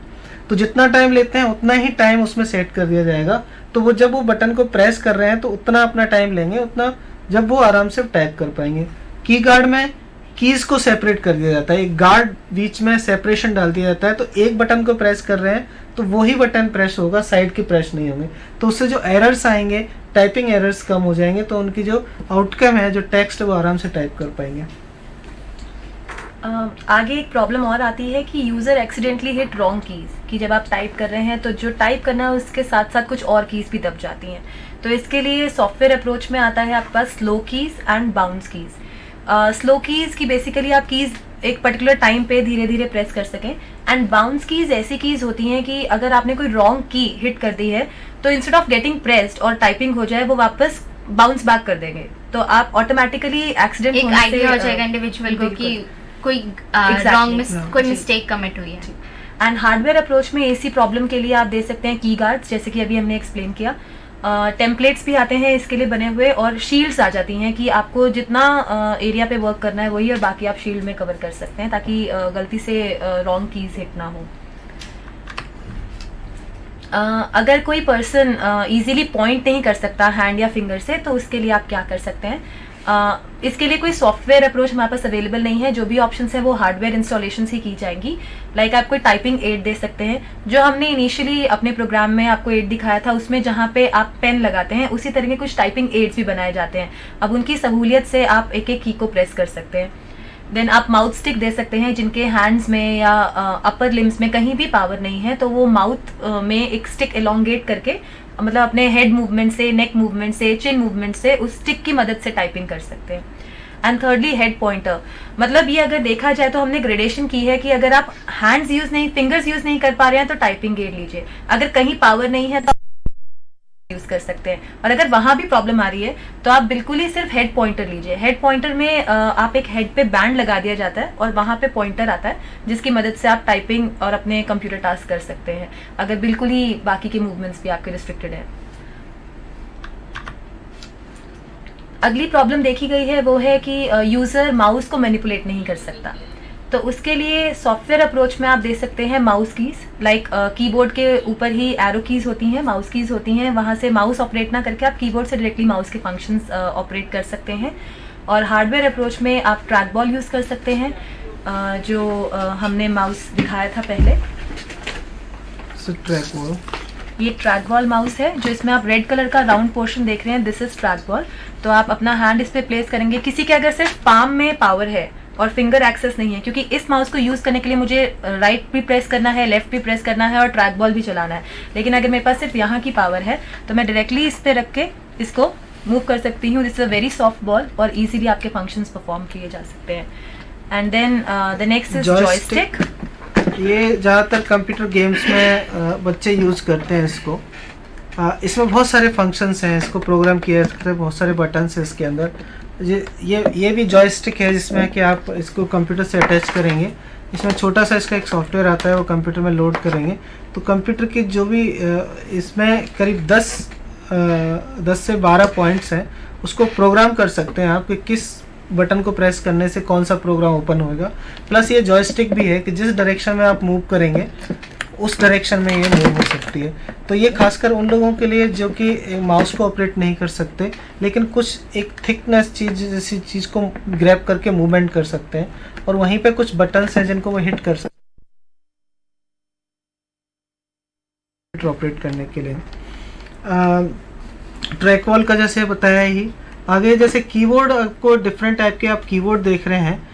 तो जितना टाइम लेते हैं उतना ही टाइम उसमें सेट कर दिया जाएगा। तो वो जब वो बटन को प्रेस कर रहे हैं तो उतना अपना टाइम लेंगे, उतना जब वो आराम से टाइप कर पाएंगे। की गार्ड में कीज को सेपरेट कर दिया जाता है, एक गार्ड बीच में सेपरेशन डाल दिया जाता है। तो एक बटन को प्रेस कर रहे हैं तो वही बटन प्रेस होगा, साइड के प्रेस नहीं होंगे। तो उससे जो एरर्स आएंगे, टाइपिंग एरर्स कम हो जाएंगे, तो उनकी जो आउटकम है, जो टेक्स्ट है, वो आराम से टाइप कर पाएंगे। आगे एक प्रॉब्लम और आती है कि user accidentally hit wrong keys, कि जब आप टाइप कर रहे हैं तो जो टाइप करना है उसके साथ साथ कुछ और कीज भी दब जाती हैं। तो इसके लिए सॉफ्टवेयर अप्रोच में आता है आपके पास slow keys and bounce keys. Slow keys की बेसिकली आप कीज एक पर्टिकुलर टाइम पे धीरे धीरे प्रेस कर सकें, एंड बाउंस कीज ऐसी कीज होती हैं कि अगर आपने कोई रॉन्ग की हिट कर दी है तो इंस्टेड ऑफ गेटिंग प्रेस्ड और टाइपिंग हो जाए, वो वापस बाउंस बैक कर देंगे। तो आप ऑटोमेटिकली एक्सीडेंट एक आइडिया हो जाएगा इंडिविजुअल को कि कोई कोई मिस्टेक कमिट हुई है। एंड हार्डवेयर अप्रोच में ऐसी प्रॉब्लम के लिए आप दे सकते हैं की गार्ड्स, जैसे कि अभी हमने एक्सप्लेन किया। टेम्पलेट्स भी आते हैं इसके लिए बने हुए, और शील्ड्स आ जाती हैं कि आपको जितना एरिया पे वर्क करना है वही, और बाकी आप शील्ड में कवर कर सकते हैं ताकि गलती से रॉन्ग कीज हिट ना हो। अगर कोई पर्सन इजीली पॉइंट नहीं कर सकता हैंड या फिंगर से, तो उसके लिए आप क्या कर सकते हैं? इसके लिए कोई सॉफ्टवेयर अप्रोच हमारे पास अवेलेबल नहीं है। जो भी ऑप्शंस है वो हार्डवेयर इंस्टॉलेशन से की जाएंगी। लाइक आप कोई टाइपिंग एड दे सकते हैं, जो हमने इनिशियली अपने प्रोग्राम में आपको एड दिखाया था, उसमें जहाँ पे आप पेन लगाते हैं उसी तरह के कुछ टाइपिंग एड्स भी बनाए जाते हैं। अब उनकी सहूलियत से आप एक एक की को प्रेस कर सकते हैं। देन आप माउथ स्टिक दे सकते हैं, जिनके हैंड्स में या अपर लिम्स में कहीं भी पावर नहीं है, तो वो माउथ में एक स्टिक एलोंगेट करके, मतलब अपने हेड मूवमेंट से, नेक मूवमेंट से, चिन मूवमेंट से उस स्टिक की मदद से टाइपिंग कर सकते हैं। एंड थर्डली हेड पॉइंटर, मतलब ये अगर देखा जाए तो हमने ग्रेडेशन की है कि अगर आप हैंड्स यूज नहीं, फिंगर्स यूज नहीं कर पा रहे हैं तो टाइपिंग एड लीजिए, अगर कहीं पावर नहीं है तो यूज कर सकते हैं। और अगर वहाँ भी प्रॉब्लम आ रही है तो आप बिल्कुल ही सिर्फ हेड पॉइंटर लीजिए। हेड पॉइंटर में आप एक हेड पे बैंड लगा दिया जाता है और वहाँ पे पॉइंटर आता है जिसकी मदद से आप टाइपिंग और अपने कंप्यूटर टास्क कर सकते हैं, अगर बिल्कुल ही बाकी के मूवमेंट्स भी आपके रिस्ट्रिक्टेड है। अगली प्रॉब्लम देखी गई है वो है कि यूज़र माउस को मैनिपुलेट नहीं कर सकता। तो उसके लिए सॉफ्टवेयर अप्रोच में आप दे सकते हैं माउस कीज, लाइक कीबोर्ड के ऊपर ही एरो कीज होती हैं, माउस कीज होती हैं, वहाँ से माउस ऑपरेट ना करके आप कीबोर्ड से डायरेक्टली माउस के फंक्शंस ऑपरेट कर सकते हैं। और हार्डवेयर अप्रोच में आप ट्रैक बॉल यूज़ कर सकते हैं, जो हमने माउस दिखाया था पहले। ट्रैक बॉल, ये ट्रैक बॉल माउस है जो इसमें आप रेड कलर का राउंड पोर्शन देख रहे हैं, दिस इज ट्रैक बॉल। तो आप अपना हैंड इस पे प्लेस करेंगे। किसी के अगर सिर्फ पाम में पावर है और फिंगर एक्सेस नहीं है, क्योंकि इस माउस को यूज करने के लिए मुझे राइट भी प्रेस करना है, लेफ्ट भी प्रेस करना है और ट्रैक बॉल भी चलाना है, लेकिन अगर मेरे पास सिर्फ यहाँ की पावर है तो मैं डायरेक्टली इस पे रख के इसको मूव कर सकती हूँ। This is a very soft ball और इजीली आपके फंक्शंस परफॉर्म किए जा सकते हैं। And then the next is joystick. ये ज़्यादातर कंप्यूटर गेम्स में बच्चे यूज़ करते हैं इसको। इसमें बहुत सारे फंक्शंस हैं, इसको प्रोग्राम किया जा सकता है, बहुत सारे बटन्स हैं इसके अंदर। ये भी जॉयस्टिक है जिसमें कि आप इसको कंप्यूटर से अटैच करेंगे। इसमें छोटा सा इसका एक सॉफ्टवेयर आता है, वो कंप्यूटर में लोड करेंगे तो कंप्यूटर की जो भी इसमें करीब 10 से 12 पॉइंट्स हैं, उसको प्रोग्राम कर सकते हैं आप कि किस बटन को प्रेस करने से कौन सा प्रोग्राम ओपन होएगा। प्लस ये जॉयस्टिक भी है कि जिस डायरेक्शन में आप मूव करेंगे उस डायरेक्शन में ये मूव हो सकती है। तो ये खासकर उन लोगों के लिए जो कि माउस को ऑपरेट नहीं कर सकते, लेकिन कुछ एक थिकनेस चीज़ जैसी चीज़ को ग्रैब करके मूवमेंट कर सकते हैं, और वहीं पे कुछ बटन्स हैं जिनको वो हिट कर सकते हैं ऑपरेट करने के लिए। ट्रैक बॉल का जैसे बताया ही। आगे जैसे कीबोर्ड, आपको डिफरेंट टाइप के आप कीबोर्ड देख रहे हैं।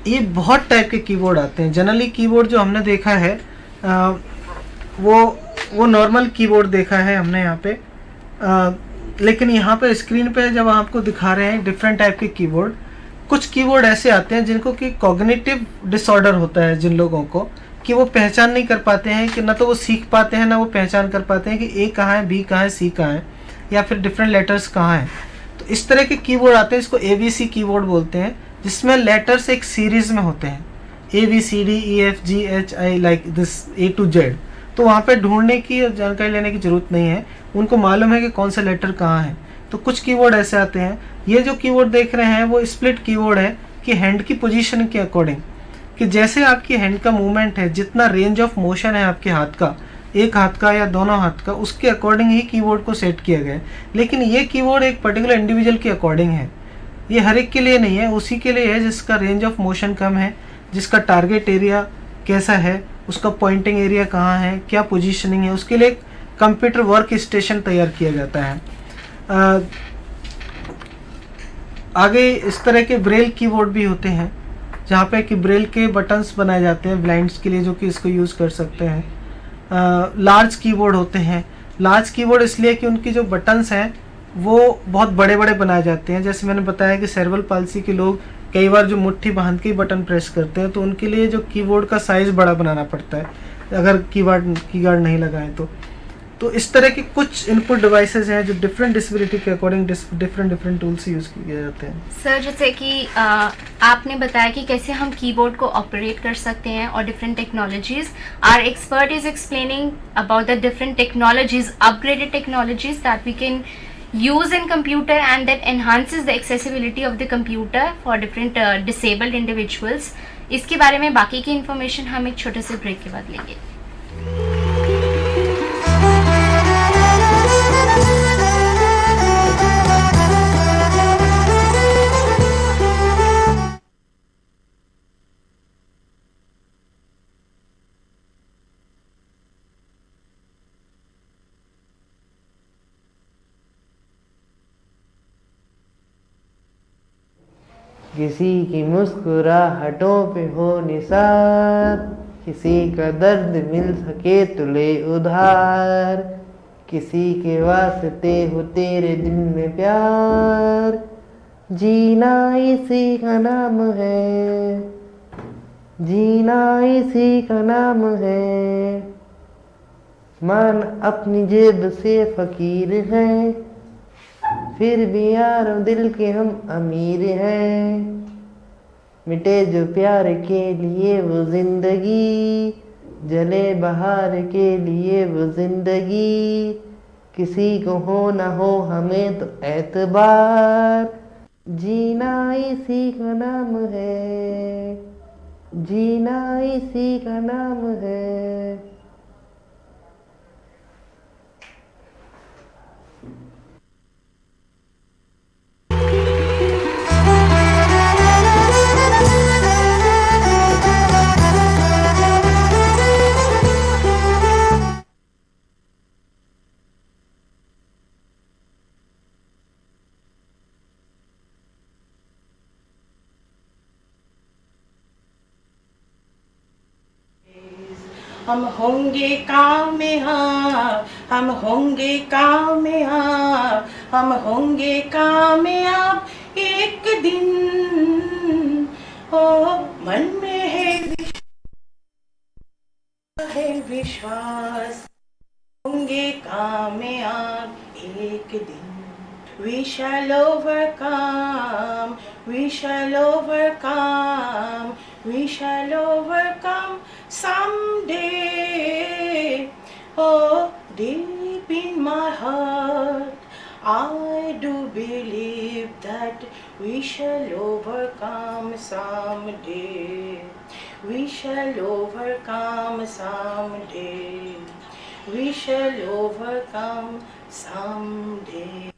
ये बहुत टाइप के कीबोर्ड आते हैं। जनरली कीबोर्ड जो हमने देखा है वो नॉर्मल कीबोर्ड देखा है हमने यहाँ पे, लेकिन यहाँ पे स्क्रीन पे जब आपको दिखा रहे हैं डिफरेंट टाइप के कीबोर्ड, कुछ कीबोर्ड ऐसे आते हैं जिनको कि कॉग्निटिव डिसऑर्डर होता है जिन लोगों को, कि वो पहचान नहीं कर पाते हैं, कि ना तो वो सीख पाते हैं ना वो पहचान कर पाते हैं कि ए कहाँ है, बी कहाँ है, सी कहाँ है, या फिर डिफरेंट लेटर्स कहाँ हैं। तो इस तरह के कीबोर्ड आते हैं, इसको ABC कीबोर्ड बोलते हैं, जिसमें लेटर्स एक सीरीज में होते हैं, ABCDEFGHI like this A to Z। तो वहाँ पे ढूंढने की और जानकारी लेने की ज़रूरत नहीं है, उनको मालूम है कि कौन सा लेटर कहाँ है। तो कुछ कीबोर्ड ऐसे आते हैं। ये जो कीबोर्ड देख रहे हैं वो स्प्लिट कीबोर्ड है, कि हैंड की पोजीशन के अकॉर्डिंग, कि जैसे आपकी हैंड का मूवमेंट है, जितना रेंज ऑफ मोशन है आपके हाथ का, एक हाथ का या दोनों हाथ का, उसके अकॉर्डिंग ही कीबोर्ड को सेट किया गया है। लेकिन ये कीबोर्ड एक पर्टिकुलर इंडिविजुअल के अकॉर्डिंग है, ये हर एक के लिए नहीं है, उसी के लिए है जिसका रेंज ऑफ मोशन कम है, जिसका टारगेट एरिया कैसा है, उसका पॉइंटिंग एरिया कहाँ है, क्या पोजीशनिंग है, उसके लिए कंप्यूटर वर्क स्टेशन तैयार किया जाता है। आगे इस तरह के ब्रेल कीबोर्ड भी होते हैं, जहाँ पे कि ब्रेल के बटन्स बनाए जाते हैं ब्लाइंड्स के लिए, जो कि इसको यूज़ कर सकते हैं। लार्ज कीबोर्ड होते हैं। लार्ज कीबोर्ड इसलिए कि उनकी जो बटन्स हैं वो बहुत बड़े बड़े बनाए जाते हैं। जैसे मैंने बताया कि सेरेब्रल पाल्सी के लोग कई बार जो मुट्ठी बांध के बटन प्रेस करते हैं, तो उनके लिए जो कीबोर्ड का साइज़ बड़ा बनाना पड़ता है अगर कीगार्ड नहीं लगाएं तो इस तरह के कुछ इनपुट डिवाइसेस हैं जो डिफरेंट डिसेबिलिटी के अकॉर्डिंग डिफरेंट टूल से यूज़ किए जाते हैं। सर, जैसे कि आपने बताया कि कैसे हम कीबोर्ड को ऑपरेट कर सकते हैं और different technologies, our expert is explaining about the different technologies, upgraded technologies that we can use in computer and that enhances the accessibility of the computer for different disabled individuals। इसके बारे में बाकी की information हम एक छोटे से break के बाद लेंगे। किसी की मुस्कुराहटों पे हो निसार, किसी का दर्द मिल सके तो ले उधार, किसी के वास्ते हो तेरे दिल में प्यार, जीना इसी का नाम है, जीना इसी का नाम है। मान अपनी जेब से फकीर हैं, फिर भी यार दिल के हम अमीर हैं। मिटे जो प्यार के लिए वो जिंदगी, जले बहार के लिए वो जिंदगी। किसी को हो ना हो हमें तो एतबार, जीना इसी का नाम है, जीना इसी का नाम है। हम होंगे कामयाब, हम होंगे कामयाब, हम होंगे कामयाब एक दिन। ओ मन में है विश्वास, होंगे कामयाब एक दिन। We shall overcome, we shall overcome, we shall overcome someday. Oh, deep in my heart, I do believe that we shall overcome someday. We shall overcome someday. We shall overcome someday.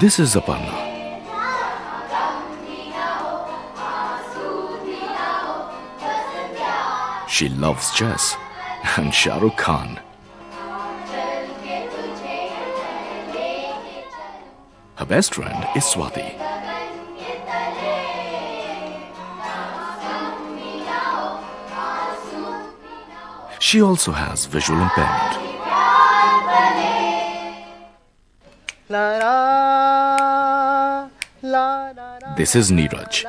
This is Aparna. She loves chess and Shah Rukh Khan. Her best friend is Swati. She also has visual impairment. This is Neeraj.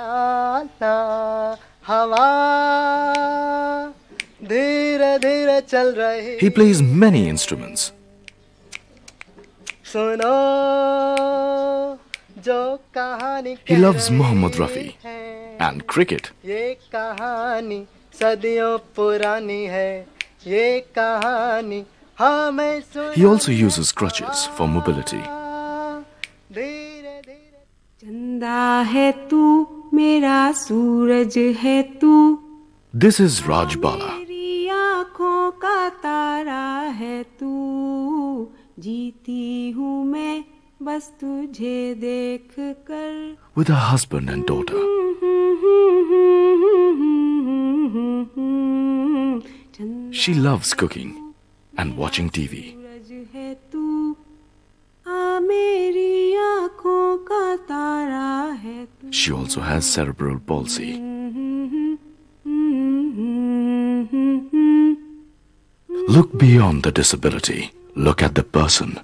धीरे धीरे चल रही, He plays many instruments. सुनो जो कहानी He loves Mohammad Rafi and cricket. ये कहानी सदियों पुरानी है, ये कहानी हमें सुना। He also uses crutches for mobility. धीरे धीरे चंदा है तू, मेरा सूरज है तू, This is Raj Bala. मेरी आँखों का तारा है तू, जीती हूँ मैं बस तुझे देख कर। With her husband and daughter. She loves cooking and watching TV. सूरज है तू, आ मेरी आँखों का तारा है तू। She also has cerebral palsy. Look beyond the disability. Look at the person.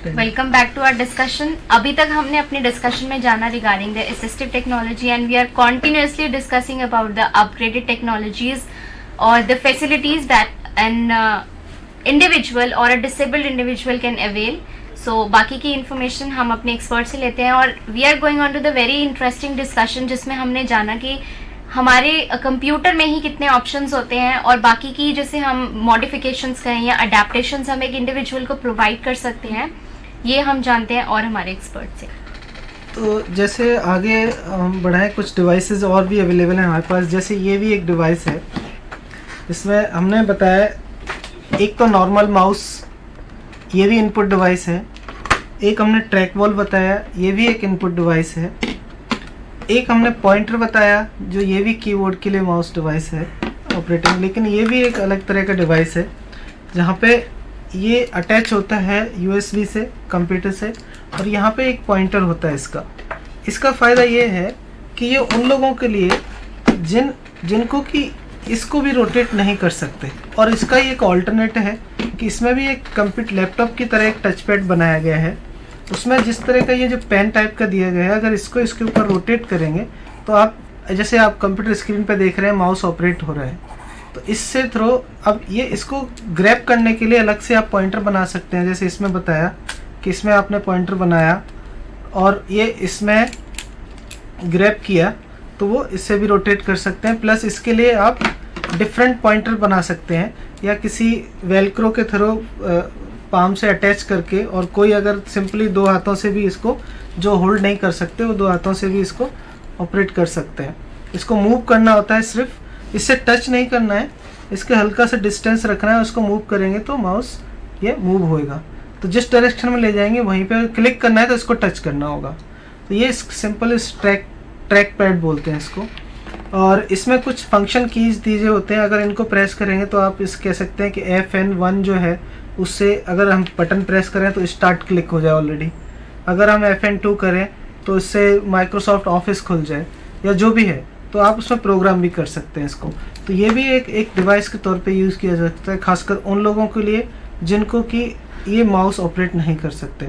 Welcome back to our discussion. अभी तक हमने अपने डिस्कशन में जाना regarding the assistive technology and we are continuously discussing about the upgraded technologies और the facilities that an individual और a disabled individual can avail. So बाकी की इन्फॉर्मेशन हम अपने एक्सपर्ट से लेते हैं और we are going on to the very interesting discussion जिसमें हमने जाना कि हमारे कंप्यूटर में ही कितने ऑप्शंस होते हैं और बाकी की जैसे हम मॉडिफिकेशंस कहें या अडेप्टेशंस हम एक इंडिविजुअल को प्रोवाइड कर सकते हैं, ये हम जानते हैं और हमारे एक्सपर्ट से। तो जैसे आगे हम बढ़ाएं, कुछ डिवाइसेस और भी अवेलेबल हैं हमारे पास। जैसे ये भी एक डिवाइस है, इसमें हमने बताया एक तो नॉर्मल माउस, ये भी इनपुट डिवाइस है। एक हमने ट्रैक बॉल बताया, ये भी एक इनपुट डिवाइस है। एक हमने पॉइंटर बताया जो ये भी कीबोर्ड के लिए माउस डिवाइस है ऑपरेटिंग, लेकिन ये भी एक अलग तरह का डिवाइस है जहाँ पे ये अटैच होता है USB से कंप्यूटर से और यहाँ पे एक पॉइंटर होता है इसका। इसका फ़ायदा ये है कि ये उन लोगों के लिए जिनको कि इसको भी रोटेट नहीं कर सकते। और इसका ही एक ऑल्टरनेट है कि इसमें भी एक कंप्यूटर लैपटॉप की तरह एक टच पैड बनाया गया है। उसमें जिस तरह का ये जो पेन टाइप का दिया गया है, अगर इसको इसके ऊपर रोटेट करेंगे तो आप जैसे आप कंप्यूटर स्क्रीन पे देख रहे हैं माउस ऑपरेट हो रहा है, तो इससे थ्रो अब ये इसको ग्रैब करने के लिए अलग से आप पॉइंटर बना सकते हैं। जैसे इसमें बताया कि इसमें आपने पॉइंटर बनाया और ये इसमें ग्रैब किया तो वो इससे भी रोटेट कर सकते हैं। प्लस इसके लिए आप डिफरेंट पॉइंटर बना सकते हैं या किसी वेलक्रो के थ्रू पाम से अटैच करके, और कोई अगर सिंपली 2 हाथों से भी इसको जो होल्ड नहीं कर सकते वो 2 हाथों से भी इसको ऑपरेट कर सकते हैं। इसको मूव करना होता है, सिर्फ इससे टच नहीं करना है, इसके हल्का सा डिस्टेंस रखना है, उसको मूव करेंगे तो माउस ये मूव होएगा। तो जिस डायरेक्शन में ले जाएंगे वहीं पे क्लिक करना है तो इसको टच करना होगा। तो ये सिंपल इस ट्रैक पैड बोलते हैं इसको। और इसमें कुछ फंक्शन कीज दीजिए होते हैं, अगर इनको प्रेस करेंगे तो आप इस कह सकते हैं कि FN1 जो है उससे अगर हम बटन प्रेस करें तो स्टार्ट क्लिक हो जाए ऑलरेडी। अगर हम FN2 करें तो इससे माइक्रोसॉफ्ट ऑफिस खुल जाए या जो भी है, तो आप उसमें प्रोग्राम भी कर सकते हैं इसको। तो ये भी एक डिवाइस के तौर पे यूज़ किया जा सकता है, खासकर उन लोगों के लिए जिनको कि ये माउस ऑपरेट नहीं कर सकते।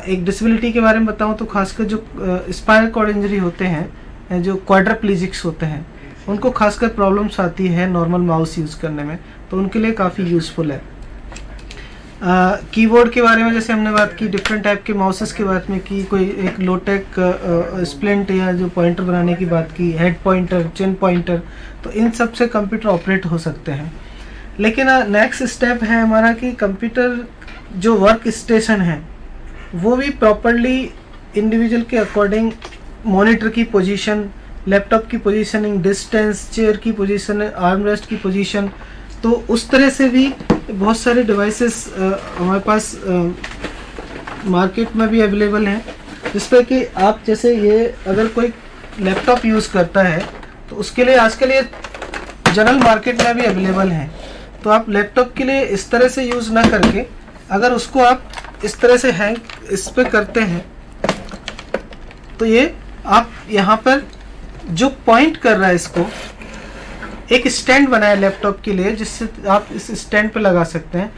एक डिसेबिलिटी के बारे में बताऊं तो खासकर जो स्पाइनल कॉर्ड इंजरी होते हैं, जो क्वाड्राप्लीजिक्स होते हैं, उनको खासकर प्रॉब्लम्स आती है नॉर्मल माउस यूज़ करने में, तो उनके लिए काफ़ी यूज़फुल है। कीबोर्ड के बारे में जैसे हमने बात की, डिफरेंट टाइप के माउसेस के बारे में की, कोई एक लोटेक स्प्लिंट या जो पॉइंटर बनाने की बात की, हेड पॉइंटर, चिन पॉइंटर, तो इन सब से कंप्यूटर ऑपरेट हो सकते हैं। लेकिन नेक्स्ट स्टेप है हमारा कि कंप्यूटर जो वर्क स्टेशन है वो भी प्रॉपरली इंडिविजुअल के अकॉर्डिंग मॉनिटर की पोजीशन, लैपटॉप की पोजीशनिंग, डिस्टेंस, चेयर की पोजीशन, आर्म रेस्ट की पोजीशन, तो उस तरह से भी बहुत सारे डिवाइसेस हमारे पास मार्केट में भी अवेलेबल हैं, जिस पे कि आप जैसे ये अगर कोई लैपटॉप यूज़ करता है तो उसके लिए आजकल ये जनरल मार्केट में भी अवेलेबल हैं। तो आप लैपटॉप के लिए इस तरह से यूज़ ना करके अगर उसको आप इस तरह से हैंग इस पे करते हैं तो ये आप यहाँ पर जो पॉइंट कर रहा है, इसको एक स्टैंड बनाया लैपटॉप के लिए जिससे आप इस स्टैंड पे लगा सकते हैं।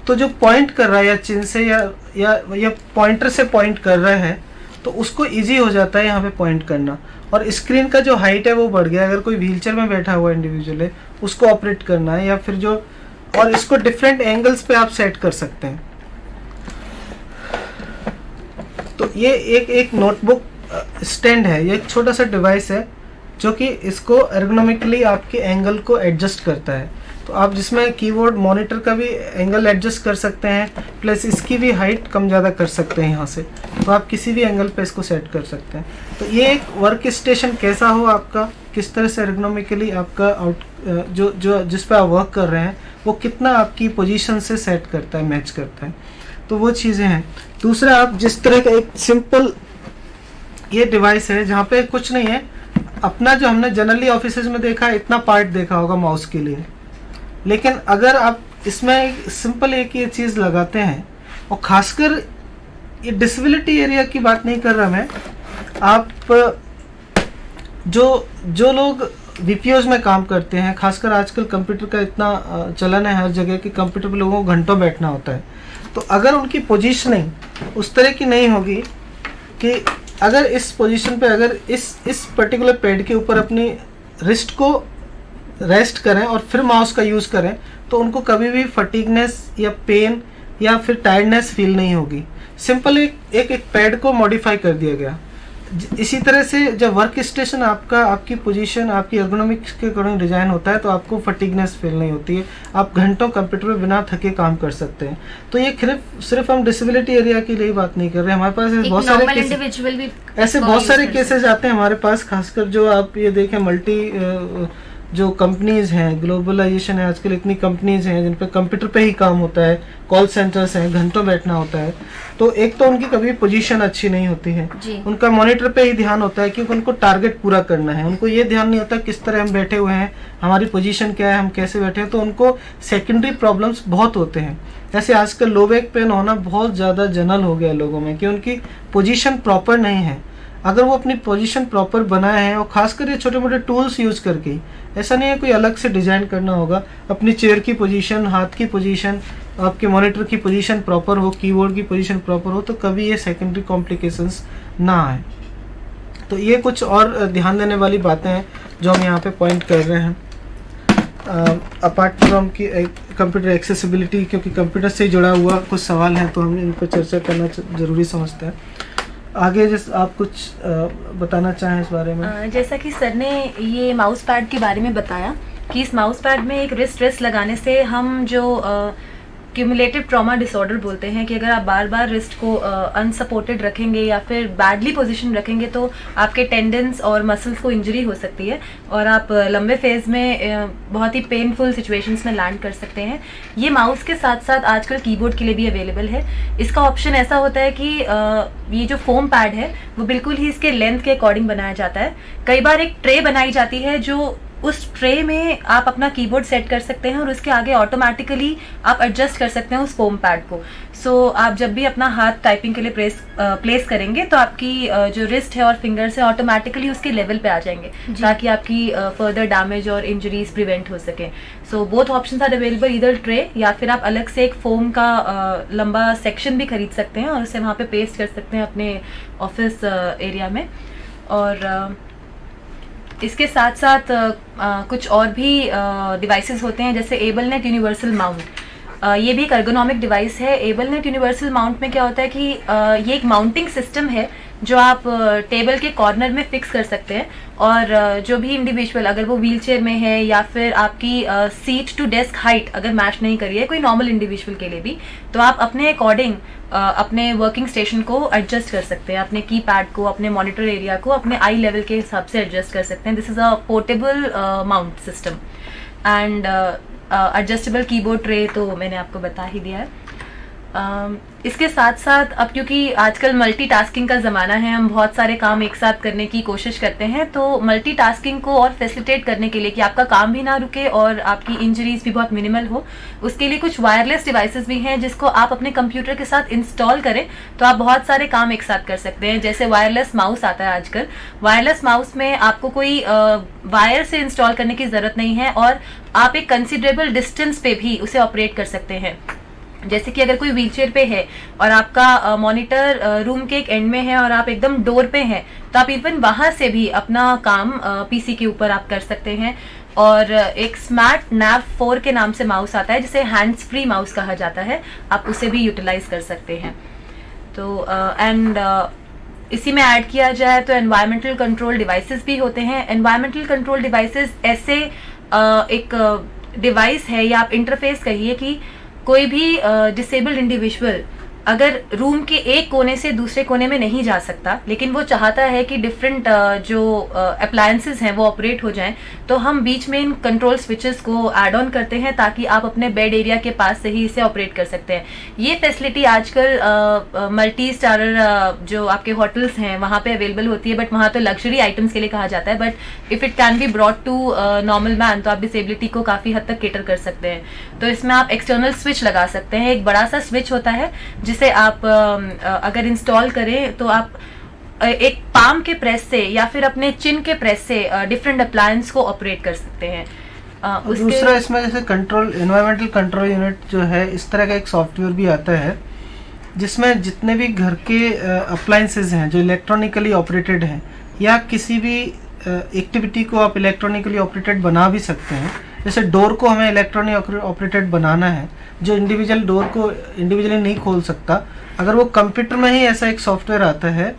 तो जो पॉइंट कर रहा है या चिन से या पॉइंटर से पॉइंट कर रहा है तो उसको इजी हो जाता है यहाँ पे पॉइंट करना, और स्क्रीन का जो हाइट है वो बढ़ गया। अगर कोई व्हीलचेयर में बैठा हुआ इंडिविजुअल है उसको ऑपरेट करना है या फिर जो, और इसको डिफरेंट एंगल्स पे आप सेट कर सकते हैं। तो ये एक नोटबुक स्टैंड है, ये एक छोटा सा डिवाइस है जो कि इसको एर्गोनॉमिकली आपके एंगल को एडजस्ट करता है। तो आप जिसमें कीबोर्ड मॉनिटर का भी एंगल एडजस्ट कर सकते हैं, प्लस इसकी भी हाइट कम ज़्यादा कर सकते हैं यहाँ से, तो आप किसी भी एंगल पे इसको सेट कर सकते हैं। तो ये एक वर्क स्टेशन कैसा हो आपका, किस तरह से एर्गोनॉमिकली आपका जो जिस पे आप वर्क कर रहे हैं वो कितना आपकी पोजीशन से सेट करता है, मैच करता है, तो वो चीज़ें हैं। दूसरा, आप जिस तरह का एक सिंपल ये डिवाइस है जहाँ पे कुछ नहीं है, अपना जो हमने जनरली ऑफिसेज में देखा है इतना पार्ट देखा होगा माउस के लिए, लेकिन अगर आप इसमें सिंपल एक ये चीज़ लगाते हैं, और खासकर ये डिसेबिलिटी एरिया की बात नहीं कर रहा मैं, आप जो लोग वीपीओज में काम करते हैं, खासकर आजकल कंप्यूटर का इतना चलन है हर जगह कि कंप्यूटर पे लोगों को घंटों बैठना होता है, तो अगर उनकी पोजीशनिंग उस तरह की नहीं होगी कि अगर इस पोजीशन पे अगर इस पर्टिकुलर पैड के ऊपर अपनी रिस्ट को रेस्ट करें और फिर माउस का यूज़ करें, तो उनको कभी भी फटीगनेस या पेन या फिर टायर्डनेस फील नहीं होगी। सिंपल एक पैड को मॉडिफाई कर दिया गया। इसी तरह से जब वर्क स्टेशन आपकी पोजीशन आपकी एर्गोनॉमिक्स के अकॉर्डिंग डिजाइन होता है तो आपको फटीगनेस फील नहीं होती है, आप घंटों कंप्यूटर पे बिना थके काम कर सकते हैं। तो ये सिर्फ हम डिसेबिलिटी एरिया के लिए बात नहीं कर रहे, हमारे पास बहुत सारे केसेस आते हैं हमारे पास, खासकर जो आप ये देखें मल्टी जो कंपनीज हैं, ग्लोबलाइजेशन है आजकल, इतनी कंपनीज हैं जिन पे कंप्यूटर पे ही काम होता है, कॉल सेंटर्स हैं, घंटों बैठना होता है, तो एक तो उनकी कभी पोजीशन अच्छी नहीं होती है, उनका मॉनिटर पे ही ध्यान होता है क्योंकि उनको टारगेट पूरा करना है, उनको ये ध्यान नहीं होता किस तरह हम बैठे हुए हैं, हमारी पोजीशन क्या है, हम कैसे बैठे हैं, तो उनको सेकेंडरी प्रॉब्लम्स बहुत होते हैं। जैसे आजकल लो बैक पेन होना बहुत ज़्यादा जनरल हो गया लोगों में कि उनकी पोजीशन प्रॉपर नहीं है। अगर वो अपनी पोजीशन प्रॉपर बनाए हैं, और खासकर ये छोटे मोटे टूल्स यूज़ करके, ऐसा नहीं है कोई अलग से डिज़ाइन करना होगा, अपनी चेयर की पोजीशन, हाथ की पोजीशन, आपके मॉनिटर की पोजीशन प्रॉपर हो, कीबोर्ड की पोजीशन प्रॉपर हो, तो कभी ये सेकेंडरी कॉम्प्लिकेशंस ना आए। तो ये कुछ और ध्यान देने वाली बातें हैं जो हम यहाँ पे पॉइंट कर रहे हैं। अपार्ट फ्रॉम की कंप्यूटर एक्सेसिबिलिटी, क्योंकि कंप्यूटर से जुड़ा हुआ कुछ सवाल हैं तो हम इन पर चर्चा करना ज़रूरी समझते हैं। आगे जैसे आप कुछ बताना चाहें इस बारे में? जैसा कि सर ने ये माउस पैड के बारे में बताया कि इस माउस पैड में एक रिस्ट रेस्ट लगाने से हम जो क्यूमुलेटिव ट्रॉमा डिसऑर्डर बोलते हैं कि अगर आप बार बार रिस्ट को अनसपोर्टेड रखेंगे या फिर बैडली पोजीशन रखेंगे तो आपके टेंडन्स और मसल्स को इंजरी हो सकती है और आप लंबे फेज में बहुत ही पेनफुल सिचुएशंस में लैंड कर सकते हैं। ये माउस के साथ साथ आजकल कीबोर्ड के लिए भी अवेलेबल है। इसका ऑप्शन ऐसा होता है कि ये जो फोम पैड है वो बिल्कुल ही इसके लेंथ के अकॉर्डिंग बनाया जाता है। कई बार एक ट्रे बनाई जाती है जो उस ट्रे में आप अपना कीबोर्ड सेट कर सकते हैं और उसके आगे ऑटोमेटिकली आप एडजस्ट कर सकते हैं उस फोम पैड को। सो आप जब भी अपना हाथ टाइपिंग के लिए प्लेस करेंगे तो आपकी जो रिस्ट है और फिंगर्स है ऑटोमेटिकली उसके लेवल पे आ जाएंगे ताकि आपकी फर्दर डैमेज और इंजरीज प्रिवेंट हो सके। So both options are available, इधर ट्रे या फिर आप अलग से एक फोम का लंबा सेक्शन भी खरीद सकते हैं और उसे वहाँ पे पेस्ट कर सकते हैं अपने ऑफिस एरिया में। और इसके साथ साथ कुछ और भी डिवाइसेस होते हैं जैसे एबलनेट यूनिवर्सल माउंट। ये भी एक अर्गोनॉमिक डिवाइस है। एबलनेट यूनिवर्सल माउंट में क्या होता है कि ये एक माउंटिंग सिस्टम है जो आप टेबल के कॉर्नर में फिक्स कर सकते हैं और जो भी इंडिविजुअल अगर वो व्हीलचेयर में है या फिर आपकी सीट टू डेस्क हाइट अगर मैच नहीं करी है कोई नॉर्मल इंडिविजुअल के लिए भी, तो आप अपने अकॉर्डिंग अपने वर्किंग स्टेशन को एडजस्ट कर सकते हैं, अपने कीपैड को, अपने मॉनिटर एरिया को अपने आई लेवल के हिसाब से एडजस्ट कर सकते हैं। This is a portable mount system and adjustable keyboard tray तो मैंने आपको बता ही दिया है। इसके साथ साथ अब क्योंकि आजकल मल्टीटास्किंग का ज़माना है, हम बहुत सारे काम एक साथ करने की कोशिश करते हैं, तो मल्टीटास्किंग को और फैसिलिटेट करने के लिए कि आपका काम भी ना रुके और आपकी इंजरीज भी बहुत मिनिमल हो, उसके लिए कुछ वायरलेस डिवाइसेस भी हैं जिसको आप अपने कंप्यूटर के साथ इंस्टॉल करें तो आप बहुत सारे काम एक साथ कर सकते हैं। जैसे वायरलेस माउस आता है आजकल। वायरलेस माउस में आपको कोई वायर से इंस्टॉल करने की ज़रूरत नहीं है और आप एक कंसिडरेबल डिस्टेंस पे भी उसे ऑपरेट कर सकते हैं। जैसे कि अगर कोई व्हीलचेयर पे है और आपका मॉनिटर रूम के एक एंड में है और आप एकदम डोर पे हैं तो आप इवन वहां से भी अपना काम पीसी के ऊपर आप कर सकते हैं। और एक स्मार्ट नैव 4 के नाम से माउस आता है जिसे हैंड्स फ्री माउस कहा जाता है, आप उसे भी यूटिलाइज कर सकते हैं। तो इसी में ऐड किया जाए तो एनवायरमेंटल कंट्रोल डिवाइसेस भी होते हैं। एनवायरमेंटल कंट्रोल डिवाइसेस ऐसे एक डिवाइस है या आप इंटरफेस कहिए कि कोई भी डिसेबल्ड इंडिविजुअल अगर रूम के एक कोने से दूसरे कोने में नहीं जा सकता लेकिन वो चाहता है कि डिफरेंट जो अप्लायंसेस हैं वो ऑपरेट हो जाएं, तो हम बीच में इन कंट्रोल स्विचेस को ऐड ऑन करते हैं ताकि आप अपने बेड एरिया के पास से ही इसे ऑपरेट कर सकते हैं। ये फैसिलिटी आजकल मल्टी स्टारर जो आपके होटल्स हैं वहाँ पे अवेलेबल होती है, बट वहाँ तो लग्जरी आइटम्स के लिए कहा जाता है, but if it can be brought to normal man तो आप डिसेबिलिटी को काफ़ी हद तक केटर कर सकते हैं। तो इसमें आप एक्सटर्नल स्विच लगा सकते हैं। एक बड़ा सा स्विच होता है जिसे आप अगर इंस्टॉल करें तो आप एक पाम के प्रेस से या फिर अपने चिन के प्रेस से डिफरेंट अप्लायंस को ऑपरेट कर सकते हैं। दूसरा इसमें जैसे कंट्रोल एनवायरमेंटल कंट्रोल यूनिट जो है इस तरह का एक सॉफ्टवेयर भी आता है जिसमें जितने भी घर के अप्लायंसेज हैं जो इलेक्ट्रॉनिकली ऑपरेटेड हैं या किसी भी एक्टिविटी को आप इलेक्ट्रॉनिकली ऑपरेटेड बना भी सकते हैं। जैसे डोर को हमें इलेक्ट्रॉनिक ऑपरेटेड बनाना है, जो इंडिविजुअल डोर को इंडिविजुअली नहीं खोल सकता, अगर वो कंप्यूटर में ही ऐसा एक सॉफ्टवेयर आता है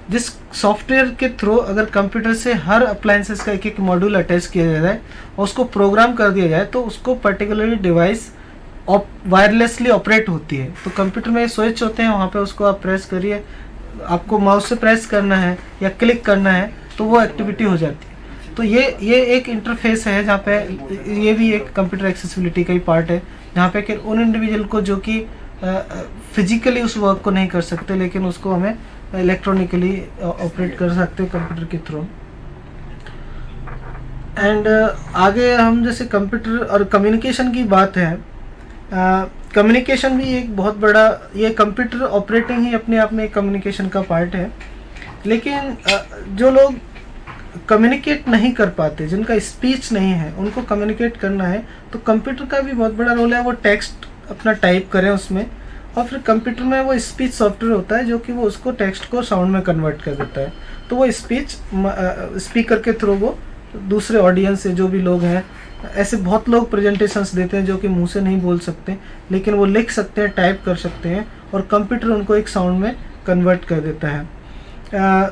जिस सॉफ्टवेयर के थ्रू अगर कंप्यूटर से हर अप्लायंसेस का एक एक मॉड्यूल अटैच किया जाए और उसको प्रोग्राम कर दिया जाए तो उसको पर्टिकुलरली डिवाइस वायरलेसली ऑपरेट होती है। तो कंप्यूटर में स्विच होते हैं, वहाँ पे उसको आप प्रेस करिए, आपको माउस से प्रेस करना है या क्लिक करना है तो वो एक्टिविटी हो जाती है। तो ये एक इंटरफेस है जहाँ पे ये भी एक कंप्यूटर एक्सेसिबिलिटी का ही पार्ट है, जहाँ पे कि उन इंडिविजुअल को जो कि फिजिकली उस वर्क को नहीं कर सकते लेकिन उसको हमें इलेक्ट्रॉनिकली ऑपरेट कर सकते हैं कंप्यूटर के थ्रू। एंड आगे हम जैसे कंप्यूटर और कम्युनिकेशन की बात है, कम्युनिकेशन भी एक बहुत बड़ा, ये कंप्यूटर ऑपरेटिंग ही अपने आप में एक कम्युनिकेशन का पार्ट है। लेकिन जो लोग कम्युनिकेट नहीं कर पाते, जिनका स्पीच नहीं है, उनको कम्युनिकेट करना है, तो कंप्यूटर का भी बहुत बड़ा रोल है। वो टेक्स्ट अपना टाइप करें उसमें, और फिर कंप्यूटर में वो स्पीच सॉफ्टवेयर होता है जो कि वो उसको टेक्स्ट को साउंड में कन्वर्ट कर देता है। तो वो स्पीच स्पीकर के थ्रू वो दूसरे ऑडियंस से, जो भी लोग हैं, ऐसे बहुत लोग प्रेजेंटेशंस देते हैं जो कि मुंह से नहीं बोल सकते, लेकिन वो लिख सकते हैं, टाइप कर सकते हैं, और कंप्यूटर उनको एक साउंड में कन्वर्ट कर देता है।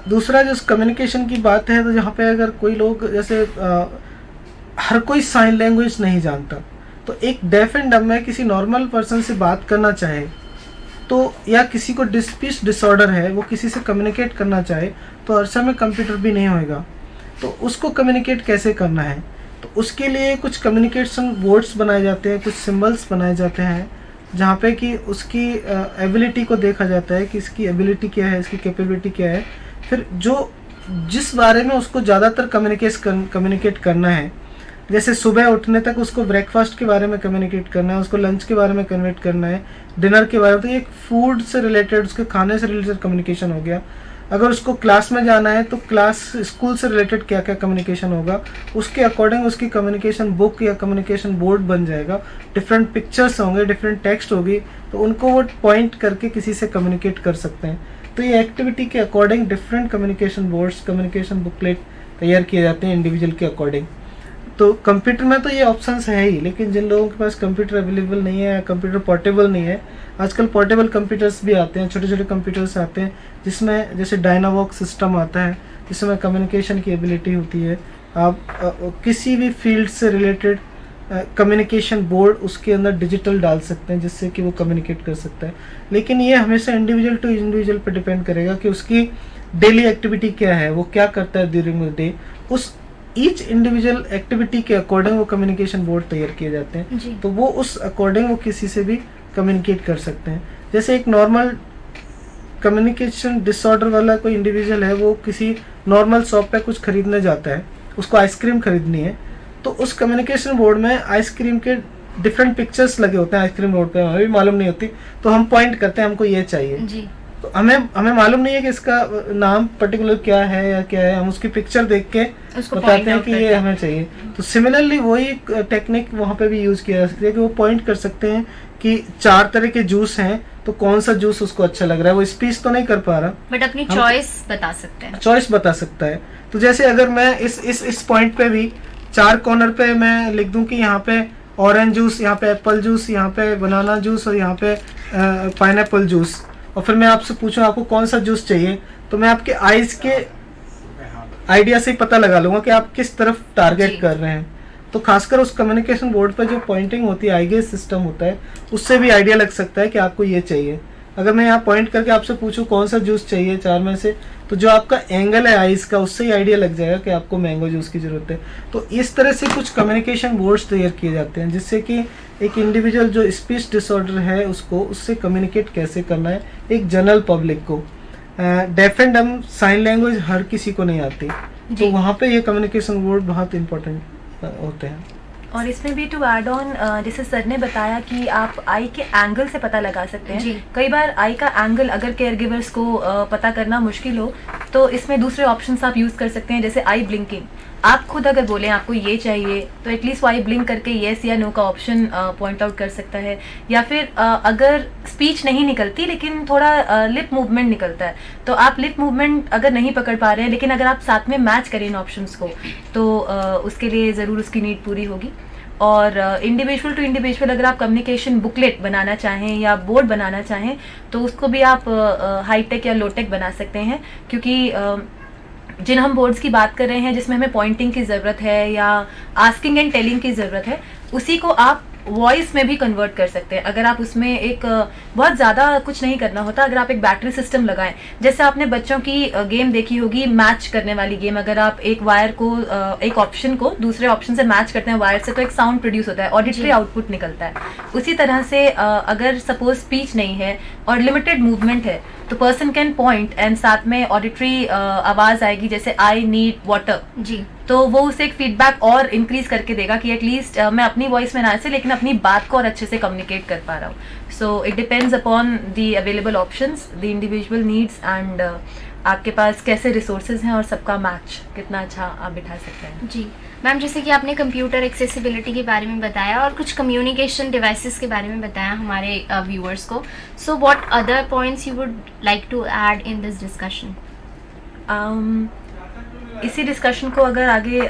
दूसरा जो कम्युनिकेशन की बात है, तो यहाँ पे अगर कोई लोग जैसे हर कोई साइन लैंग्वेज नहीं जानता, तो एक डेफ एंड डम में किसी नॉर्मल पर्सन से बात करना चाहे तो, या किसी को स्पीच डिसऑर्डर है, वो किसी से कम्युनिकेट करना चाहे, तो हर समय कंप्यूटर भी नहीं होएगा, तो उसको कम्युनिकेट कैसे करना है? तो उसके लिए कुछ कम्युनिकेशन वर्ड्स बनाए जाते हैं, कुछ सिंबल्स बनाए जाते हैं, जहाँ पे कि उसकी एबिलिटी को देखा जाता है कि इसकी एबिलिटी क्या है, इसकी कैपेबिलिटी क्या है। फिर जो जिस बारे में उसको ज़्यादातर कम्युनिकेट करना है, जैसे सुबह उठने तक उसको ब्रेकफास्ट के बारे में कम्युनिकेट करना है, उसको लंच के बारे में कन्वर्ट करना है, डिनर के बारे में, तो ये फूड से रिलेटेड, उसके खाने से रिलेटेड कम्युनिकेशन हो गया। अगर उसको क्लास में जाना है तो क्लास स्कूल से रिलेटेड क्या क्या कम्युनिकेशन होगा, उसके अकॉर्डिंग उसकी कम्युनिकेशन बुक या कम्युनिकेशन बोर्ड बन जाएगा। डिफरेंट पिक्चर्स होंगे, डिफरेंट टेक्स्ट होगी, तो उनको वो पॉइंट करके किसी से कम्युनिकेट कर सकते हैं। तो ये एक्टिविटी के according different communication boards, communication booklet तैयार किए जाते हैं इंडिविजुअल के अकॉर्डिंग। तो कंप्यूटर में तो ये ऑप्शंस है ही, लेकिन जिन लोगों के पास कंप्यूटर अवेलेबल नहीं है, कंप्यूटर पोर्टेबल नहीं है, आजकल पोर्टेबल कंप्यूटर्स भी आते हैं, छोटे छोटे कंप्यूटर्स आते हैं, जिसमें जैसे डायनावॉक्स सिस्टम आता है, जिसमें कम्युनिकेशन की एबिलिटी होती है। आप किसी भी फील्ड से रिलेटेड कम्युनिकेशन बोर्ड उसके अंदर डिजिटल डाल सकते हैं, जिससे कि वो कम्युनिकेट कर सकता है। लेकिन ये हमेशा इंडिविजुअल टू इंडिविजुअल पर डिपेंड करेगा कि उसकी डेली एक्टिविटी क्या है, वो क्या करता है ड्यूरिंग द डे। उस ईच इंडिविजुअल एक्टिविटी के अकॉर्डिंग वो कम्युनिकेशन बोर्ड तैयार किए जाते हैं, तो वो उस अकॉर्डिंग वो किसी से भी कम्युनिकेट कर सकते हैं। जैसे एक नॉर्मल कम्युनिकेशन डिसऑर्डर वाला कोई इंडिविजुअल है, वो किसी नॉर्मल शॉप पे कुछ खरीदने जाता है, उसको आइसक्रीम खरीदनी है, तो उस कम्युनिकेशन बोर्ड में आइसक्रीम के डिफरेंट पिक्चर्स लगे होते हैं आइसक्रीम बोर्ड पे, हमें भी मालूम नहीं होती, तो हम पॉइंट करते हैं हमको ये चाहिए जी। तो हमें मालूम नहीं है कि इसका नाम पर्टिकुलर क्या है या क्या है, हम उसकी पिक्चर देख के बताते हैं कि ये हमें चाहिए। तो सिमिलरली वही टेक्निक वहाँ पे भी यूज किया जा सकती है कि वो पॉइंट कर सकते हैं कि 4 तरह के जूस हैं, तो कौन सा जूस उसको अच्छा लग रहा है। वो स्पीच तो नहीं कर पा रहा, बट अपनी चॉइस बता सकते हैं, चॉइस बता सकता है। तो जैसे अगर मैं इस पॉइंट पे भी 4 कॉर्नर पे मैं लिख दूं कि यहाँ पे ऑरेंज जूस, यहाँ पे एप्पल जूस, यहाँ पे बनाना जूस और यहाँ पे पाइनएप्पल जूस, और फिर मैं आपसे पूछूं आपको कौन सा जूस चाहिए, तो मैं आपके आइज के आइडिया से ही पता लगा लूंगा कि आप किस तरफ टारगेट कर रहे हैं। तो खासकर उस कम्युनिकेशन बोर्ड पर जो पॉइंटिंग होती है, आई गेज सिस्टम होता है, उससे भी आइडिया लग सकता है कि आपको ये चाहिए। अगर मैं यहाँ पॉइंट करके आपसे पूछूं कौन सा जूस चाहिए 4 में से, तो जो आपका एंगल है आइज का, उससे ही आइडिया लग जाएगा कि आपको मैंगो जूस की जरूरत है। तो इस तरह से कुछ कम्युनिकेशन बोर्ड्स तैयार किए जाते हैं, जिससे कि एक इंडिविजुअल जो स्पीच डिसऑर्डर है उसको उससे कम्युनिकेट कैसे करना है एक जनरल पब्लिक को। डेफ एंड डम साइन लैंग्वेज हर किसी को नहीं आती, तो वहाँ पे ये कम्युनिकेशन बोर्ड बहुत इंपॉर्टेंट होते हैं। और इसमें भी टू ऐड ऑन, जैसे सर ने बताया कि आप आई के एंगल से पता लगा सकते हैं। कई बार आई का एंगल अगर केयर गिवर्स को पता करना मुश्किल हो, तो इसमें दूसरे ऑप्शंस आप यूज़ कर सकते हैं, जैसे आई ब्लिंकिंग। आप खुद अगर बोलें आपको ये चाहिए, तो एटलीस्ट वो आई ब्लिंक करके येस या नो का ऑप्शन पॉइंट आउट कर सकता है। या फिर अगर स्पीच नहीं निकलती लेकिन थोड़ा लिप मूवमेंट निकलता है, तो आप लिप मूवमेंट अगर नहीं पकड़ पा रहे हैं, लेकिन अगर आप साथ में मैच करें इन ऑप्शंस को, तो उसके लिए ज़रूर उसकी नीड पूरी होगी। और इंडिविजुअल टू इंडिविजुअल अगर आप कम्युनिकेशन बुकलेट बनाना चाहें या बोर्ड बनाना चाहें, तो उसको भी आप हाई टेक या लो टेक बना सकते हैं, क्योंकि जिन हम बोर्ड्स की बात कर रहे हैं जिसमें हमें पॉइंटिंग की ज़रूरत है या आस्किंग एंड टेलिंग की ज़रूरत है, उसी को आप वॉइस में भी कन्वर्ट कर सकते हैं। अगर आप उसमें एक बहुत ज़्यादा कुछ नहीं करना होता, अगर आप एक बैटरी सिस्टम लगाएं, जैसे आपने बच्चों की गेम देखी होगी मैच करने वाली गेम, अगर आप एक वायर को एक ऑप्शन को दूसरे ऑप्शन से मैच करते हैं वायर से, तो एक साउंड प्रोड्यूस होता है, ऑडिटरी आउटपुट निकलता है। उसी तरह से अगर सपोज स्पीच नहीं है और लिमिटेड मूवमेंट है, तो पर्सन कैन पॉइंट एंड साथ में ऑडिटरी आवाज आएगी, जैसे आई नीड वाटर जी, तो वो उसे एक फीडबैक और इंक्रीज करके देगा कि एटलीस्ट मैं अपनी वॉइस में ना से लेकिन अपनी बात को और अच्छे से कम्युनिकेट कर पा रहा हूँ। So it depends upon the available options, the individual needs and आपके पास कैसे रिसोर्सेज हैं और सबका मैच कितना अच्छा आप बिठा सकते हैं। जी मैम, जैसे कि आपने कंप्यूटर एक्सेसिबिलिटी के बारे में बताया और कुछ कम्युनिकेशन डिवाइसेस के बारे में बताया हमारे व्यूअर्स को, so what other points you would like to add in this discussion? इसी डिस्कशन को अगर आगे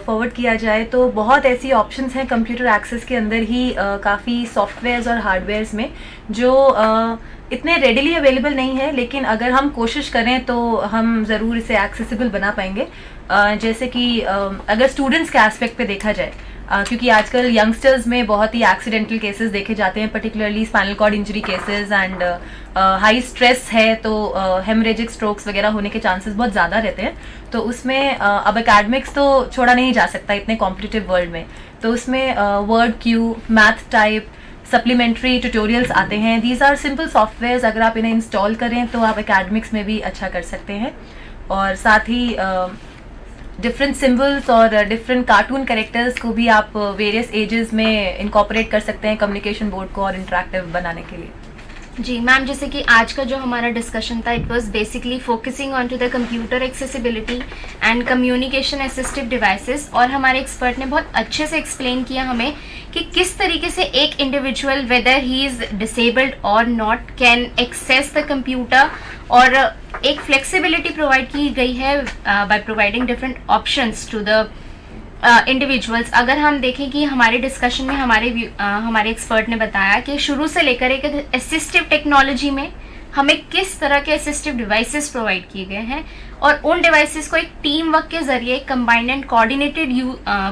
फॉरवर्ड किया जाए तो बहुत ऐसी ऑप्शंस हैं कंप्यूटर एक्सेस के अंदर ही, काफ़ी सॉफ्टवेयर्स और हार्डवेयर्स में जो इतने रेडिली अवेलेबल नहीं है, लेकिन अगर हम कोशिश करें तो हम ज़रूर इसे एक्सेसिबल बना पाएंगे। जैसे कि अगर स्टूडेंट्स के एस्पेक्ट पे देखा जाए, क्योंकि आजकल यंगस्टर्स में बहुत ही एक्सीडेंटल केसेस देखे जाते हैं, particularly spinal cord injury cases and high stress है तो हेमरेजिक स्ट्रोक्स वगैरह होने के चांसेस बहुत ज़्यादा रहते हैं। तो उसमें अब एकेडमिक्स तो छोड़ा नहीं जा सकता इतने कॉम्पिटिटिव वर्ल्ड में, तो उसमें word Q, math type, supplementary tutorials आते हैं। दीज आर सिंपल सॉफ्टवेयर्स, अगर आप इन्हें इंस्टॉल करें तो आप एकेडमिक्स में भी अच्छा कर सकते हैं। और साथ ही डिफरेंट सिम्बल्स और डिफरेंट कार्टून कैरेक्टर्स को भी आप वेरियस एजेस में इनकॉर्पोरेट कर सकते हैं कम्युनिकेशन बोर्ड को और इंटरेक्टिव बनाने के लिए। जी मैम, जैसे कि आज का जो हमारा डिस्कशन था, it was basically focusing on to the computer accessibility and communication assistive devices, और हमारे एक्सपर्ट ने बहुत अच्छे से एक्सप्लेन किया हमें कि किस तरीके से एक individual, whether he is disabled और not, can access the computer, और एक फ्लेक्सिबिलिटी प्रोवाइड की गई है by providing different options to the individuals. अगर हम देखें कि हमारे डिस्कशन में हमारे एक्सपर्ट ने बताया कि शुरू से लेकर एक असिस्टिव टेक्नोलॉजी में हमें किस तरह के असिस्टिव डिवाइसेस प्रोवाइड किए गए हैं, और उन डिवाइसेस को एक टीम वर्क के जरिए, combined and coordinated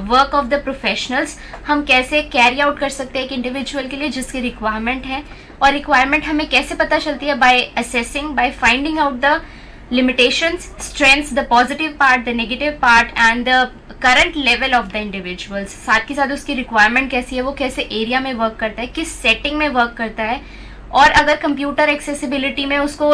work of the professionals, हम कैसे कैरी आउट कर सकते हैं एक इंडिविजुअल के लिए जिसकी रिक्वायरमेंट है। और रिक्वायरमेंट हमें कैसे पता चलती है? By assessing, by finding out the limitations, strengths, the positive part, the negative part and the current level of the individuals। साथ ही साथ उसकी रिक्वायरमेंट कैसी है, वो कैसे एरिया में वर्क करता है, किस सेटिंग में वर्क करता है। और अगर कंप्यूटर एक्सेसिबिलिटी में उसको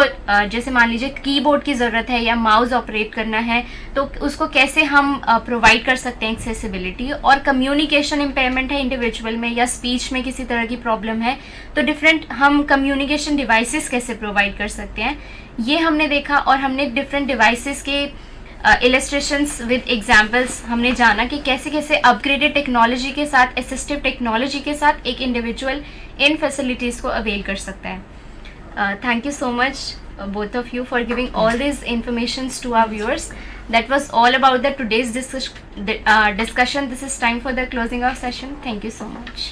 जैसे मान लीजिए कीबोर्ड की ज़रूरत है या माउस ऑपरेट करना है, तो उसको कैसे हम प्रोवाइड कर सकते हैं एक्सेसिबिलिटी। और कम्युनिकेशन इम्पेयरमेंट है इंडिविजुअल में, या स्पीच में किसी तरह की प्रॉब्लम है, तो डिफरेंट हम कम्युनिकेशन डिवाइसेस कैसे प्रोवाइड कर सकते हैं, ये हमने देखा। और हमने डिफरेंट डिवाइसेस के इलस्ट्रेशंस विद एग्जाम्पल्स हमने जाना कि कैसे कैसे अपग्रेडेड टेक्नोलॉजी के साथ, असिस्टिव टेक्नोलॉजी के साथ एक इंडिविजुअल इन फैसिलिटीज़ को अवेल कर सकता है। Thank you so much both of you for giving all these informations to our viewers. That was all about the today's discussion. This is time for the closing of session. Thank you so much.